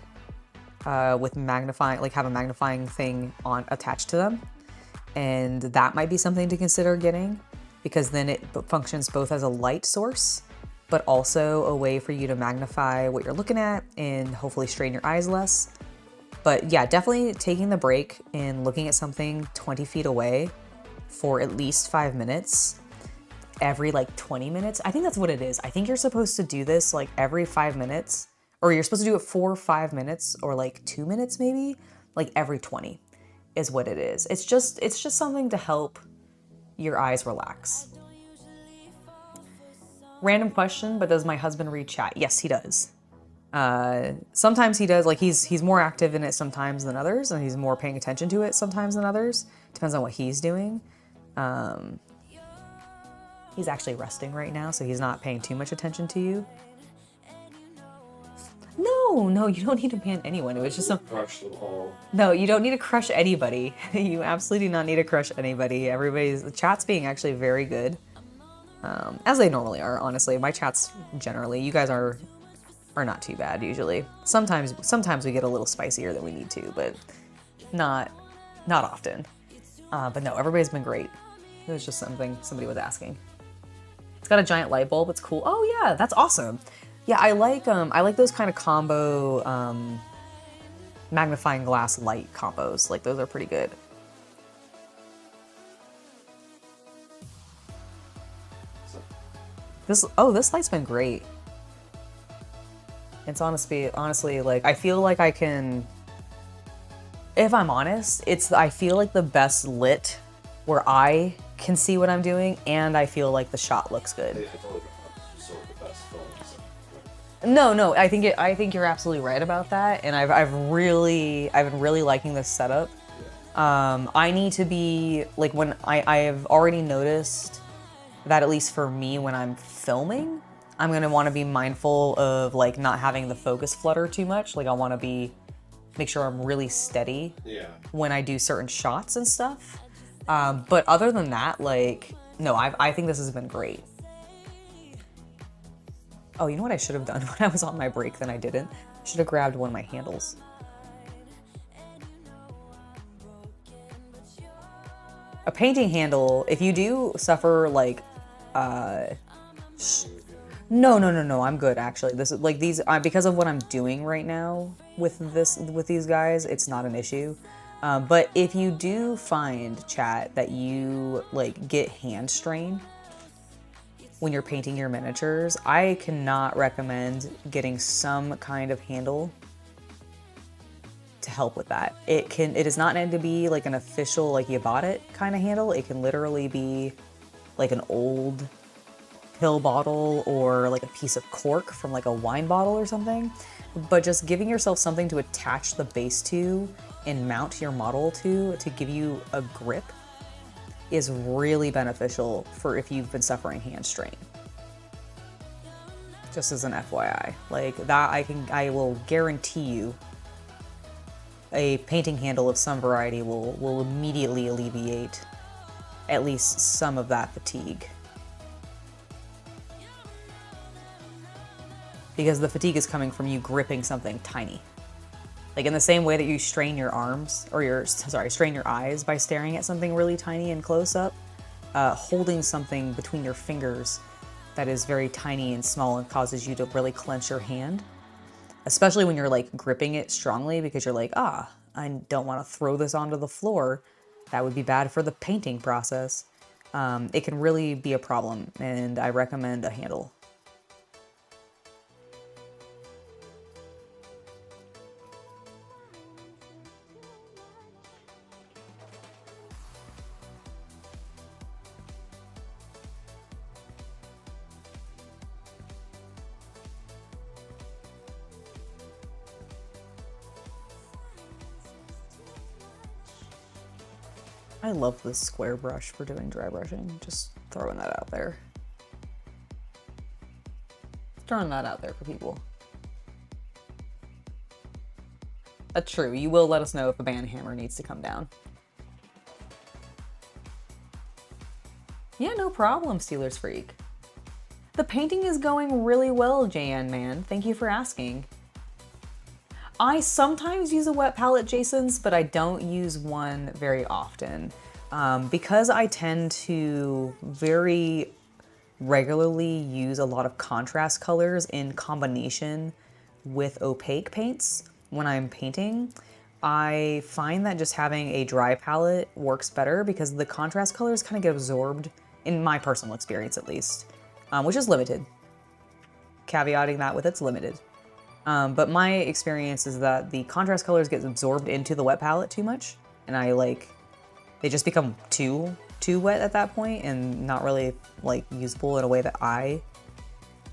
with magnifying, like have a magnifying thing on attached to them, and that might be something to consider getting, because then it functions both as a light source but also a way for you to magnify what you're looking at and hopefully strain your eyes less. But yeah, definitely taking the break and looking at something 20 feet away for at least 5 minutes every like 20 minutes. I think that's what it is. I think you're supposed to do this like every 5 minutes, or you're supposed to do it for 5 minutes or like 2 minutes maybe, like every 20 is what it is. It's just something to help your eyes relax. Random question, but does my husband read chat? Yes, he does. Sometimes he does, like he's more active in it sometimes than others, and he's more paying attention to it sometimes than others. Depends on what he's doing. He's actually resting right now, so he's not paying too much attention to you. No, you don't need to ban anyone. It was just Crush them all. No, you don't need to crush anybody. You absolutely do not need to crush anybody. The chat's being actually very good. As they normally are, honestly. My chats generally, you guys are not too bad usually. Sometimes we get a little spicier than we need to, but not often. But no, everybody's been great. It was just something somebody was asking. It's got a giant light bulb. It's cool. Oh yeah, that's awesome. Yeah, I like those kind of combo magnifying glass light combos. Like those are pretty good. This light's been great. It's honestly like I feel like I can, if I'm honest, I feel like the best lit where I can see what I'm doing and I feel like the shot looks good. No, I think you're absolutely right about that, and I've been really liking this setup. I need to be like, when I've already noticed that, at least for me, when I'm filming, I'm gonna want to be mindful of like not having the focus flutter too much. Like I want to make sure I'm really steady when I do certain shots and stuff. But other than that, like, no, I think this has been great. Oh, you know what I should have done when I was on my break, then I didn't? I should have grabbed one of my handles. A painting handle, if you do suffer like, no, I'm good actually. This is like because of what I'm doing right now with these guys, it's not an issue. But if you do find, chat, that you like get hand strain when you're painting your miniatures, I cannot recommend getting some kind of handle to help with that. It does not need to be like an official, like you bought it kind of handle. It can literally be like an old pill bottle or like a piece of cork from like a wine bottle or something. But just giving yourself something to attach the base to and mount your model to give you a grip is really beneficial for if you've been suffering hand strain. Just as an FYI, like that, I will guarantee you a painting handle of some variety will immediately alleviate at least some of that fatigue. Because the fatigue is coming from you gripping something tiny. Like in the same way that you strain your arms, or strain your eyes by staring at something really tiny and close up, holding something between your fingers that is very tiny and small and causes you to really clench your hand, especially when you're like gripping it strongly because you're like, I don't want to throw this onto the floor. That would be bad for the painting process. It can really be a problem, and I recommend a handle. I love this square brush for doing dry brushing. Just throwing that out there. Throwing that out there for people. That's true. You will let us know if a band hammer needs to come down. Yeah, no problem, Steelers Freak. The painting is going really well, JN man. Thank you for asking. I sometimes use a wet palette, Jason's, but I don't use one very often. Because I tend to very regularly use a lot of contrast colors in combination with opaque paints when I'm painting, I find that just having a dry palette works better because the contrast colors kind of get absorbed, in my personal experience at least, which is limited. Caveating that with it's limited. But my experience is that the contrast colors get absorbed into the wet palette too much, and they just become too wet at that point and not really like usable in a way that I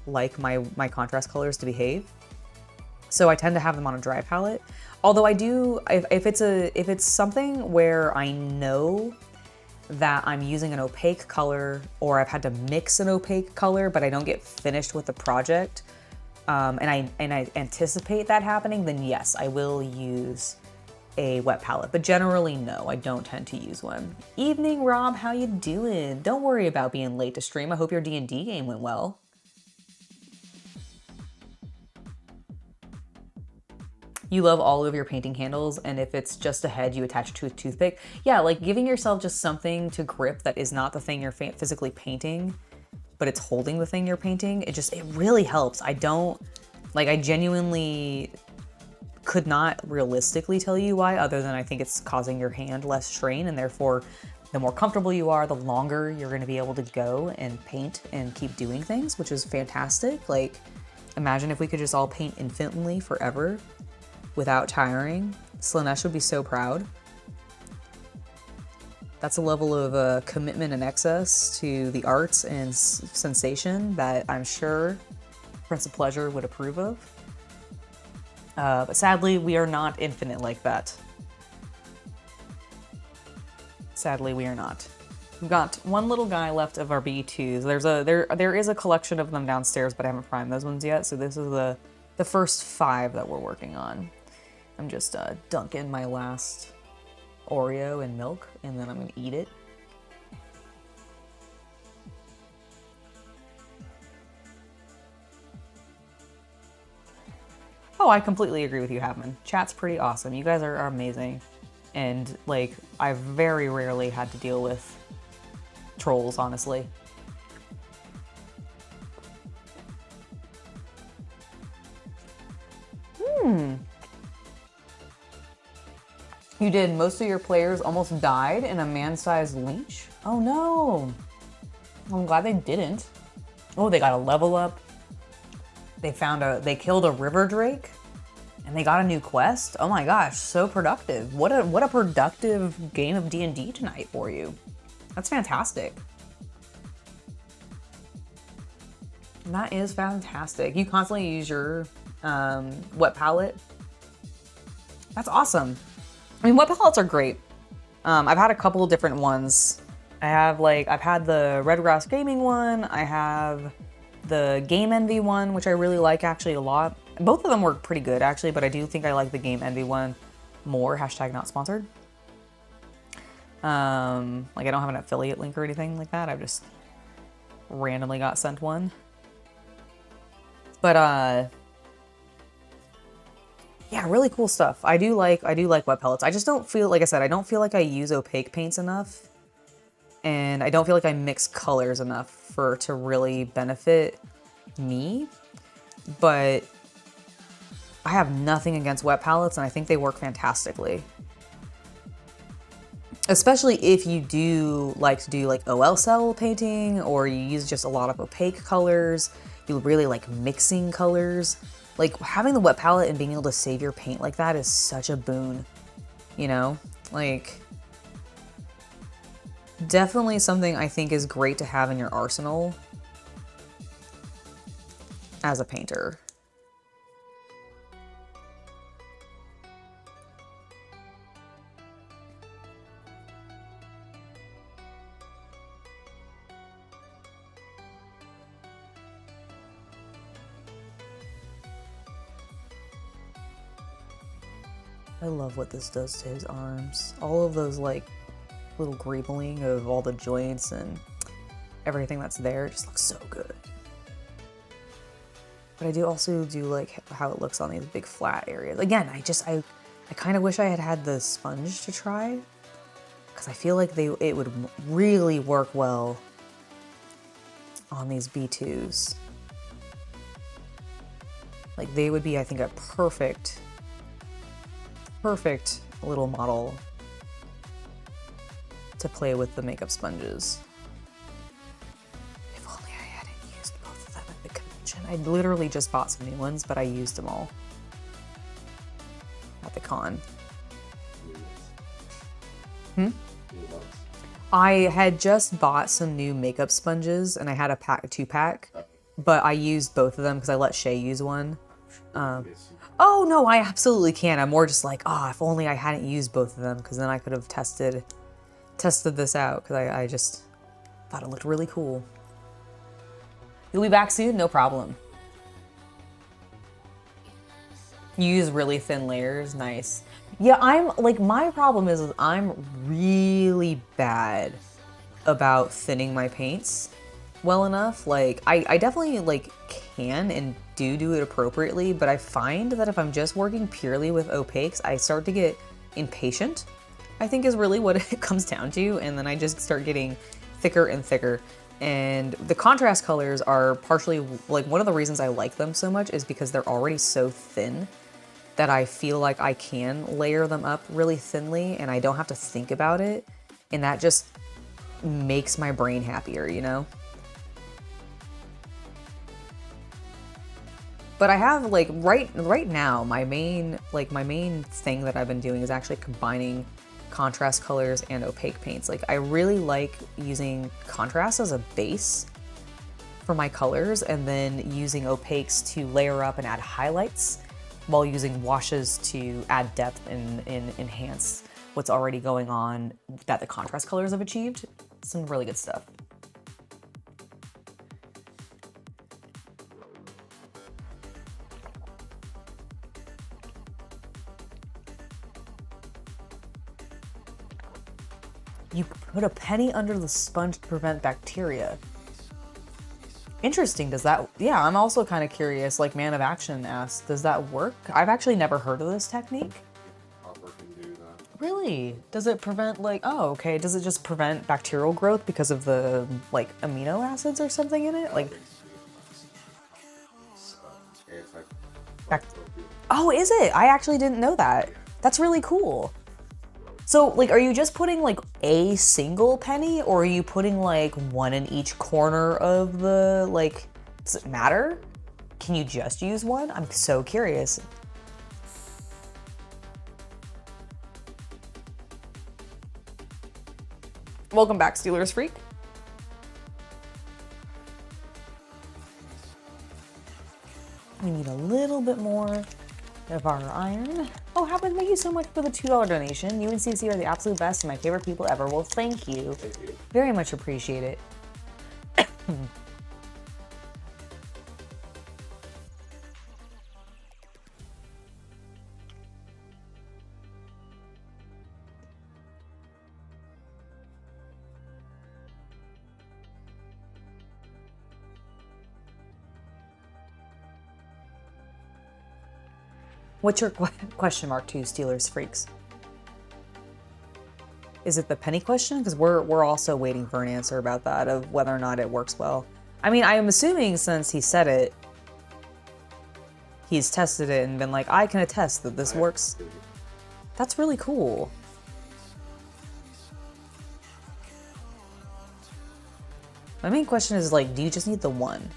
like my contrast colors to behave. So I tend to have them on a dry palette. Although I do, if it's something where I know that I'm using an opaque color or I've had to mix an opaque color, but I don't get finished with the project, and I anticipate that happening, then yes, I will use a wet palette. But generally, no, I don't tend to use one. Evening, Rob, how you doing? Don't worry about being late to stream. I hope your D&D game went well. You love all of your painting handles, and if it's just a head, you attach to a toothpick. Yeah, like giving yourself just something to grip that is not the thing you're physically painting, but it's holding the thing you're painting. It really helps. I genuinely could not realistically tell you why, other than I think it's causing your hand less strain, and therefore the more comfortable you are, the longer you're gonna be able to go and paint and keep doing things, which is fantastic. Like, imagine if we could just all paint infinitely forever without tiring. Slanesh would be so proud. That's a level of commitment and excess to the arts and sensation that I'm sure Prince of Pleasure would approve of. But sadly, we are not infinite like that. Sadly, we are not. We've got one little guy left of our B2s. There is a collection of them downstairs, but I haven't primed those ones yet. So this is the first 5 that we're working on. I'm just dunking my last Oreo in milk, and then I'm gonna eat it. Oh, I completely agree with you, Havman. Chat's pretty awesome. You guys are amazing. And, like, I've very rarely had to deal with trolls, honestly. You did. Most of your players almost died in a man-sized leech? Oh no. I'm glad they didn't. Oh, they got a level up. They killed a river drake and they got a new quest. Oh my gosh, so productive. What a productive game of D&D tonight for you. That's fantastic. That is fantastic. You constantly use your wet palette. That's awesome. I mean, wet palettes are great. I've had a couple of different ones. I've had the Red Grass Gaming one. I have the Game Envy one, which I really like actually a lot. Both of them work pretty good actually, but I do think I like the Game Envy one more. Hashtag not sponsored. I don't have an affiliate link or anything like that. I've just randomly got sent one. But yeah, really cool stuff. I do like wet pellets. I just don't feel, like I said, I don't feel like I use opaque paints enough. And I don't feel like I mix colors enough to really benefit me. But I have nothing against wet palettes, and I think they work fantastically. Especially if you do like to do like OL cell painting, or you use just a lot of opaque colors, you really like mixing colors. Like, having the wet palette and being able to save your paint like that is such a boon, you know? Like, definitely something I think is great to have in your arsenal as a painter. I love what this does to his arms. All of those like little greebling of all the joints and everything that's there just looks so good. But I do also do like how it looks on these big flat areas. Again, I kind of wish I had had the sponge to try, because I feel like it would really work well on these B2s. Like they would be, I think, a perfect little model to play with the makeup sponges. If only I hadn't used both of them at the convention. I literally just bought some new ones, but I used them all at the con. I had just bought some new makeup sponges and I had a 2-pack, but I used both of them because I let Shay use one. Oh no, I absolutely can. I'm more just like, oh, if only I hadn't used both of them, because then I could have tested this out, because I just thought it looked really cool. You'll be back soon? No problem. You use really thin layers? Nice. Yeah, I'm like, my problem is I'm really bad about thinning my paints well enough. Like I definitely like can and do it appropriately, but I find that if I'm just working purely with opaques, I start to get impatient, I think is really what it comes down to, and then I just start getting thicker and thicker. And the contrast colors are partially, like, one of the reasons I like them so much is because they're already so thin that I feel like I can layer them up really thinly and I don't have to think about it, and that just makes my brain happier, you know? But I have, like, right now, my main thing that I've been doing is actually combining contrast colors and opaque paints. Like, I really like using contrast as a base for my colors and then using opaques to layer up and add highlights, while using washes to add depth and enhance what's already going on that the contrast colors have achieved. Some really good stuff. You put a penny under the sponge to prevent bacteria. Interesting, does that, yeah, I'm also kind of curious, like Man of Action asked, does that work? I've actually never heard of this technique. Copper can do that. Really? Does it prevent, like, oh, okay, does it just prevent bacterial growth because of the, like, amino acids or something in it? Like, oh, is it? I actually didn't know that. That's really cool. So, like, are you just putting, like, a single penny, or are you putting, like, one in each corner of the, like, does it matter? Can you just use one? I'm so curious. Welcome back, Steelers Freak. We need a little bit more of our iron. Oh, Happened, thank you so much for the $2 donation. You and CC are the absolute best and my favorite people ever. Well, thank you. Thank you. Very much appreciate it. What's your question mark to Steelers Freaks? Is it the penny question? Because we're also waiting for an answer about that, of whether or not it works well. I mean, I am assuming since he said it, he's tested it and been like, I can attest that this works. That's really cool. My main question is, like, do you just need the one?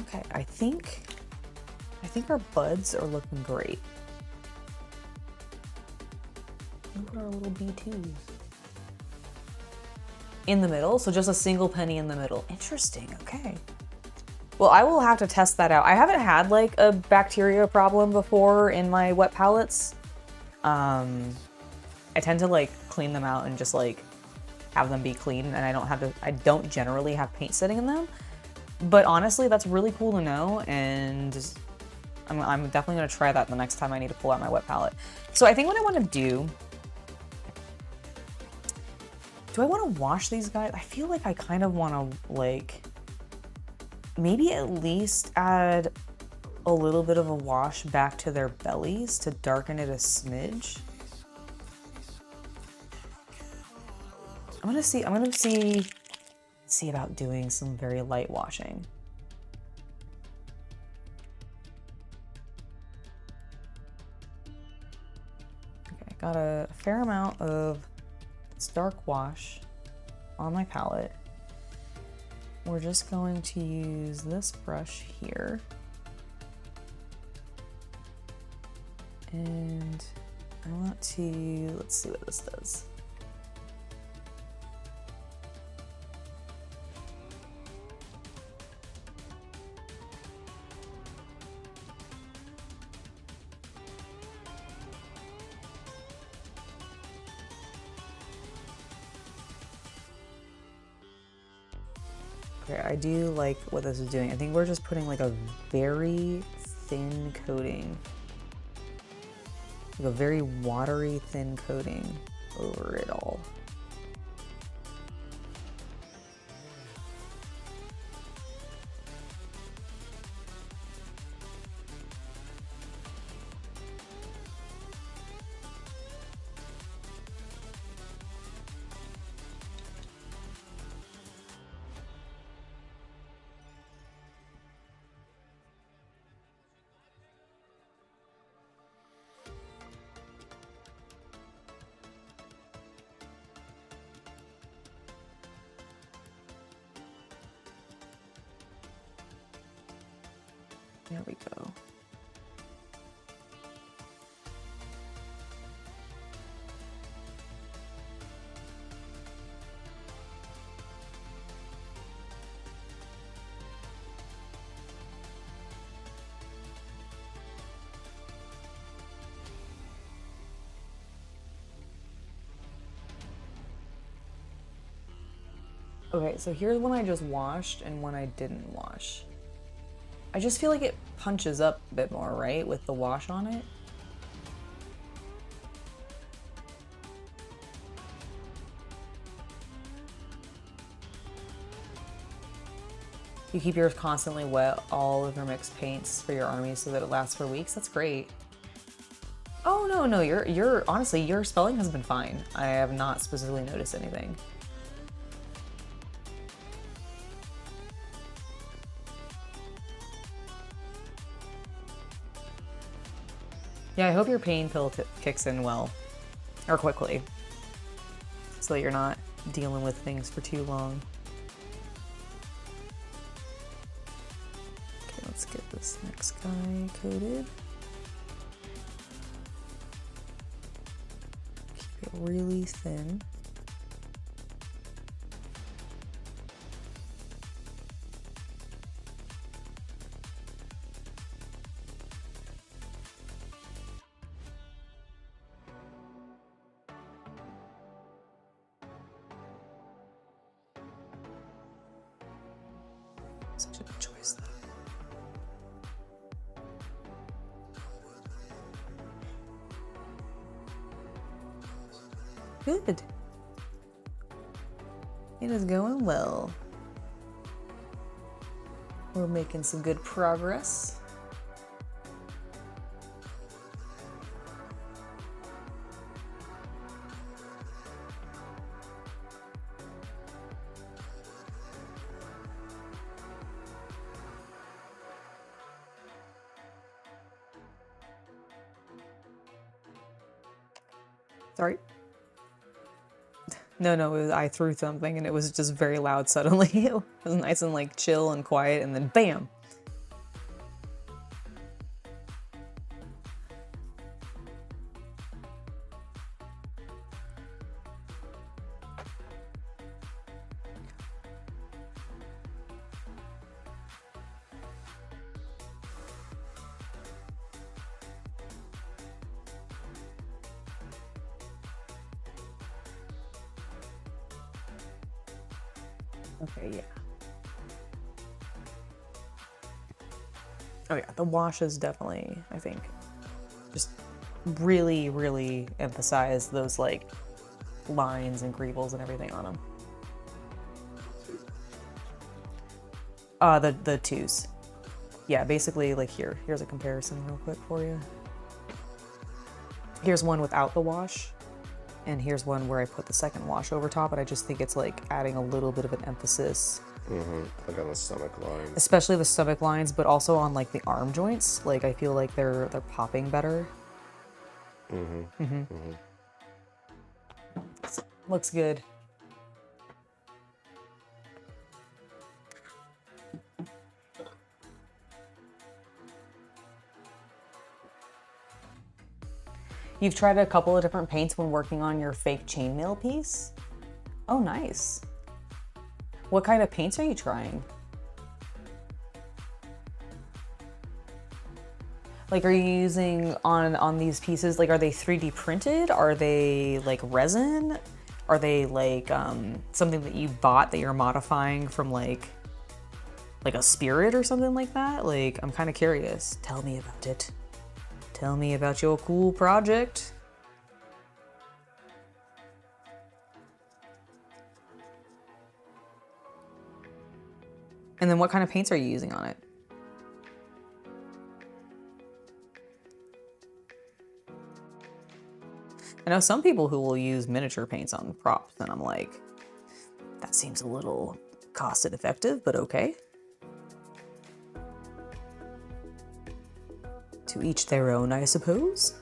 Okay, I think our buds are looking great. Look at our little B2s. in the middle, so just a single penny in the middle. Interesting, okay. Well, I will have to test that out. I haven't had like a bacteria problem before in my wet palettes. I tend to like clean them out and just like have them be clean, and I don't generally have paint sitting in them. But honestly, that's really cool to know, and I'm definitely gonna try that the next time I need to pull out my wet palette. So I think what I wanna do I wanna wash these guys? I feel like I kind of wanna like, maybe at least add a little bit of a wash back to their bellies to darken it a smidge. I'm gonna see about doing some very light washing. Okay, got a fair amount of this dark wash on my palette. We're just going to use this brush here. And I want to, let's see what this does. Okay, I do like what this is doing. I think we're just putting like a very thin coating, like a very watery thin coating over it all. There we go. Okay, so here's one I just washed and one I didn't wash. I just feel like it punches up a bit more, right, with the wash on it? You keep yours constantly wet, all of your mixed paints for your armies so that it lasts for weeks? That's great. Oh, no, you're honestly, your spelling has been fine. I have not specifically noticed anything. Yeah, I hope your pain pill kicks in well, or quickly, so that you're not dealing with things for too long. Okay, let's get this next guy coated. Keep it really thin. Such a good choice, though. Good. It is going well. We're making some good progress. Sorry. No, I threw something and it was just very loud suddenly. It was nice and like chill and quiet, and then bam. Okay, yeah. Oh yeah, the washes definitely, I think, just really, really emphasize those like lines and greebles and everything on them. The twos. Yeah, basically like here's a comparison real quick for you. Here's one without the wash, and here's one where I put the second wash over top, and I just think it's like adding a little bit of an emphasis. Like on the stomach lines. Especially the stomach lines, but also on like the arm joints. Like I feel like they're popping better. Looks good. You've tried a couple of different paints when working on your fake chainmail piece? Oh, nice. What kind of paints are you trying? Like, are you using on these pieces, like, are they 3D printed? Are they like resin? Are they like something that you bought that you're modifying from like a spirit or something like that? Like, I'm kind of curious. Tell me about it. Tell me about your cool project. And then what kind of paints are you using on it? I know some people who will use miniature paints on props, and I'm like, that seems a little cost effective, but okay. To each their own, I suppose.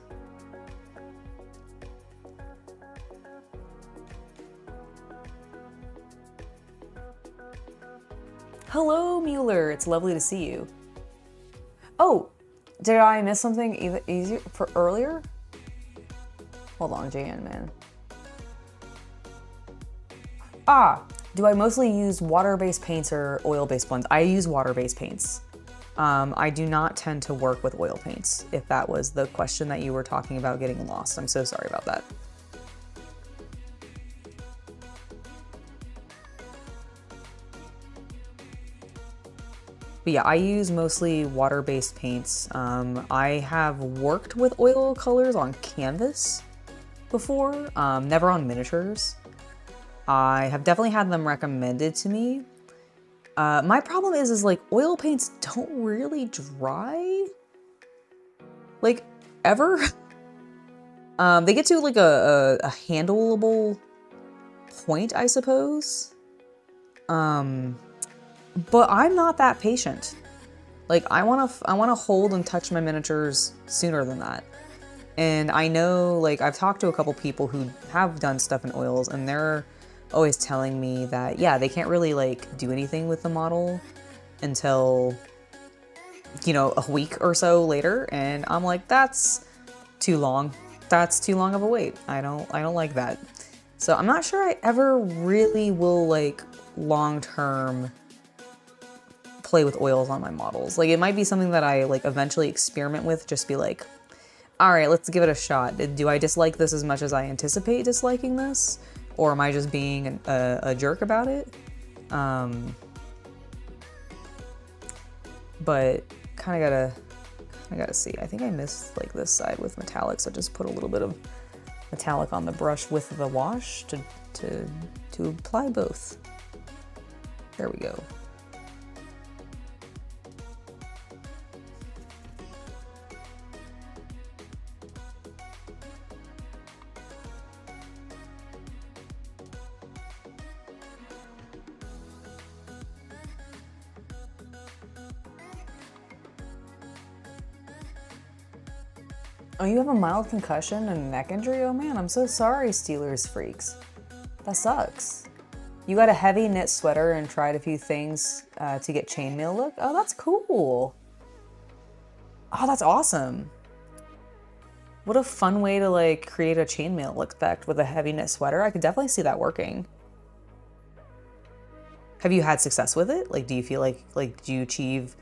Hello, Mueller. It's lovely to see you. Oh, did I miss something even easier for earlier? Hold on, JN, man. Do I mostly use water-based paints or oil-based ones? I use water-based paints. I do not tend to work with oil paints, if that was the question that you were talking about getting lost. I'm so sorry about that. But yeah, I use mostly water-based paints. I have worked with oil colors on canvas before, never on miniatures. I have definitely had them recommended to me. My problem is like oil paints don't really dry, like ever. They get to like a handleable point, I suppose. But I'm not that patient. Like I wanna hold and touch my miniatures sooner than that. And I know, like, I've talked to a couple people who have done stuff in oils, and they're always telling me that, yeah, they can't really, like, do anything with the model until, you know, a week or so later. And I'm like, that's too long. That's too long of a wait. I don't like that. So I'm not sure I ever really will, like, long-term play with oils on my models. Like, it might be something that I, like, eventually experiment with, just be like, all right, let's give it a shot. Do I dislike this as much as I anticipate disliking this? Or am I just being a jerk about it? But kind of gotta see. I think I missed like this side with metallic, so just put a little bit of metallic on the brush with the wash to apply both. There we go. Oh, you have a mild concussion and a neck injury? Oh man, I'm so sorry, Steelers freaks. That sucks. You got a heavy knit sweater and tried a few things to get chainmail look? Oh, that's cool. Oh, that's awesome. What a fun way to like create a chainmail look effect with a heavy knit sweater. I could definitely see that working. Have you had success with it? Like, do you feel like did you achieve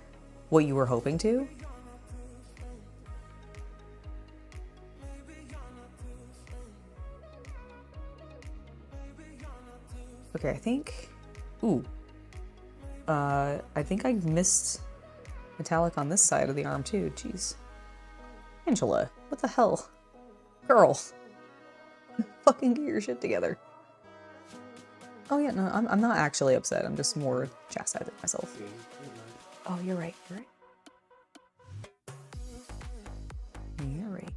what you were hoping to? Okay, I think, ooh, I think I missed metallic on this side of the arm too. Jeez. Angela, what the hell? Girl. Fucking get your shit together. Oh yeah, no, I'm not actually upset. I'm just more chastising myself. Oh, you're right. You're right. You're right.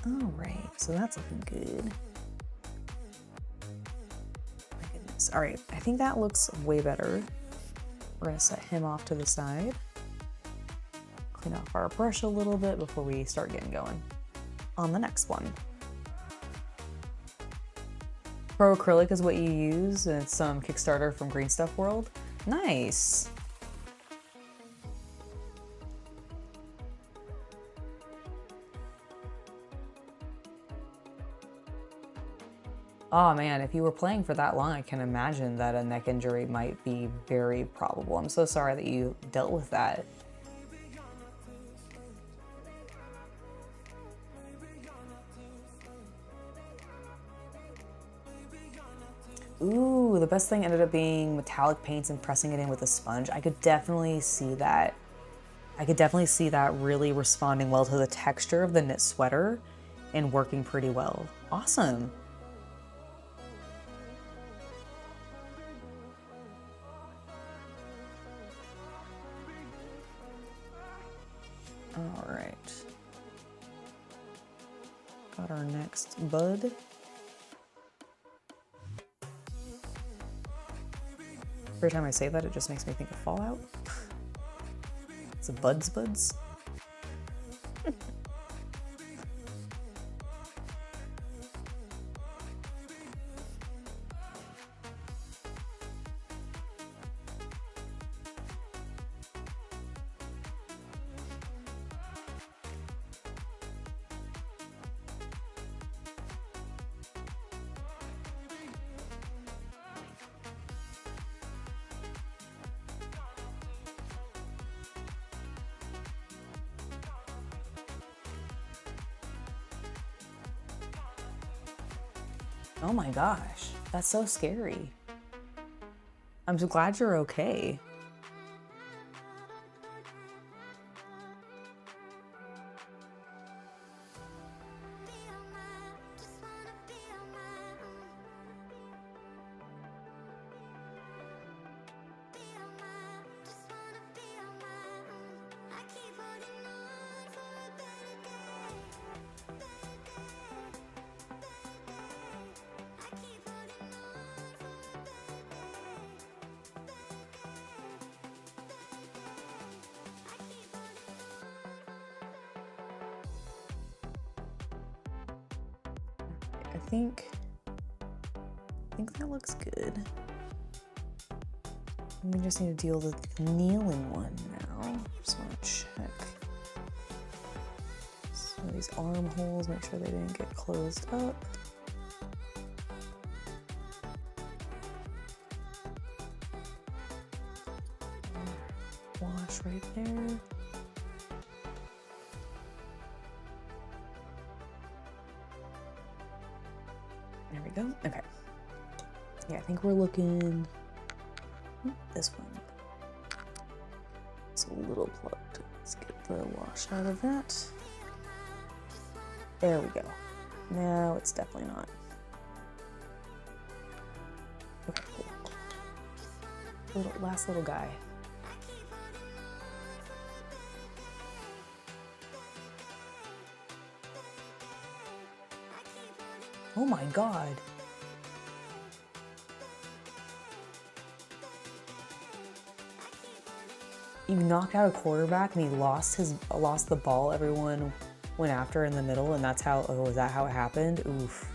All right, so that's looking good. My goodness. All right, I think that looks way better. We're gonna set him off to the side. Clean off our brush a little bit before we start getting going on the next one. Pro acrylic is what you use, and it's some Kickstarter from Green Stuff World. Nice. Oh man, if you were playing for that long, I can imagine that a neck injury might be very probable. I'm so sorry that you dealt with that. Ooh, the best thing ended up being metallic paints and pressing it in with a sponge. I could definitely see that. I could definitely see that really responding well to the texture of the knit sweater and working pretty well. Awesome. All right. Got our next bud. Every time I say that, it just makes me think of Fallout. It's a buds. Oh my gosh, that's so scary. I'm so glad you're okay. I think that looks good. We just need to deal with the kneeling one now. Just want to check. So these armholes, make sure they didn't get closed up. Wash right there. There we go. Okay. Yeah, I think we're looking this one. It's a little plugged. Let's get the wash out of that. There we go. Now it's definitely not. Okay, cool. Last little guy. Oh my God. You knocked out a quarterback and he lost the ball. Everyone went after in the middle, and that's how, oh, is that how it happened? Oof.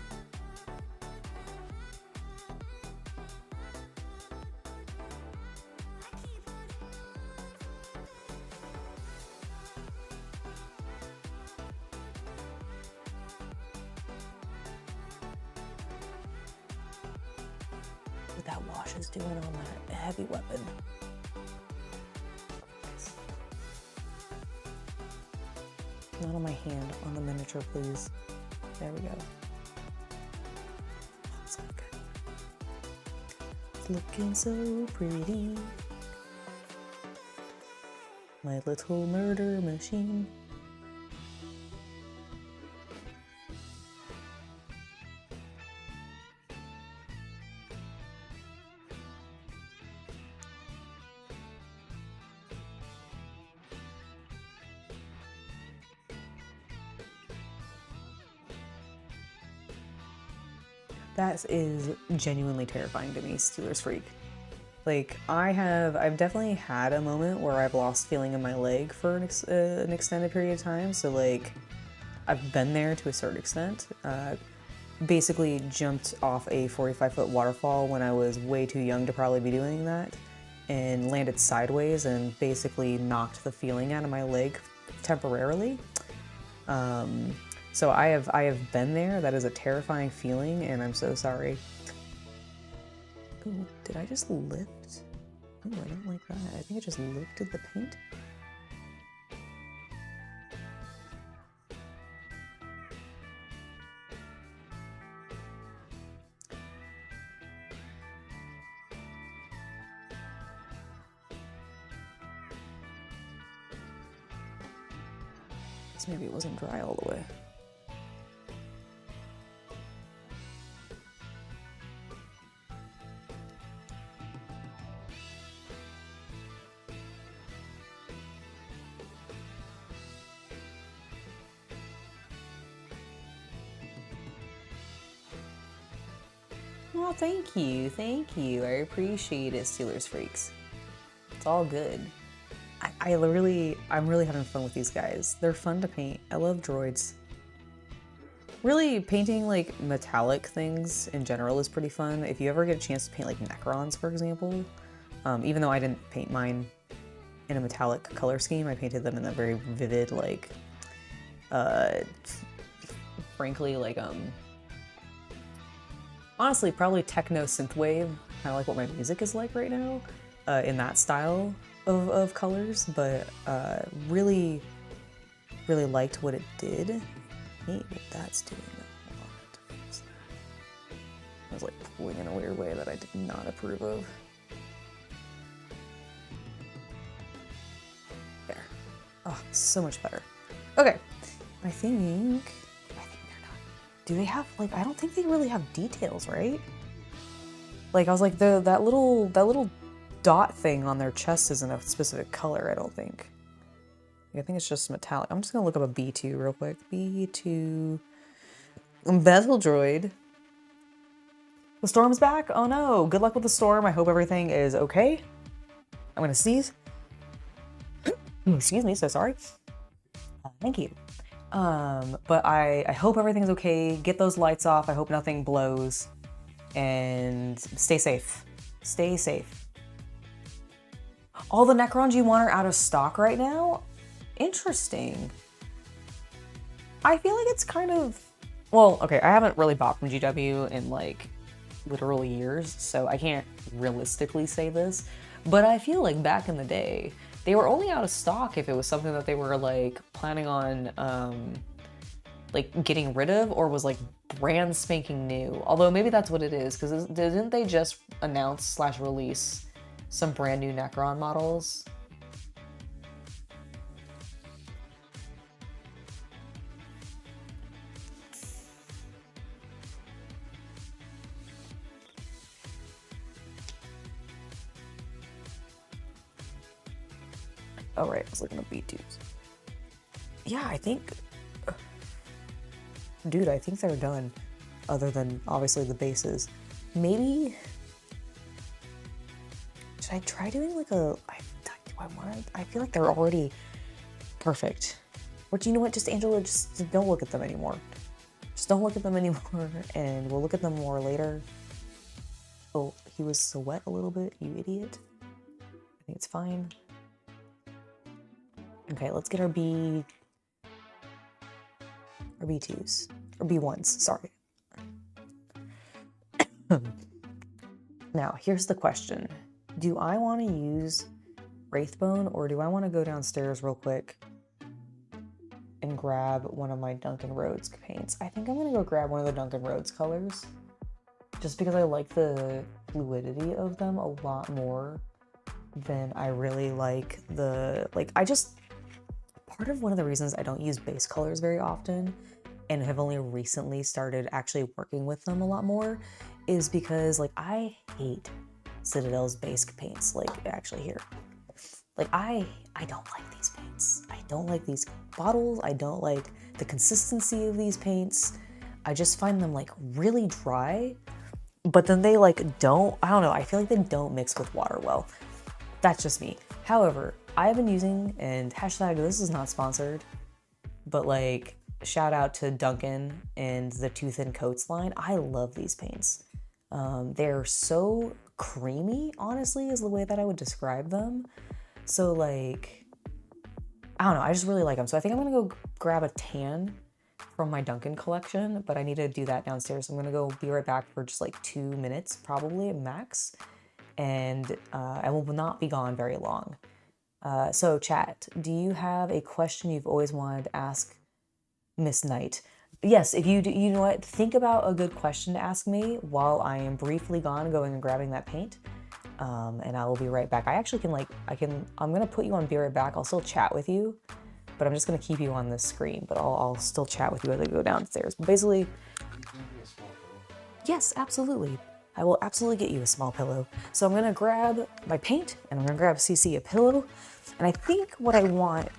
What that wash is doing on that heavy weapon. Not on my hand, on the miniature, please. There we go. That's not good. looking so pretty. My little murder machine. That is genuinely terrifying to me, Steelers Freak. Like, I've definitely had a moment where I've lost feeling in my leg for an extended period of time. So like, I've been there to a certain extent. Basically jumped off a 45-foot waterfall when I was way too young to probably be doing that, and landed sideways and basically knocked the feeling out of my leg temporarily. So I have been there. That is a terrifying feeling, and I'm so sorry. Ooh, did I just lift? Ooh, I don't like that. I think I just lifted the paint. Guess maybe it wasn't dry all the way. Well, thank you, thank you. I appreciate it, Steelers Freaks. It's all good. I'm really having fun with these guys. They're fun to paint. I love droids. Really, painting like metallic things in general is pretty fun. If you ever get a chance to paint like Necrons, for example, even though I didn't paint mine in a metallic color scheme, I painted them in a very vivid, like, frankly, like, honestly, probably techno synthwave, kind of like what my music is like right now, in that style of colors, but really liked what it did. I hate what that's doing. I was like pulling in a weird way that I did not approve of. There. Oh, so much better. Okay, I think they're done. Do they have, like, I don't think they really have details, right? Like, I was like, that little dot thing on their chest isn't a specific color, I don't think. I think it's just metallic. I'm just gonna look up a B2 real quick. B2 bezel droid. The storm's back? Oh no, good luck with the storm. I hope everything is okay. I'm gonna sneeze. Excuse me, so sorry. Thank you. But I hope everything's okay. Get those lights off. I hope nothing blows. And stay safe. Stay safe. All the Necrons you want are out of stock right now? Interesting. I feel like it's kind of... Well, okay, I haven't really bought from GW in, like, literal years, so I can't realistically say this. But I feel like back in the day, they were only out of stock if it was something that they were, like, planning on, like, getting rid of, or was, like, brand spanking new. Although maybe that's what it is, because didn't they just announce / release some brand new Necron models? Oh right, I was looking at B2s. Yeah, I think... Dude, I think they're done. Other than, obviously, the bases. Maybe... Should I try doing like a... I feel like they're already perfect. Or do you know what? Just, Angela, just don't look at them anymore. Just don't look at them anymore, and we'll look at them more later. Oh, he was so wet a little bit, you idiot. I think it's fine. Okay, let's get our B2s. Or B1s, sorry. Now, here's the question. Do I want to use Wraithbone, or do I want to go downstairs real quick and grab one of my Duncan Rhodes paints? I think I'm going to go grab one of the Duncan Rhodes colors, just because I like the fluidity of them a lot more than I really like part of one of the reasons I don't use base colors very often and have only recently started actually working with them a lot more is because like I hate Citadel's base paints. Like actually here, like I don't like these paints. I don't like these bottles. I don't like the consistency of these paints. I just find them like really dry, but then they like I don't know, I feel like they don't mix with water well. That's just me. However, I've been using, and hashtag this is not sponsored, but like shout out to Duncan and the Tooth and Coats line. I love these paints. They're so creamy, honestly, is the way that I would describe them. So like, I don't know, I just really like them. So I think I'm gonna go grab a tan from my Duncan collection, but I need to do that downstairs. So I'm gonna go be right back for just like 2 minutes, probably max. And I will not be gone very long. So chat, do you have a question you've always wanted to ask Miss Knight? Yes, if you do, you know what, think about a good question to ask me while I am briefly gone going and grabbing that paint. And I will be right back. I actually can I'm gonna put you on be right back. I'll still chat with you, but I'm just gonna keep you on this screen, but I'll still chat with you as I go downstairs. But basically, yes, absolutely. I will absolutely get you a small pillow. So I'm gonna grab my paint and I'm gonna grab CC a pillow. And I think what I want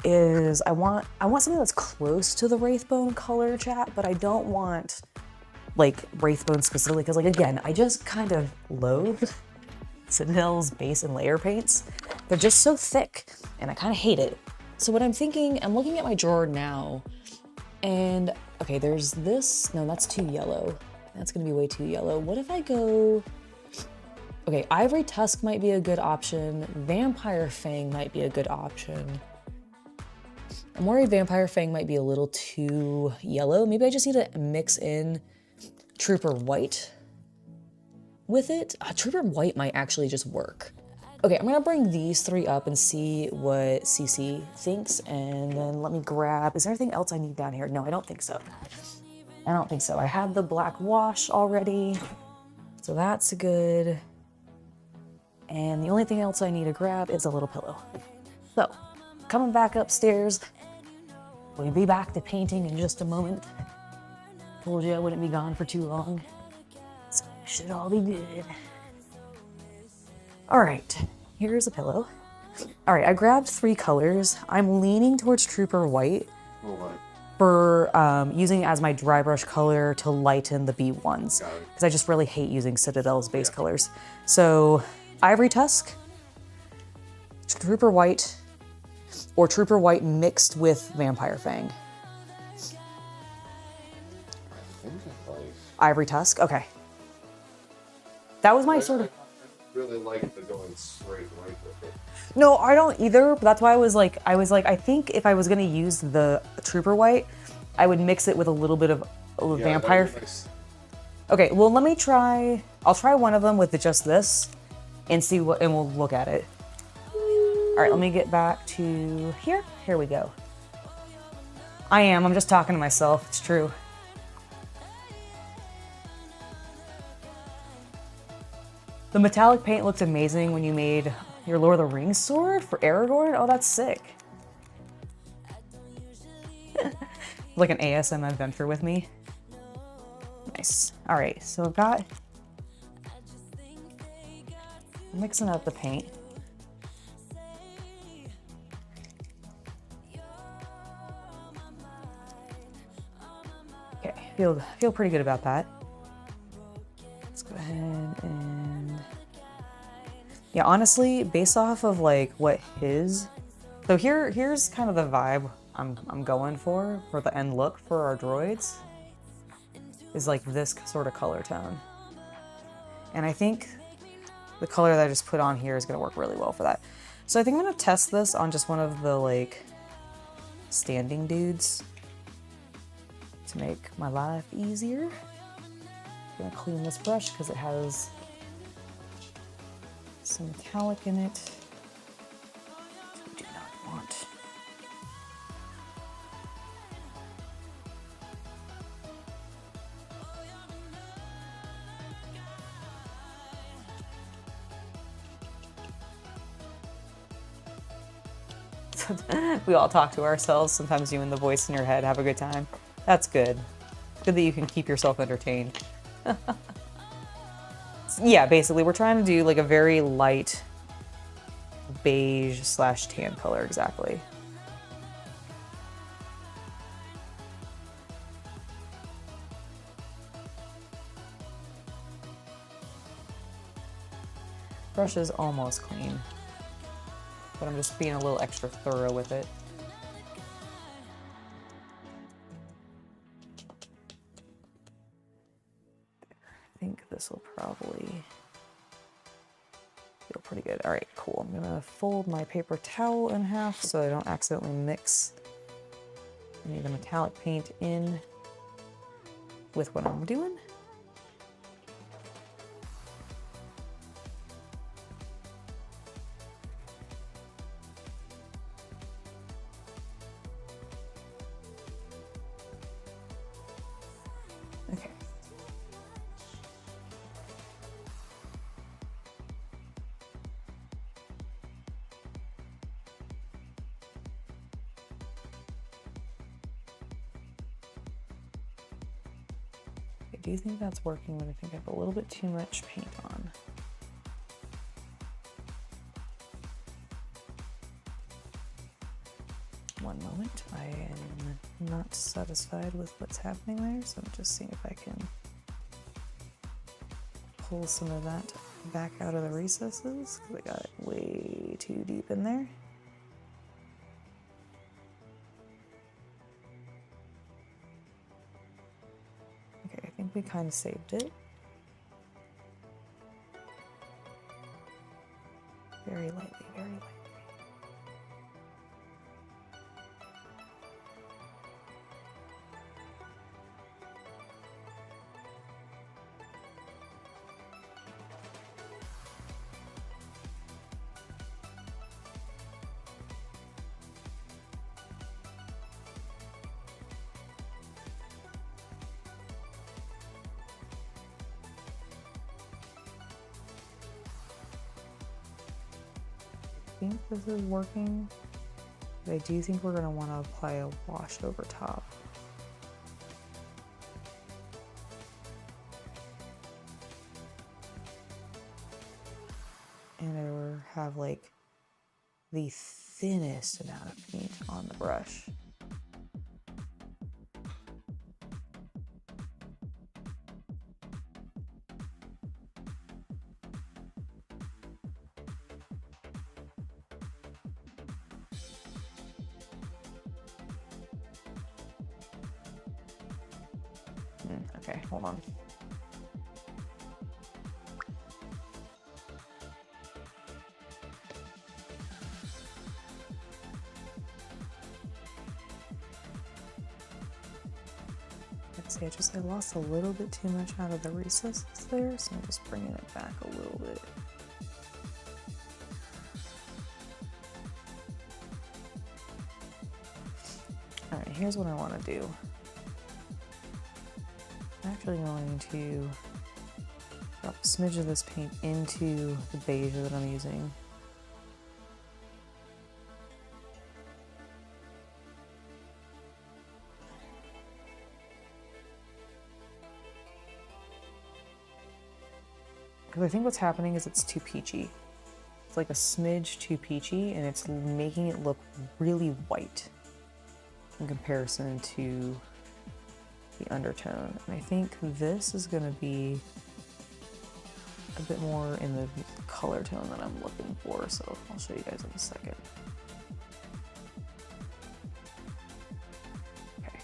is I want something that's close to the Wraithbone color, chat, but I don't want like Wraithbone specifically, because like again, I just kind of loathe Citadel's base and layer paints. They're just so thick and I kind of hate it. So what I'm thinking, I'm looking at my drawer now and okay, there's this, no, that's too yellow. That's gonna be way too yellow. What if I go, okay, Ivory Tusk might be a good option. Vampire Fang might be a good option. I'm worried Vampire Fang might be a little too yellow. Maybe I just need to mix in Trooper White with it. Trooper White might actually just work. Okay, I'm gonna bring these three up and see what CC thinks, and then let me grab, is there anything else I need down here? No, I don't think so. I don't think so. I have the black wash already, so that's good. And the only thing else I need to grab is a little pillow. So, coming back upstairs, we'll be back to painting in just a moment. Told you I wouldn't be gone for too long, so it should all be good. All right, here's a pillow. All right, I grabbed 3 colors. I'm leaning towards Trooper White for using it as my dry brush color to lighten the B1s, because I just really hate using Citadel's base colors. So Ivory Tusk, Trooper White, or Trooper White mixed with Vampire Fang. Ivory Tusk, okay. That was my sort of... I really like the going straight right with it. No, I don't either, but that's why I was like, I think if I was gonna use the Trooper White, I would mix it with a little bit of Vampire. Nice. Okay, well let me try, I'll try one of them with just this and see what, and we'll look at it. All right, let me get back to here. Here we go. I'm just talking to myself, it's true. The metallic paint looked amazing when you made your Lord of the Rings sword for Aragorn. Oh, that's sick. Like an ASM adventure with me. Nice. All right, so I've got, mixing up the paint. Okay, feel pretty good about that. Let's go ahead and, yeah, honestly, based off of like what his, so here's kind of the vibe I'm going for the end look for our droids, is like this sort of color tone. And I think the color that I just put on here is gonna work really well for that. So I think I'm gonna test this on just one of the like standing dudes to make my life easier. I'm gonna clean this brush because it has some metallic in it. We do not want. We all talk to ourselves. Sometimes you and the voice in your head have a good time. That's good. Good that you can keep yourself entertained. Yeah, basically we're trying to do like a very light beige / tan color, exactly. Brush is almost clean, but I'm just being a little extra thorough with it. I think this will probably feel pretty good. All right, cool. I'm gonna fold my paper towel in half so I don't accidentally mix any of the metallic paint in with what I'm doing. Okay. I do think that's working, but I think I have a little bit too much paint on. One moment, I am not satisfied with what's happening there, so I'm just seeing if I can pull some of that back out of the recesses, because I got it way too deep in there. Okay, I think we kind of saved it. Very lightly, very lightly. I think this is working, but I do think we're going to want to apply a wash over top. And I will have like the thinnest amount of paint on the brush. Okay, hold on. Let's see, I lost a little bit too much out of the recesses there, so I'm just bringing it back a little bit. All right, here's what I want to do. I'm actually going to drop a smidge of this paint into the beige that I'm using. Because I think what's happening is it's too peachy. It's like a smidge too peachy, and it's making it look really white in comparison to the undertone. And I think this is going to be a bit more in the color tone that I'm looking for, so I'll show you guys in a second. Okay.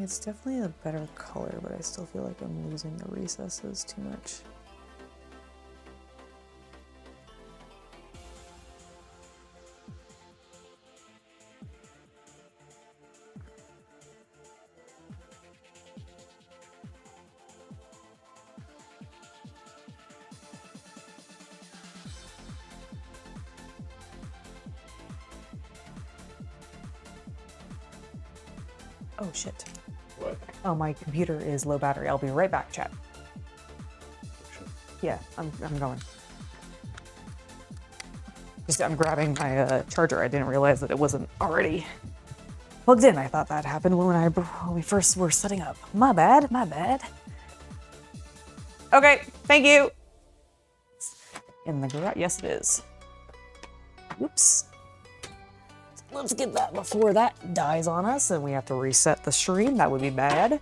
it's definitely a better color, but I still feel like I'm losing the recesses too much. Oh shit. What? Oh, my computer is low battery. I'll be right back, chat. Yeah, I'm going. Just I'm grabbing my charger. I didn't realize that it wasn't already plugged in. I thought that happened when we first were setting up. My bad, my bad. Okay, thank you. In the garage, yes it is. Oops. Let's get that before that dies on us and we have to reset the stream. That would be bad.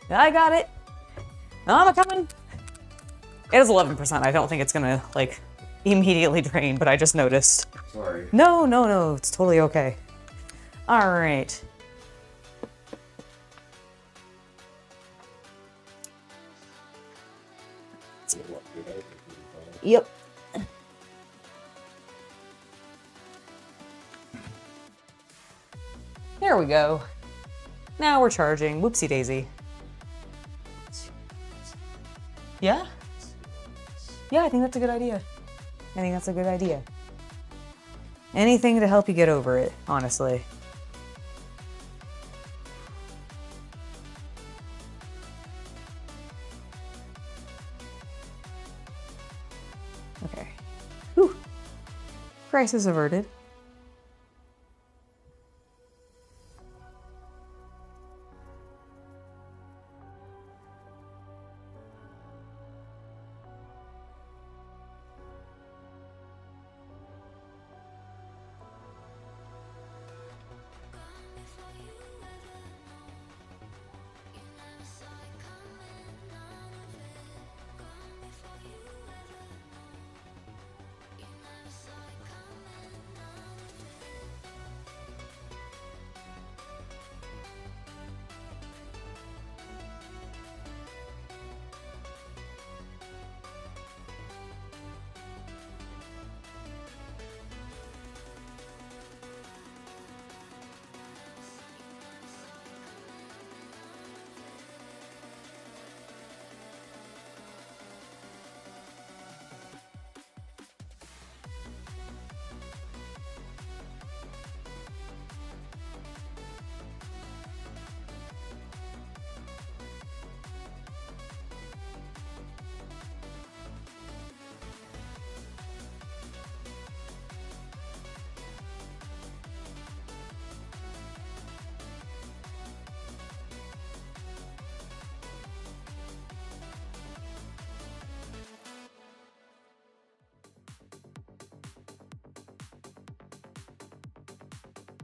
I got it. I'm coming. It is 11%. I don't think it's gonna like immediately drain, but I just noticed. Sorry. No. It's totally okay. All right. Yep. There we go. Now we're charging. Whoopsie daisy. Yeah? Yeah, I think that's a good idea. Anything to help you get over it, honestly. Okay. Whew. Crisis averted.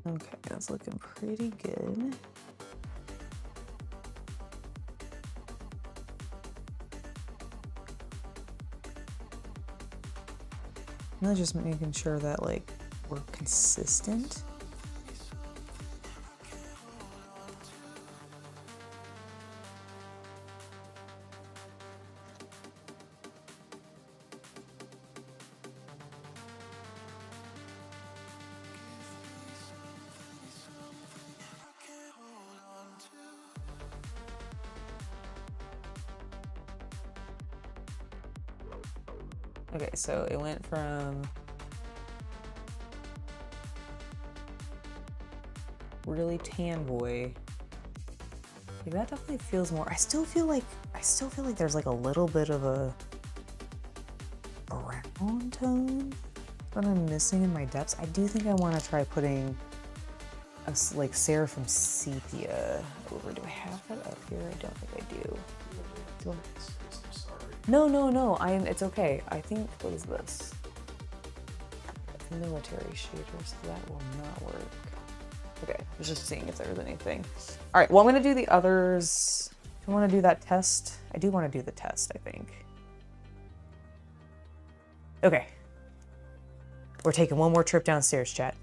Okay, that's looking pretty good. Really just making sure that like we're consistent. Okay, so it went from really tan boy. Yeah, that definitely feels more. I still feel like there's like a little bit of a brown tone that I'm missing in my depths. I do think I want to try putting a like Seraphim sepia over. Do I have that up here? I don't think I do. Do I? No. It's okay. I think, what is this? Military shader, so that will not work. Okay, I was just seeing if there was anything. All right, well, I'm gonna do the others. Do I want to do that test? I do want to do the test, I think. Okay. We're taking one more trip downstairs, chat.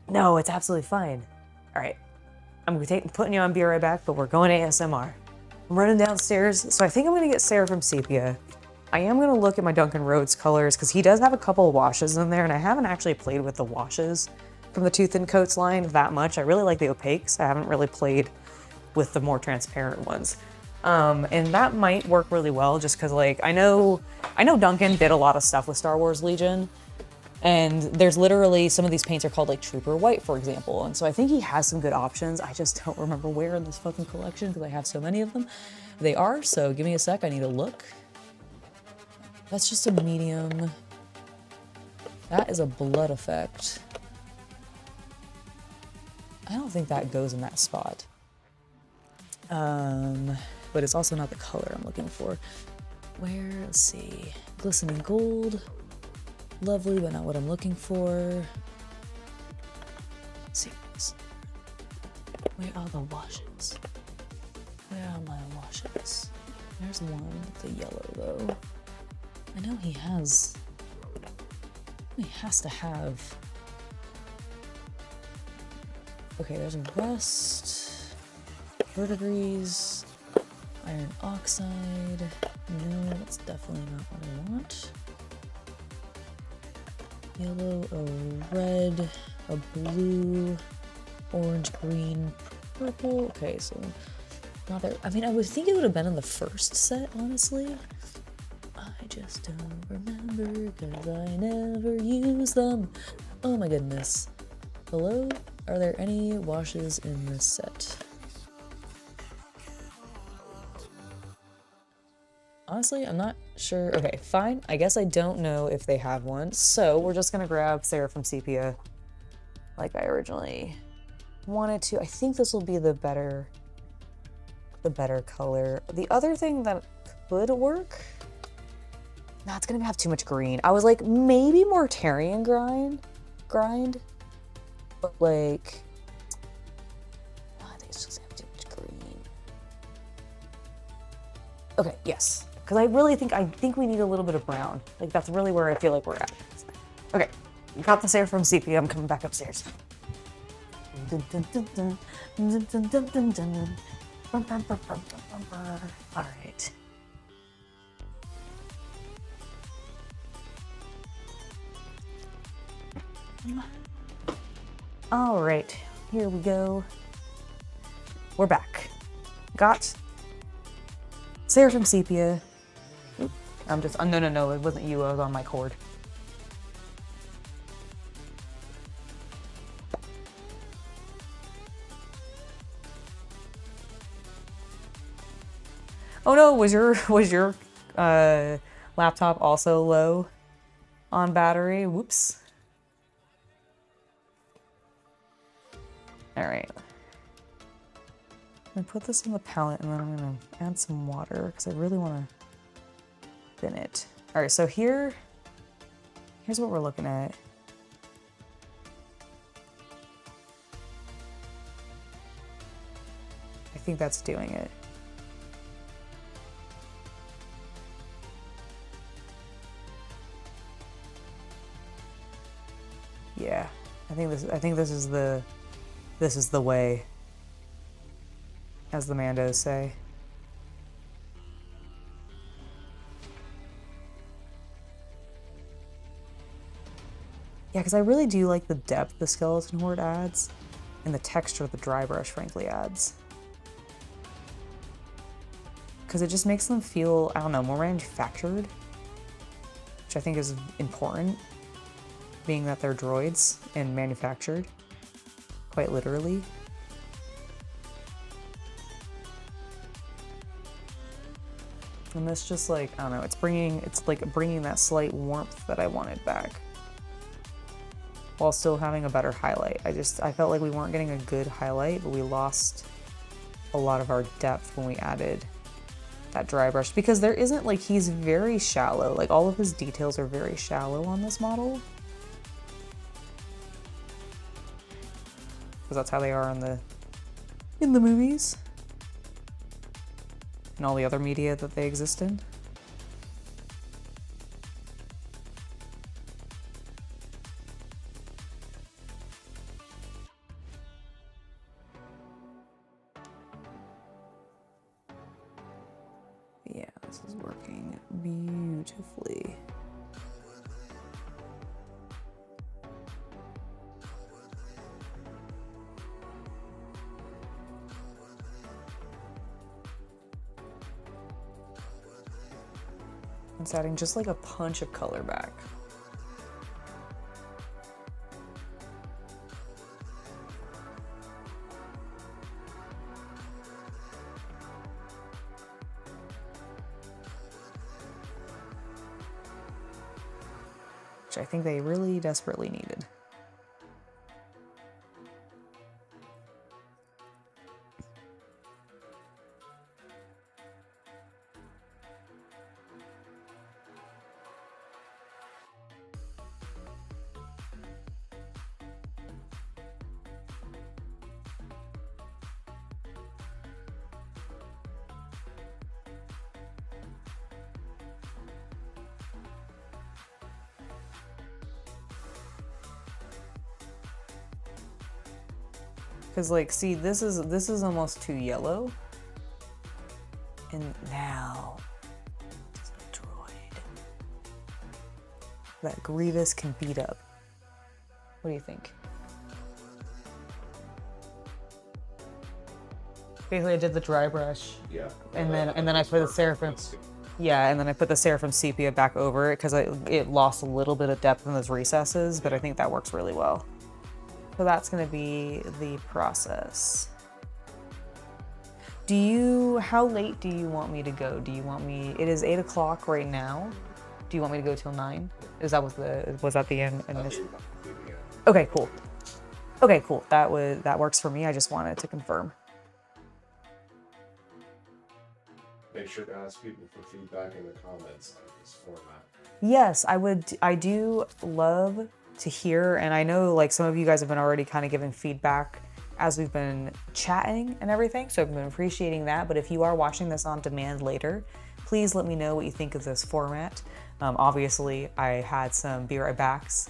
No, it's absolutely fine. All right. I'm putting you on Be Right Back, but we're going ASMR. I'm running downstairs, so I think I'm going to get Sarah from Sepia. I am going to look at my Duncan Rhodes colors, because he does have a couple of washes in there, and I haven't actually played with the washes from the Tooth and Coats line that much. I really like the opaques. I haven't really played with the more transparent ones. And that might work really well, just because, like, I know Duncan did a lot of stuff with Star Wars Legion, and there's literally, some of these paints are called like Trooper White, for example. And so I think he has some good options. I just don't remember where in this fucking collection because I have so many of them. They are, so give me a sec, I need to look. That's just a medium. That is a blood effect. I don't think that goes in that spot. But it's also not the color I'm looking for. Where, let's see, glistening gold. Lovely, but not what I'm looking for. Let's see. Where are the washes? Where are my washes? There's one, the yellow though. I know he has to have. Okay, there's a rust, verdigris, iron oxide. No, that's definitely not what I want. Yellow, a red, a blue, orange, green, purple. Okay, so not there. I mean, I would think it would have been in the first set, honestly. I just don't remember because I never use them. Oh my goodness. Hello? Are there any washes in this set? Honestly, I'm not sure. Okay, fine. I guess I don't know if they have one. So we're just gonna grab Sarah from Sepia like I originally wanted to. I think this will be the better color. The other thing that could work, nah, it's gonna have too much green. I was like, maybe Mortarian grind, but like, I think it's just gonna have too much green. Okay, yes. Because I really think we need a little bit of brown. Like, that's really where I feel like we're at. Okay, got the Sarah from CP. I'm coming back upstairs. All right. All right, here we go. We're back. Got Sarah from Sepia. I'm just, no, it wasn't you, I was on my cord. Oh no, was your laptop also low on battery? Whoops. All right. I'm gonna put this in the palette and then I'm gonna add some water because I really want to thin it. All right, so here's what we're looking at. I think that's doing it. Yeah, I think this is the way, as the Mandos say. Yeah, because I really do like the depth the skeleton horde adds, and the texture the dry brush frankly adds. Because it just makes them feel, I don't know, more manufactured, which I think is important, being that they're droids and manufactured, quite literally. And this just like, I don't know, it's like bringing that slight warmth that I wanted back, while still having a better highlight. I felt like we weren't getting a good highlight, but we lost a lot of our depth when we added that dry brush, because there isn't, like, he's very shallow. Like, all of his details are very shallow on this model. Because that's how they are in the movies. And all the other media that they exist in. This is working beautifully. It's adding just like a punch of color back. Which I think they really desperately needed. Cause like, see, this is almost too yellow. And now, it's a droid that Grievous can beat up. What do you think? Basically, I did the dry brush. Yeah. And then I put the Seraphim. Yeah, and then I put the Seraphim sepia back over it because it lost a little bit of depth in those recesses, but I think that works really well. So that's going to be the process. How late do you want me to go? It is 8 o'clock right now. Do you want me to go till 9? Was that the end? Okay, cool. Okay, cool. That works for me. I just wanted to confirm. Make sure to ask people for feedback in the comments on this format. Yes, I do love to hear, and I know like some of you guys have been already kind of giving feedback as we've been chatting and everything, so I've been appreciating that. But if you are watching this on demand later, please let me know what you think of this format. Obviously, I had some be right backs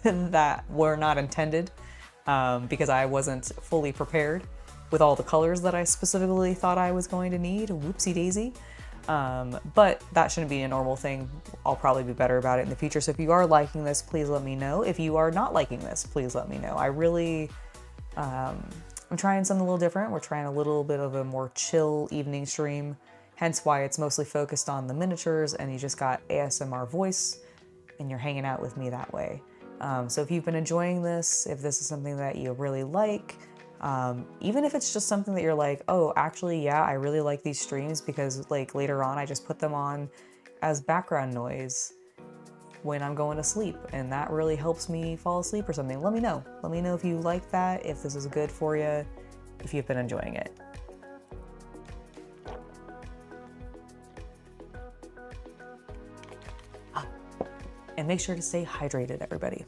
that were not intended because I wasn't fully prepared with all the colors that I specifically thought I was going to need. Whoopsie daisy. But that shouldn't be a normal thing. I'll probably be better about it in the future. So if you are liking this, please let me know. If you are not liking this, please let me know. I really, I'm trying something a little different. We're trying a little bit of a more chill evening stream, hence why it's mostly focused on the miniatures and you just got ASMR voice and you're hanging out with me that way. So if you've been enjoying this, if this is something that you really like, even if it's just something that you're like, oh, actually, yeah, I really like these streams because like later on I just put them on as background noise when I'm going to sleep and that really helps me fall asleep or something. Let me know. Let me know if you like that, if this is good for you, if you've been enjoying it. And make sure to stay hydrated, everybody.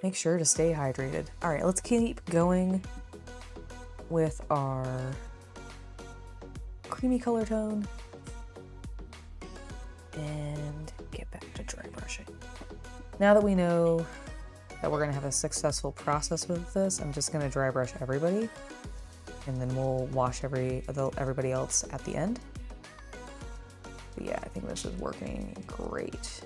Make sure to stay hydrated. All right, let's keep going with our creamy color tone and get back to dry brushing. Now that we know that we're gonna have a successful process with this, I'm just gonna dry brush everybody and then we'll wash everybody else at the end. But yeah, I think this is working great.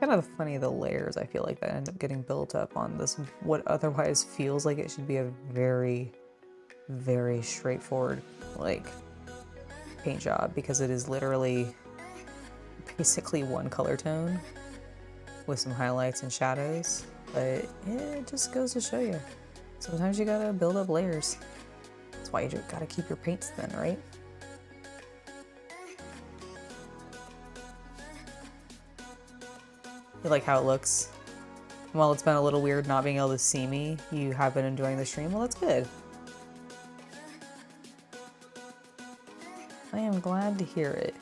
Kind of funny, the layers I feel like that end up getting built up on this, what otherwise feels like it should be a very, very straightforward like paint job, because it is literally basically one color tone with some highlights and shadows. But it just goes to show you, sometimes you gotta build up layers. That's why you just gotta keep your paints thin, right? You like how it looks? While it's been a little weird not being able to see me, you have been enjoying the stream. Well, that's good. I am glad to hear it.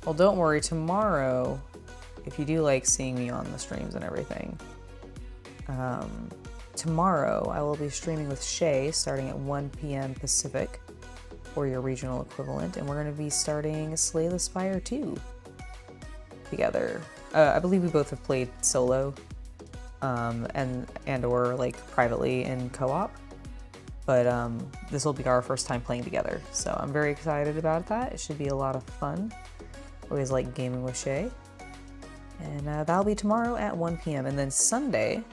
Well, don't worry, tomorrow, if you do like seeing me on the streams and everything, Tomorrow, I will be streaming with Shay starting at 1 p.m. Pacific, or your regional equivalent, and we're going to be starting Slay the Spire 2 together. I believe we both have played solo, and or like privately in co-op, but this will be our first time playing together, so I'm very excited about that. It should be a lot of fun. Always like gaming with Shay, and that'll be tomorrow at 1 p.m. and then Sunday,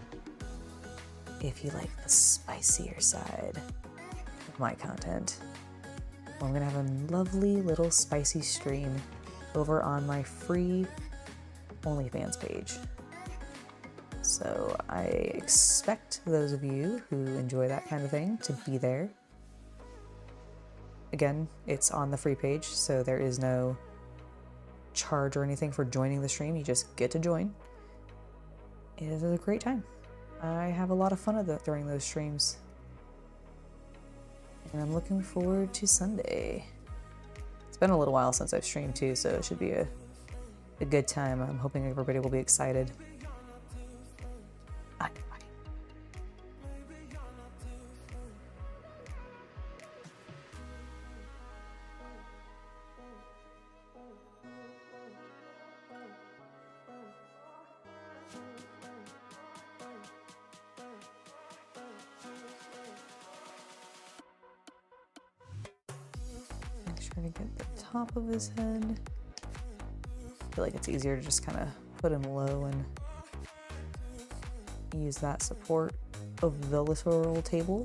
if you like the spicier side of my content, I'm gonna have a lovely little spicy stream over on my free OnlyFans page. So I expect those of you who enjoy that kind of thing to be there. Again, it's on the free page, so there is no charge or anything for joining the stream. You just get to join. It is a great time. I have a lot of fun during those streams. And I'm looking forward to Sunday. It's been a little while since I've streamed too, so it should be a good time. I'm hoping everybody will be excited. Try to get the top of his head. I feel like it's easier to just kind of put him low and use that support of the literal table.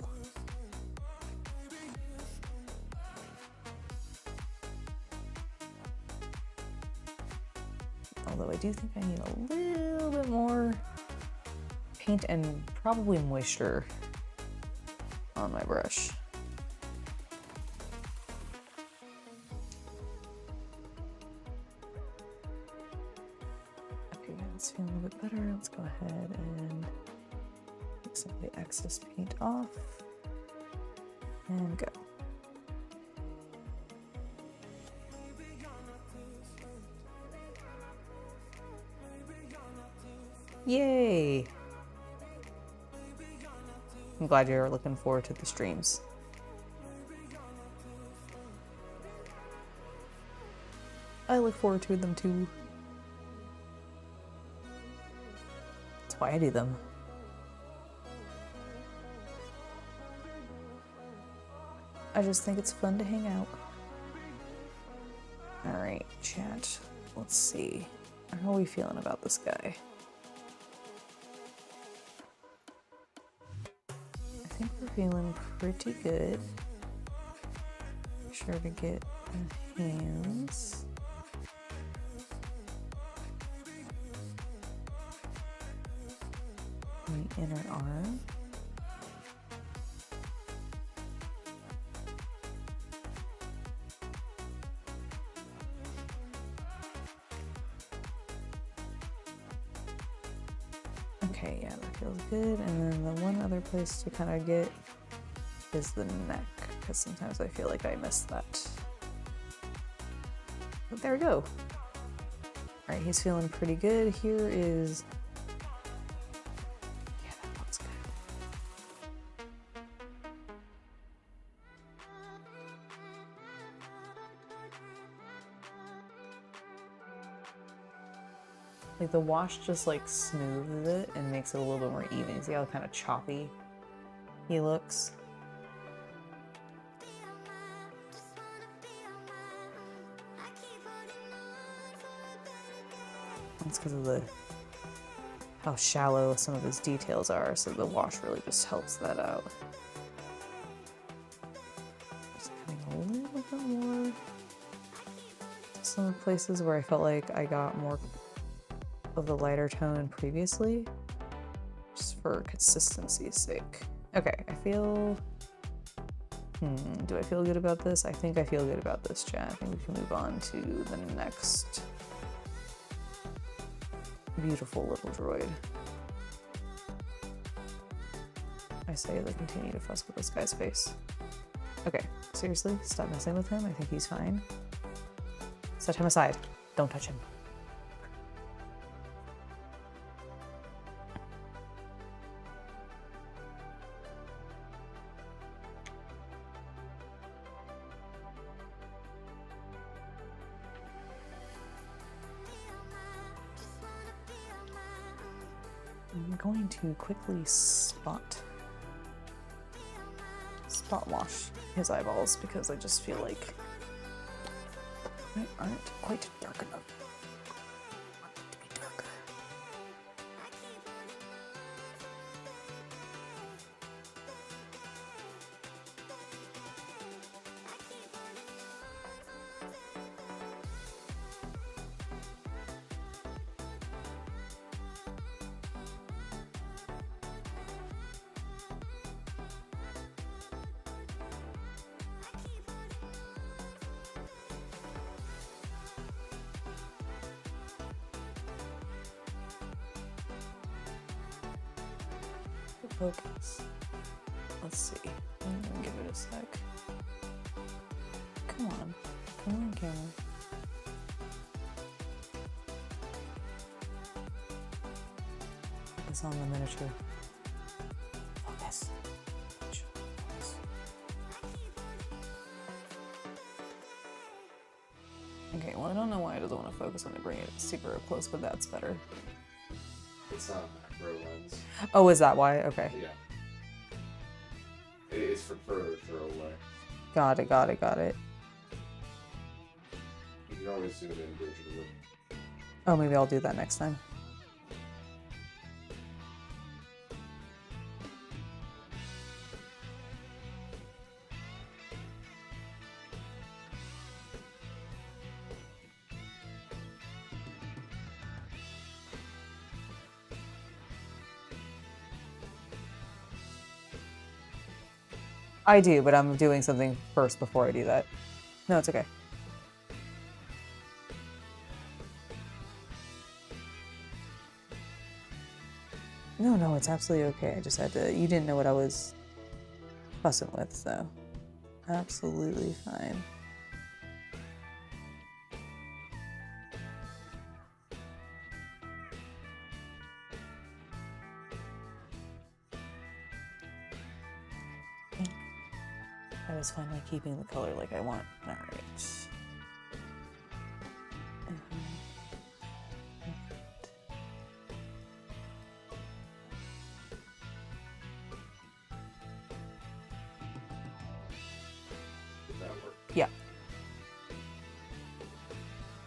Although I do think I need a little bit more paint and probably moisture on my brush. It's feeling a little bit better. Let's go ahead and take some of the excess paint off and go. Yay! I'm glad you're looking forward to the streams. I look forward to them too. That's why I do them. I just think it's fun to hang out. Alright, chat. Let's see. How are we feeling about this guy? I think we're feeling pretty good. Make sure to get the hands. And the inner arm. Okay, yeah, that feels good. And then the one other place to kind of get is the neck, because sometimes I feel like I miss that. But there we go. All right, he's feeling pretty good. Here is, yeah, that looks good. Like the wash just like smooths it and makes it a little bit more even. See how kind of choppy he looks? That's because of how shallow some of his details are, so the wash really just helps that out. Just adding a little bit more to some places where I felt like I got more of the lighter tone previously, just for consistency's sake. Okay, I feel, do I feel good about this? I think I feel good about this, chat. I think we can move on to the next beautiful little droid. I say as I continue to fuss with this guy's face. Okay, seriously, stop messing with him. I think he's fine. Set him aside. Don't touch him. I'm going to quickly spot wash his eyeballs because I just feel like they aren't quite dark enough. I want it to be darker. Focus. Let's see. I'm gonna give it a sec. Come on. Come on, camera. Focus on the miniature. Focus. Focus. Okay, well, I don't know why it doesn't want to focus when I bring it super up close, but that's better. It's not macro lens. Oh, is that why? Okay. Yeah. It's for further away. Got it, got it, got it. You can always zoom in digitally. Oh, maybe I'll do that next time. I do, but I'm doing something first before I do that. No, it's okay. No, it's absolutely okay. I just had to, you didn't know what I was fussing with, so absolutely fine. I was finally keeping the color like I want. All right. Did that work? Yeah.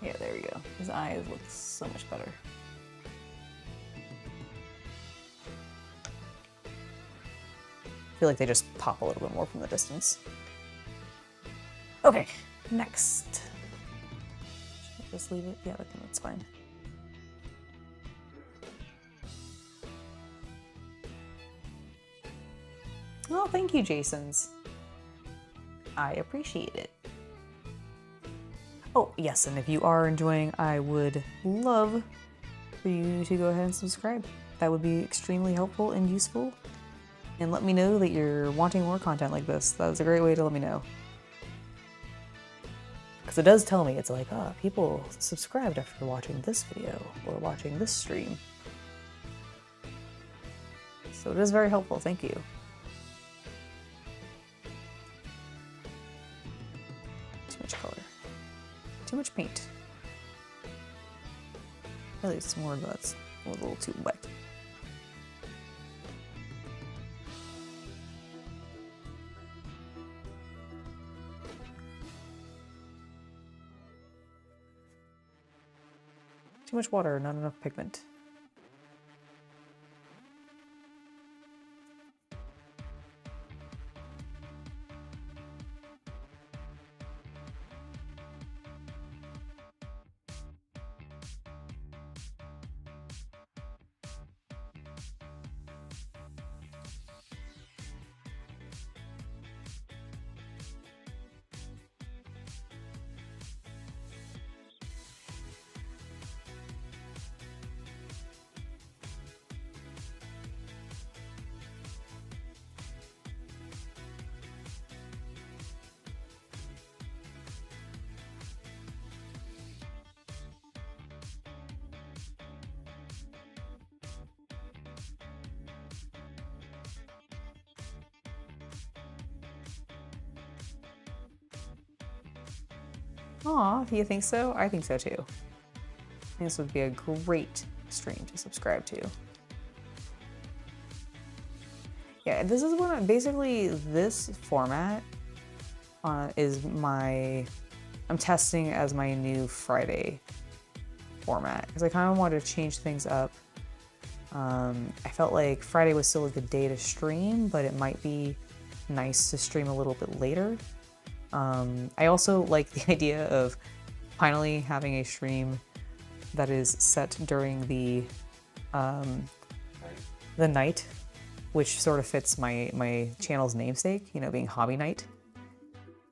Yeah, there we go. His eyes look so much better. I feel like they just pop a little bit more from the distance. Okay, next. Should I just leave it? Yeah, I think that's fine. Oh, thank you, Jasons. I appreciate it. Oh, yes, and if you are enjoying, I would love for you to go ahead and subscribe. That would be extremely helpful and useful. And let me know that you're wanting more content like this. That's a great way to let me know. Because it does tell me, it's like, oh, people subscribed after watching this video or watching this stream. So it is very helpful, thank you. Too much color. Too much paint. At least more of that's a little too wet. Too much water, not enough pigment. Aw, do you think so? I think so too. I think this would be a great stream to subscribe to. Yeah, this is what basically this format is I'm testing as my new Friday format because I kind of wanted to change things up. I felt like Friday was still a good day to stream, but it might be nice to stream a little bit later. I also like the idea of finally having a stream that is set during the night, which sort of fits my channel's namesake, you know, being hobby night.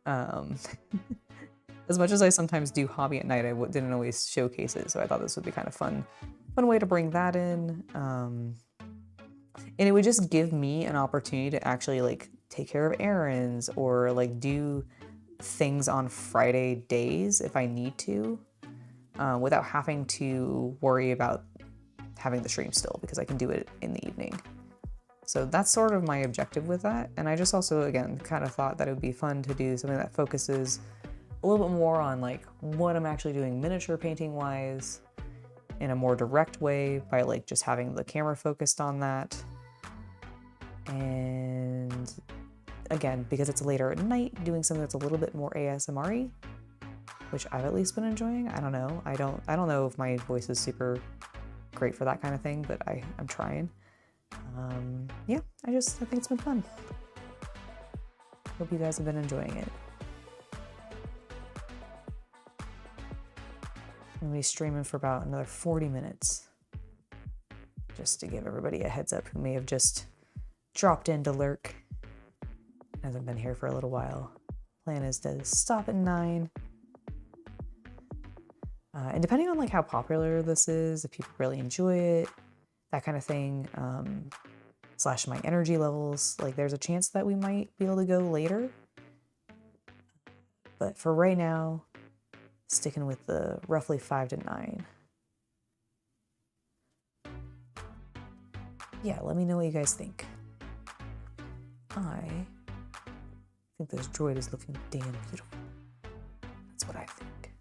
As much as I sometimes do hobby at night, I didn't always showcase it, so I thought this would be kind of fun way to bring that in. And it would just give me an opportunity to actually like take care of errands or like do things on Friday days if I need to, without having to worry about having the stream still, because I can do it in the evening. So that's sort of my objective with that. And I just also, again, kind of thought that it would be fun to do something that focuses a little bit more on like what I'm actually doing miniature painting wise in a more direct way by like just having the camera focused on that. And again, because it's later at night, doing something that's a little bit more ASMR-y, which I've at least been enjoying. I don't know. I don't know if my voice is super great for that kind of thing, but I'm trying. Yeah, I think it's been fun. Hope you guys have been enjoying it. I'm gonna be streaming for about another 40 minutes, just to give everybody a heads up who may have just dropped in to lurk. Hasn't been here for a little while. Plan is to stop at 9. And depending on like how popular this is, if people really enjoy it, that kind of thing, slash my energy levels, like there's a chance that we might be able to go later. But for right now, sticking with the roughly 5 to 9. Yeah, let me know what you guys think. I think this droid is looking damn beautiful. That's what I think.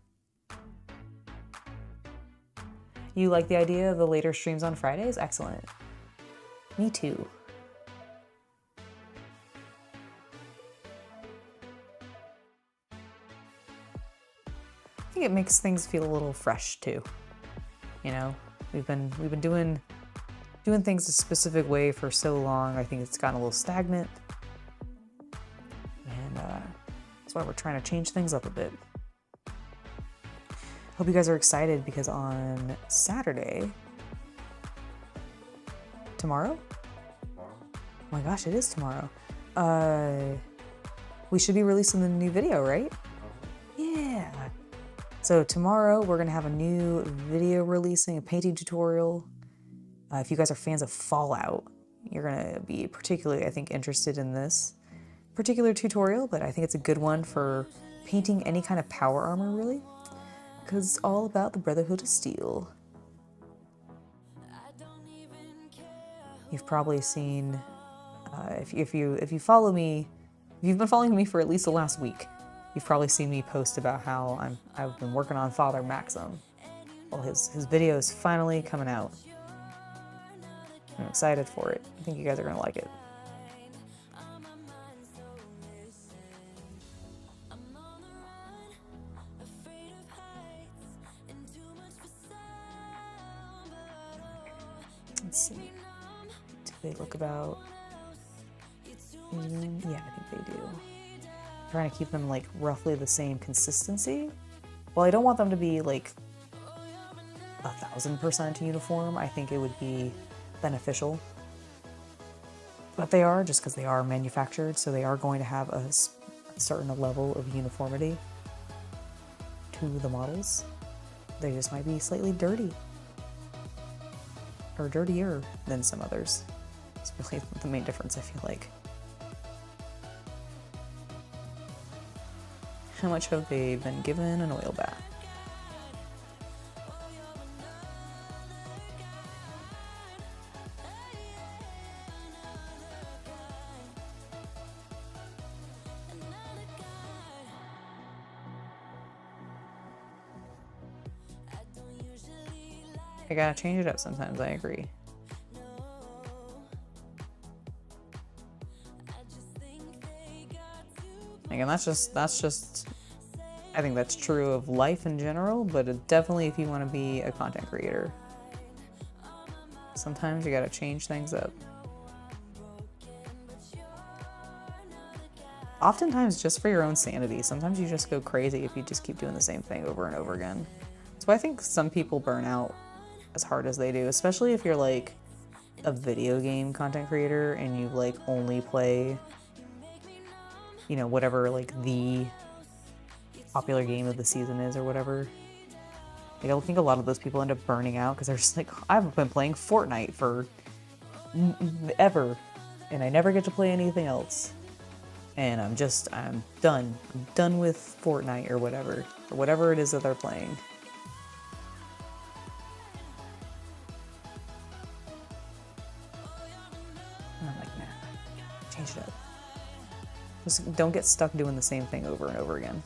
You like the idea of the later streams on Fridays? Excellent. Me too. I think it makes things feel a little fresh too. You know, we've been doing things a specific way for so long. I think it's gotten a little stagnant, and that's why we're trying to change things up a bit. Hope you guys are excited because on Saturday, tomorrow? Oh my gosh, it is tomorrow. We should be releasing the new video, right? Yeah. So tomorrow we're gonna have a new video releasing, a painting tutorial. If you guys are fans of Fallout, you're gonna be particularly, I think, interested in this particular tutorial, but I think it's a good one for painting any kind of power armor, really, because it's all about the Brotherhood of Steel. You've probably seen, if you follow me, if you've been following me for at least the last week, you've probably seen me post about how I've been working on Father Maxim. Well, his video is finally coming out. I'm excited for it. I think you guys are gonna like it. Let's see. Do they look about? Yeah, I think they do. I'm trying to keep them like roughly the same consistency. Well, I don't want them to be like 1000% uniform. I think it would be beneficial that they are, just because they are manufactured, so they are going to have a certain level of uniformity to the models. They just might be slightly dirty, or dirtier than some others. It's really the main difference, I feel like. How much have they been given an oil bath? I gotta change it up sometimes, I agree. Again, that's just I think that's true of life in general, but definitely if you want to be a content creator. Sometimes you gotta change things up. Oftentimes just for your own sanity. Sometimes you just go crazy if you just keep doing the same thing over and over again. So I think some people burn out as hard as they do, especially if you're like a video game content creator and you like only play, you know, whatever like the popular game of the season is or whatever. Like, I think a lot of those people end up burning out because they're just like, I've been playing Fortnite for ever and I never get to play anything else. And I'm done. I'm done with Fortnite or whatever it is that they're playing. And I'm like, nah, change it up. Just don't get stuck doing the same thing over and over again.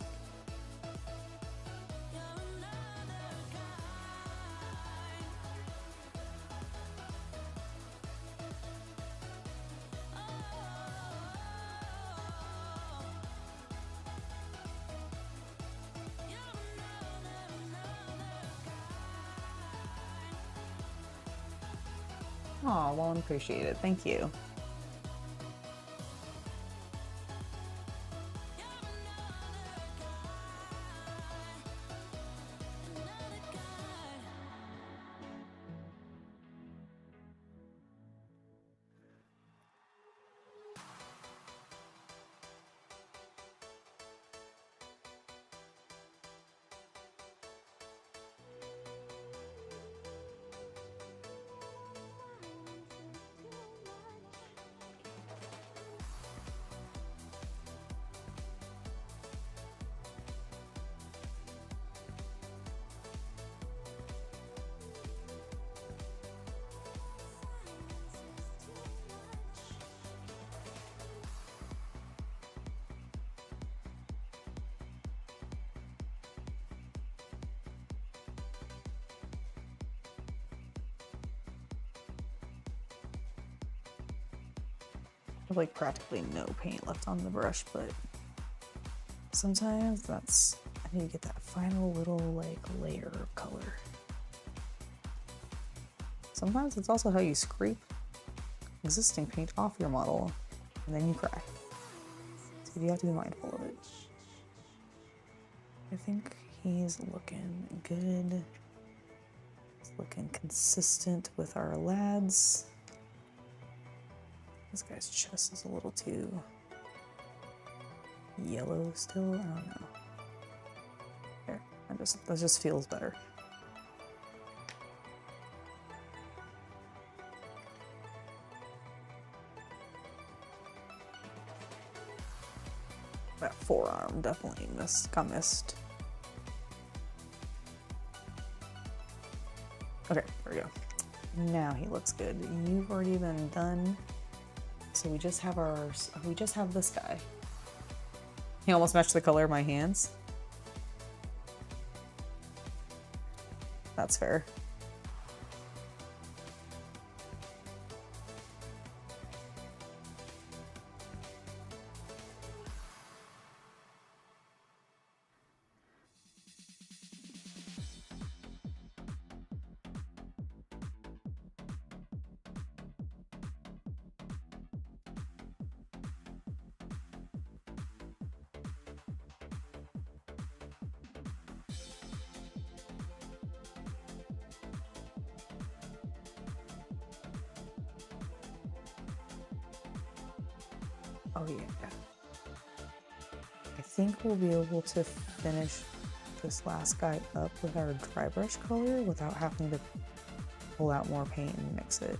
Oh, well, I appreciate it. Thank you. I have like practically no paint left on the brush, but sometimes I need to get that final little like layer of color. Sometimes it's also how you scrape existing paint off your model and then you crack. So you have to be mindful of it. I think he's looking good. He's looking consistent with our lads. This guy's chest is a little too yellow still. I don't know. There, that just feels better. That forearm definitely got missed. Okay, there we go. Now he looks good. You've already been done. So we just have this guy. He almost matched the color of my hands. That's fair. Oh yeah. I think we'll be able to finish this last guy up with our dry brush color without having to pull out more paint and mix it.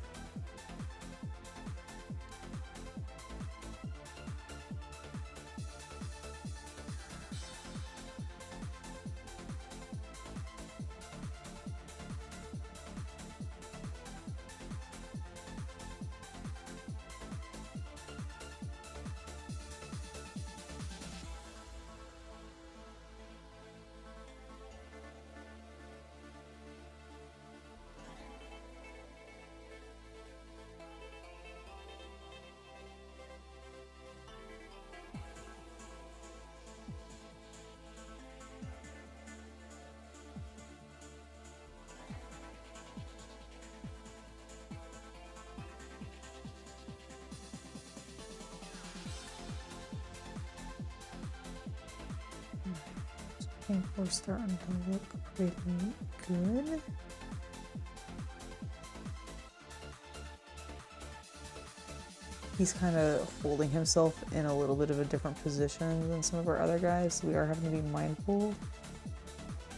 think we're starting to look pretty good. He's kind of holding himself in a little bit of a different position than some of our other guys. So we are having to be mindful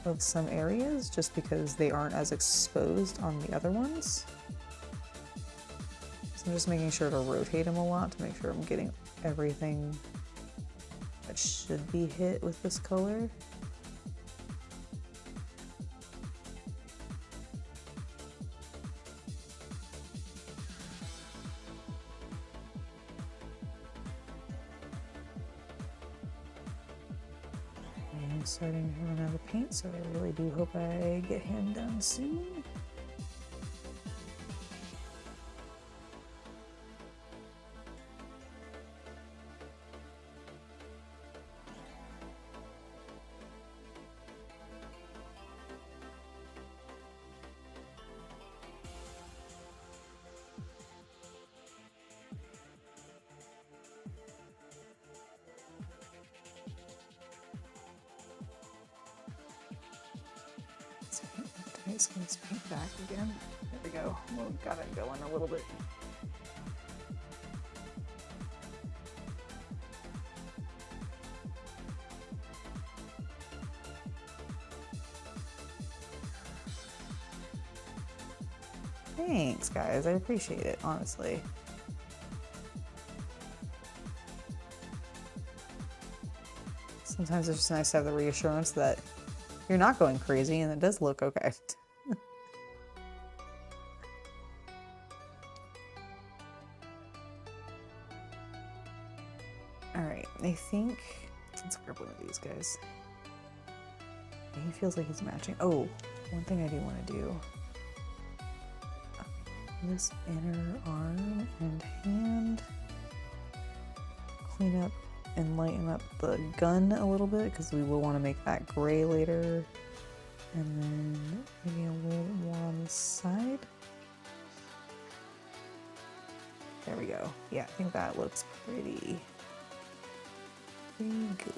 of some areas just because they aren't as exposed on the other ones. So I'm just making sure to rotate him a lot to make sure I'm getting everything that should be hit with this color. I'm starting to run out of paint, so I really do hope I get him done soon. Let's get this paint back again. There we go. We'll got it going a little bit. Thanks, guys. I appreciate it, honestly. Sometimes it's just nice to have the reassurance that you're not going crazy and it does look okay. Alright, I think... Let's grab one of these guys. He feels like he's matching. Oh, one thing I do want to do. This inner arm and hand. Clean up and lighten up the gun a little bit because we will want to make that gray later. And then maybe a little bit more on this side. There we go. Yeah, I think that looks pretty good.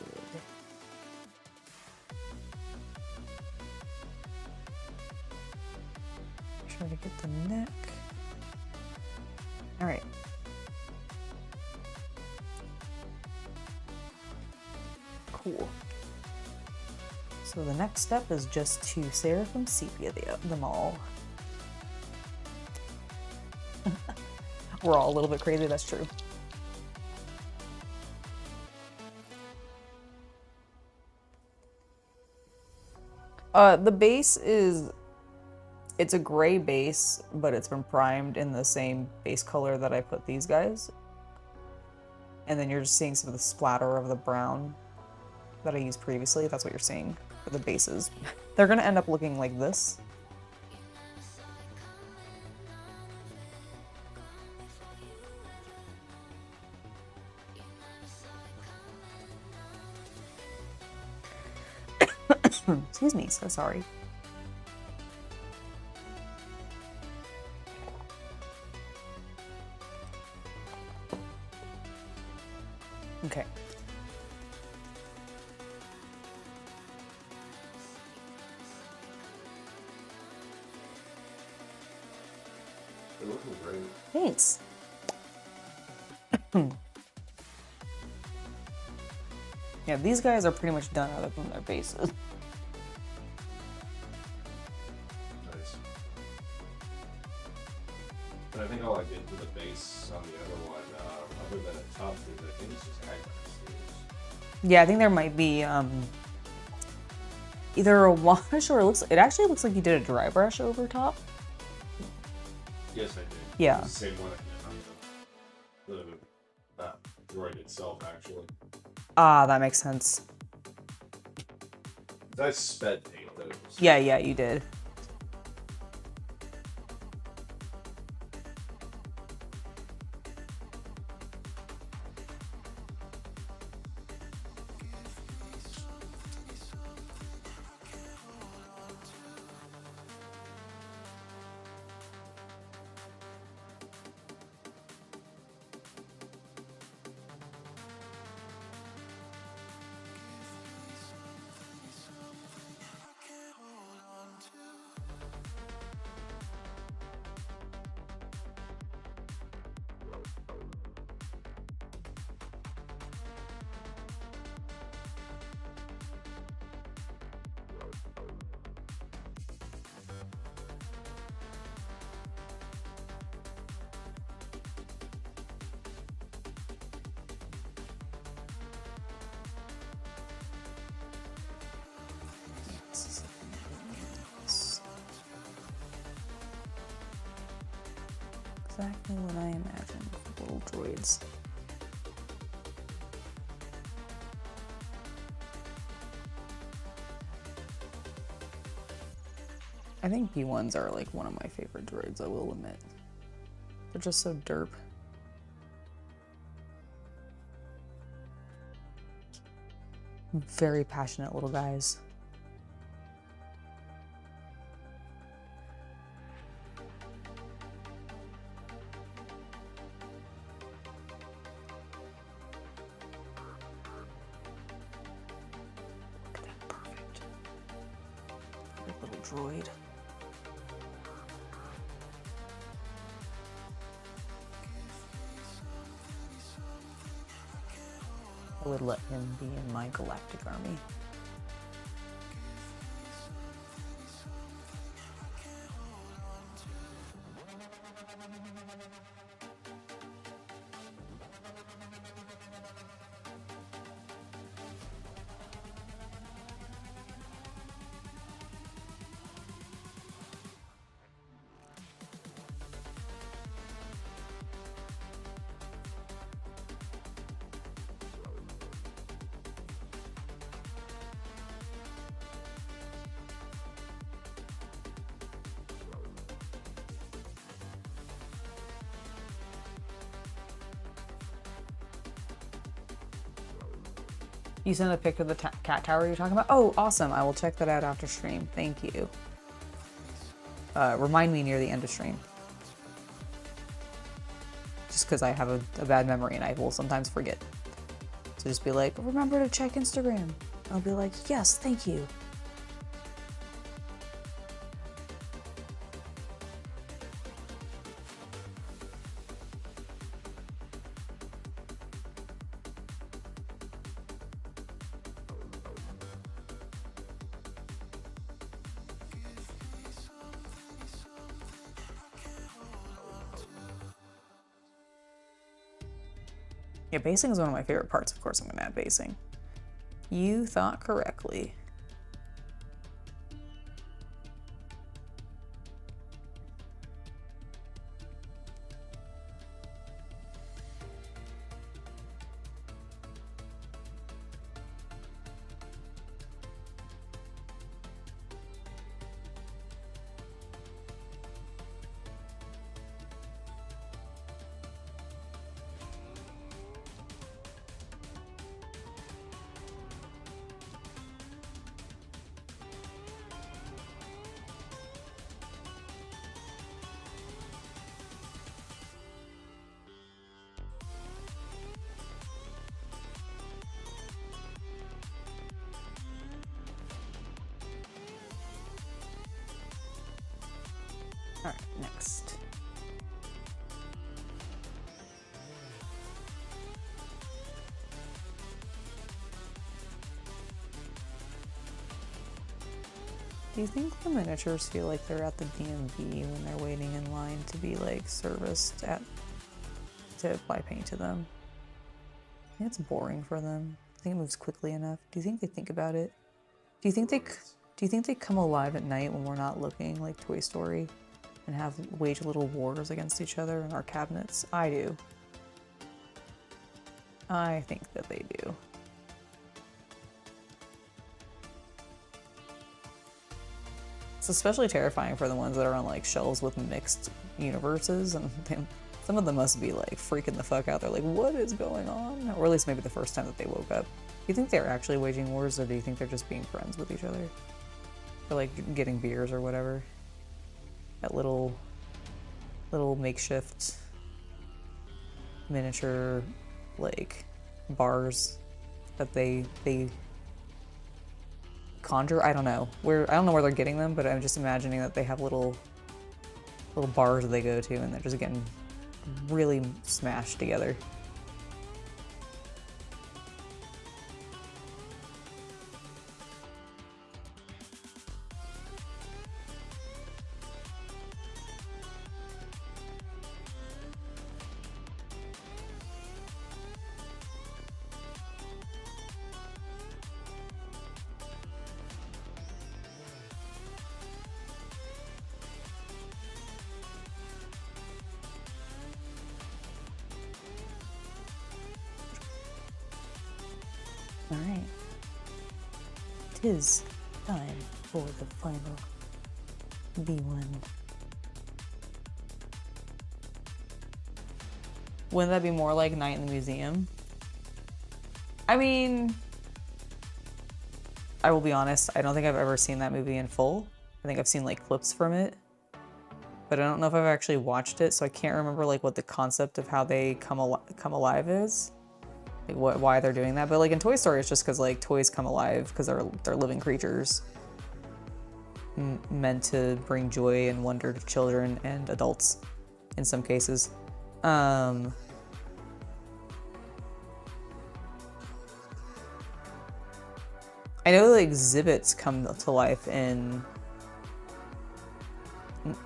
Try to get the neck. All right. Cool. So the next step is just to Seraphim Sepia them all. We're all a little bit crazy, that's true. The base is, it's a gray base, but it's been primed in the same base color that I put these guys. And then you're just seeing some of the splatter of the brown that I used previously. That's what you're seeing for the bases. They're gonna end up looking like this. Excuse me, so sorry. Okay. They're looking great. Thanks. Yeah, these guys are pretty much done other than their bases. Nice. And I think all I did to the base on the other one, other than a top is I think it's just Hangout. Yeah, I think there might be either a wash or it actually looks like you did a dry brush over top. Yes, I did. Yeah. It's the same one I did on that droid itself, actually. Ah, that makes sense. I sped paint those. Yeah, you did. exactly what I imagined. Little droids. I think B1s are like one of my favorite droids, I will admit. They're just so derp. Very passionate little guys. Look at that, perfect. Perfect little droid. I would let him be in my galactic army. You sent a pic of the cat tower you're talking about? Oh, awesome. I will check that out after stream. Thank you. Remind me near the end of stream. Just because I have a bad memory and I will sometimes forget. So just be like, remember to check Instagram. I'll be like, yes, thank you. Yeah, basing is one of my favorite parts. Of course I'm going to add basing. You thought correctly. All right, next. Do you think the miniatures feel like they're at the DMV when they're waiting in line to be like serviced to apply paint to them? I think it's boring for them. I think it moves quickly enough. Do you think they think about it? Do you think they come alive at night when we're not looking, like Toy Story, and have wage little wars against each other in our cabinets? I do. I think that they do. It's especially terrifying for the ones that are on like shelves with mixed universes, and some of them must be like freaking the fuck out. They're like, what is going on? Or at least maybe the first time that they woke up. Do you think they're actually waging wars, or do you think they're just being friends with each other? Or like getting beers or whatever at little makeshift miniature like bars that they conjure. I don't know where they're getting them, but I'm just imagining that they have little bars that they go to and they're just getting really smashed together. Alright. 'Tis time for the final B1. Wouldn't that be more like Night in the Museum? I mean, I will be honest, I don't think I've ever seen that movie in full. I think I've seen like clips from it, but I don't know if I've actually watched it, so I can't remember like what the concept of how they come alive is. Like why they're doing that. But like in Toy Story, it's just because like toys come alive because they're living creatures meant to bring joy and wonder to children and adults in some cases. I know the exhibits come to life in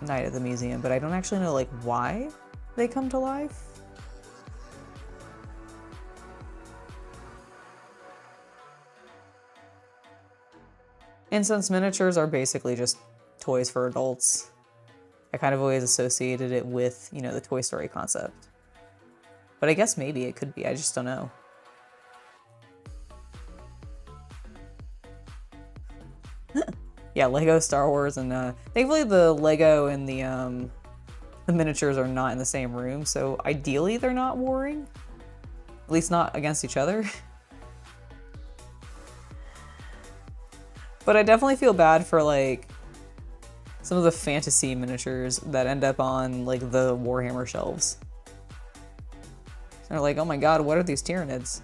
Night at the Museum, but I don't actually know like why they come to life. And since miniatures are basically just toys for adults, I kind of always associated it with, you know, the Toy Story concept. But I guess maybe it could be, I just don't know. Yeah, Lego Star Wars, and thankfully the Lego and the miniatures are not in the same room, so ideally they're not warring. At least not against each other. But I definitely feel bad for like some of the fantasy miniatures that end up on like the Warhammer shelves. They're like, oh my god, what are these Tyranids?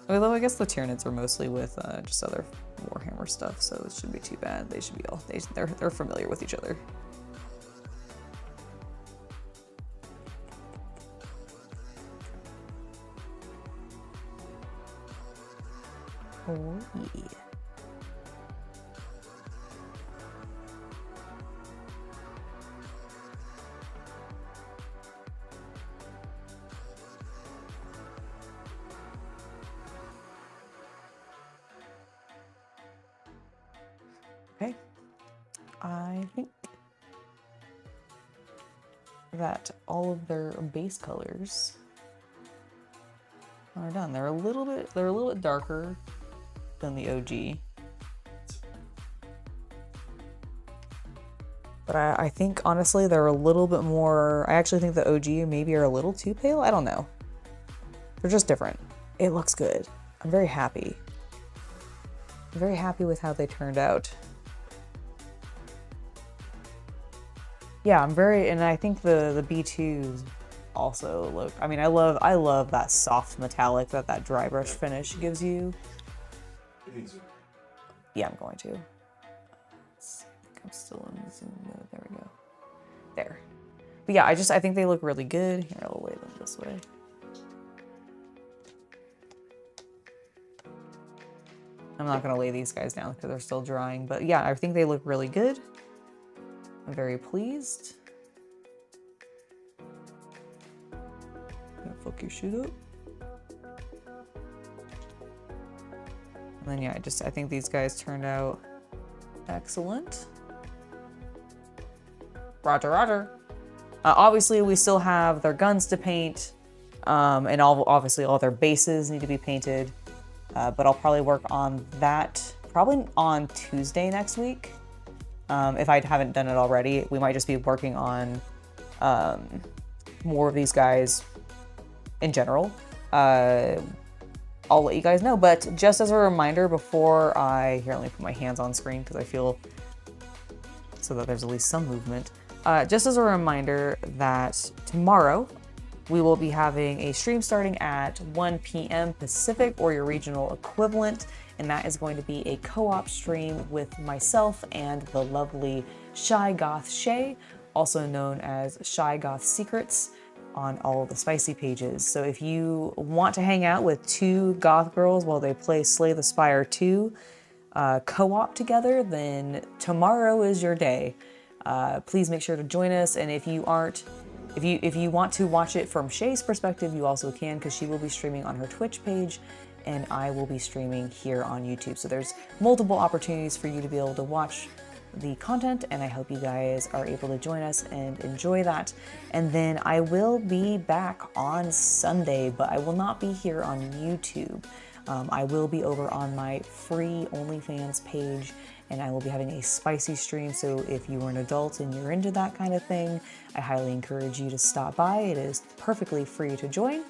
Although I guess the Tyranids are mostly with just other Warhammer stuff, so it shouldn't be too bad. They should be all they're familiar with each other. Oh yeah. Okay, I think that all of their base colors are done. They're a little bit darker than the OG. But I think honestly they're a little bit more, I actually think the OG maybe are a little too pale. I don't know. They're just different. It looks good. I'm very happy. I'm very happy with how they turned out. Yeah, and I think the B2s also look, I mean, I love that soft metallic that dry brush finish gives you. Yeah, I'm going to. I think I'm still in the zoom mode. There we go. There. But yeah, I think they look really good. Here, I'll lay them this way. I'm not gonna lay these guys down because they're still drying, but yeah, I think they look really good. I'm very pleased. Gonna fuck your shit up. And then yeah, I think these guys turned out excellent. Roger, roger. Obviously, we still have their guns to paint, and obviously all their bases need to be painted. But I'll probably work on that probably on Tuesday next week. If I haven't done it already, we might just be working on more of these guys in general. I'll let you guys know, but just as a reminder before here, let me put my hands on screen because I feel so that there's at least some movement. Just as a reminder that tomorrow we will be having a stream starting at 1 p.m. Pacific or your regional equivalent, and that is going to be a co-op stream with myself and the lovely Shy Goth Shay, also known as Shy Goth Secrets, on all of the spicy pages. So if you want to hang out with two goth girls while they play Slay the Spire 2 co-op together, then tomorrow is your day. Please make sure to join us, and if you want to watch it from Shay's perspective, you also can, because she will be streaming on her Twitch page and I will be streaming here on YouTube. So there's multiple opportunities for you to be able to watch the content, and I hope you guys are able to join us and enjoy that. And then I will be back on Sunday, but I will not be here on YouTube. I will be over on my free OnlyFans page, and I will be having a spicy stream. So if you are an adult and you're into that kind of thing, I highly encourage you to stop by. It is perfectly free to join.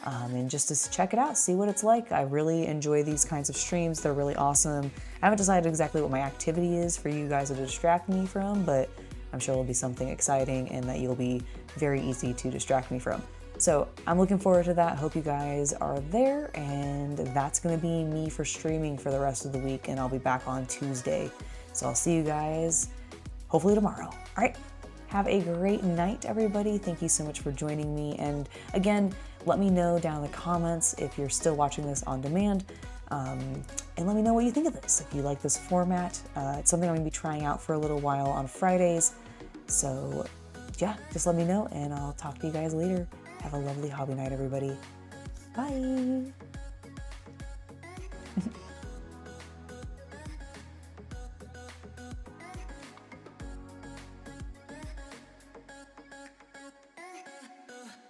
And just to check it out, see what it's like. I really enjoy these kinds of streams. They're really awesome. I haven't decided exactly what my activity is for you guys to distract me from, but I'm sure it'll be something exciting and that you'll be very easy to distract me from. So I'm looking forward to that. Hope you guys are there, and that's gonna be me for streaming for the rest of the week, and I'll be back on Tuesday. So I'll see you guys hopefully tomorrow. All right, have a great night, everybody. Thank you so much for joining me. And again, let me know down in the comments if you're still watching this on demand, and let me know what you think of this. If you like this format, it's something I'm gonna be trying out for a little while on Fridays. So yeah, just let me know, and I'll talk to you guys later. Have a lovely hobby night, everybody. Bye.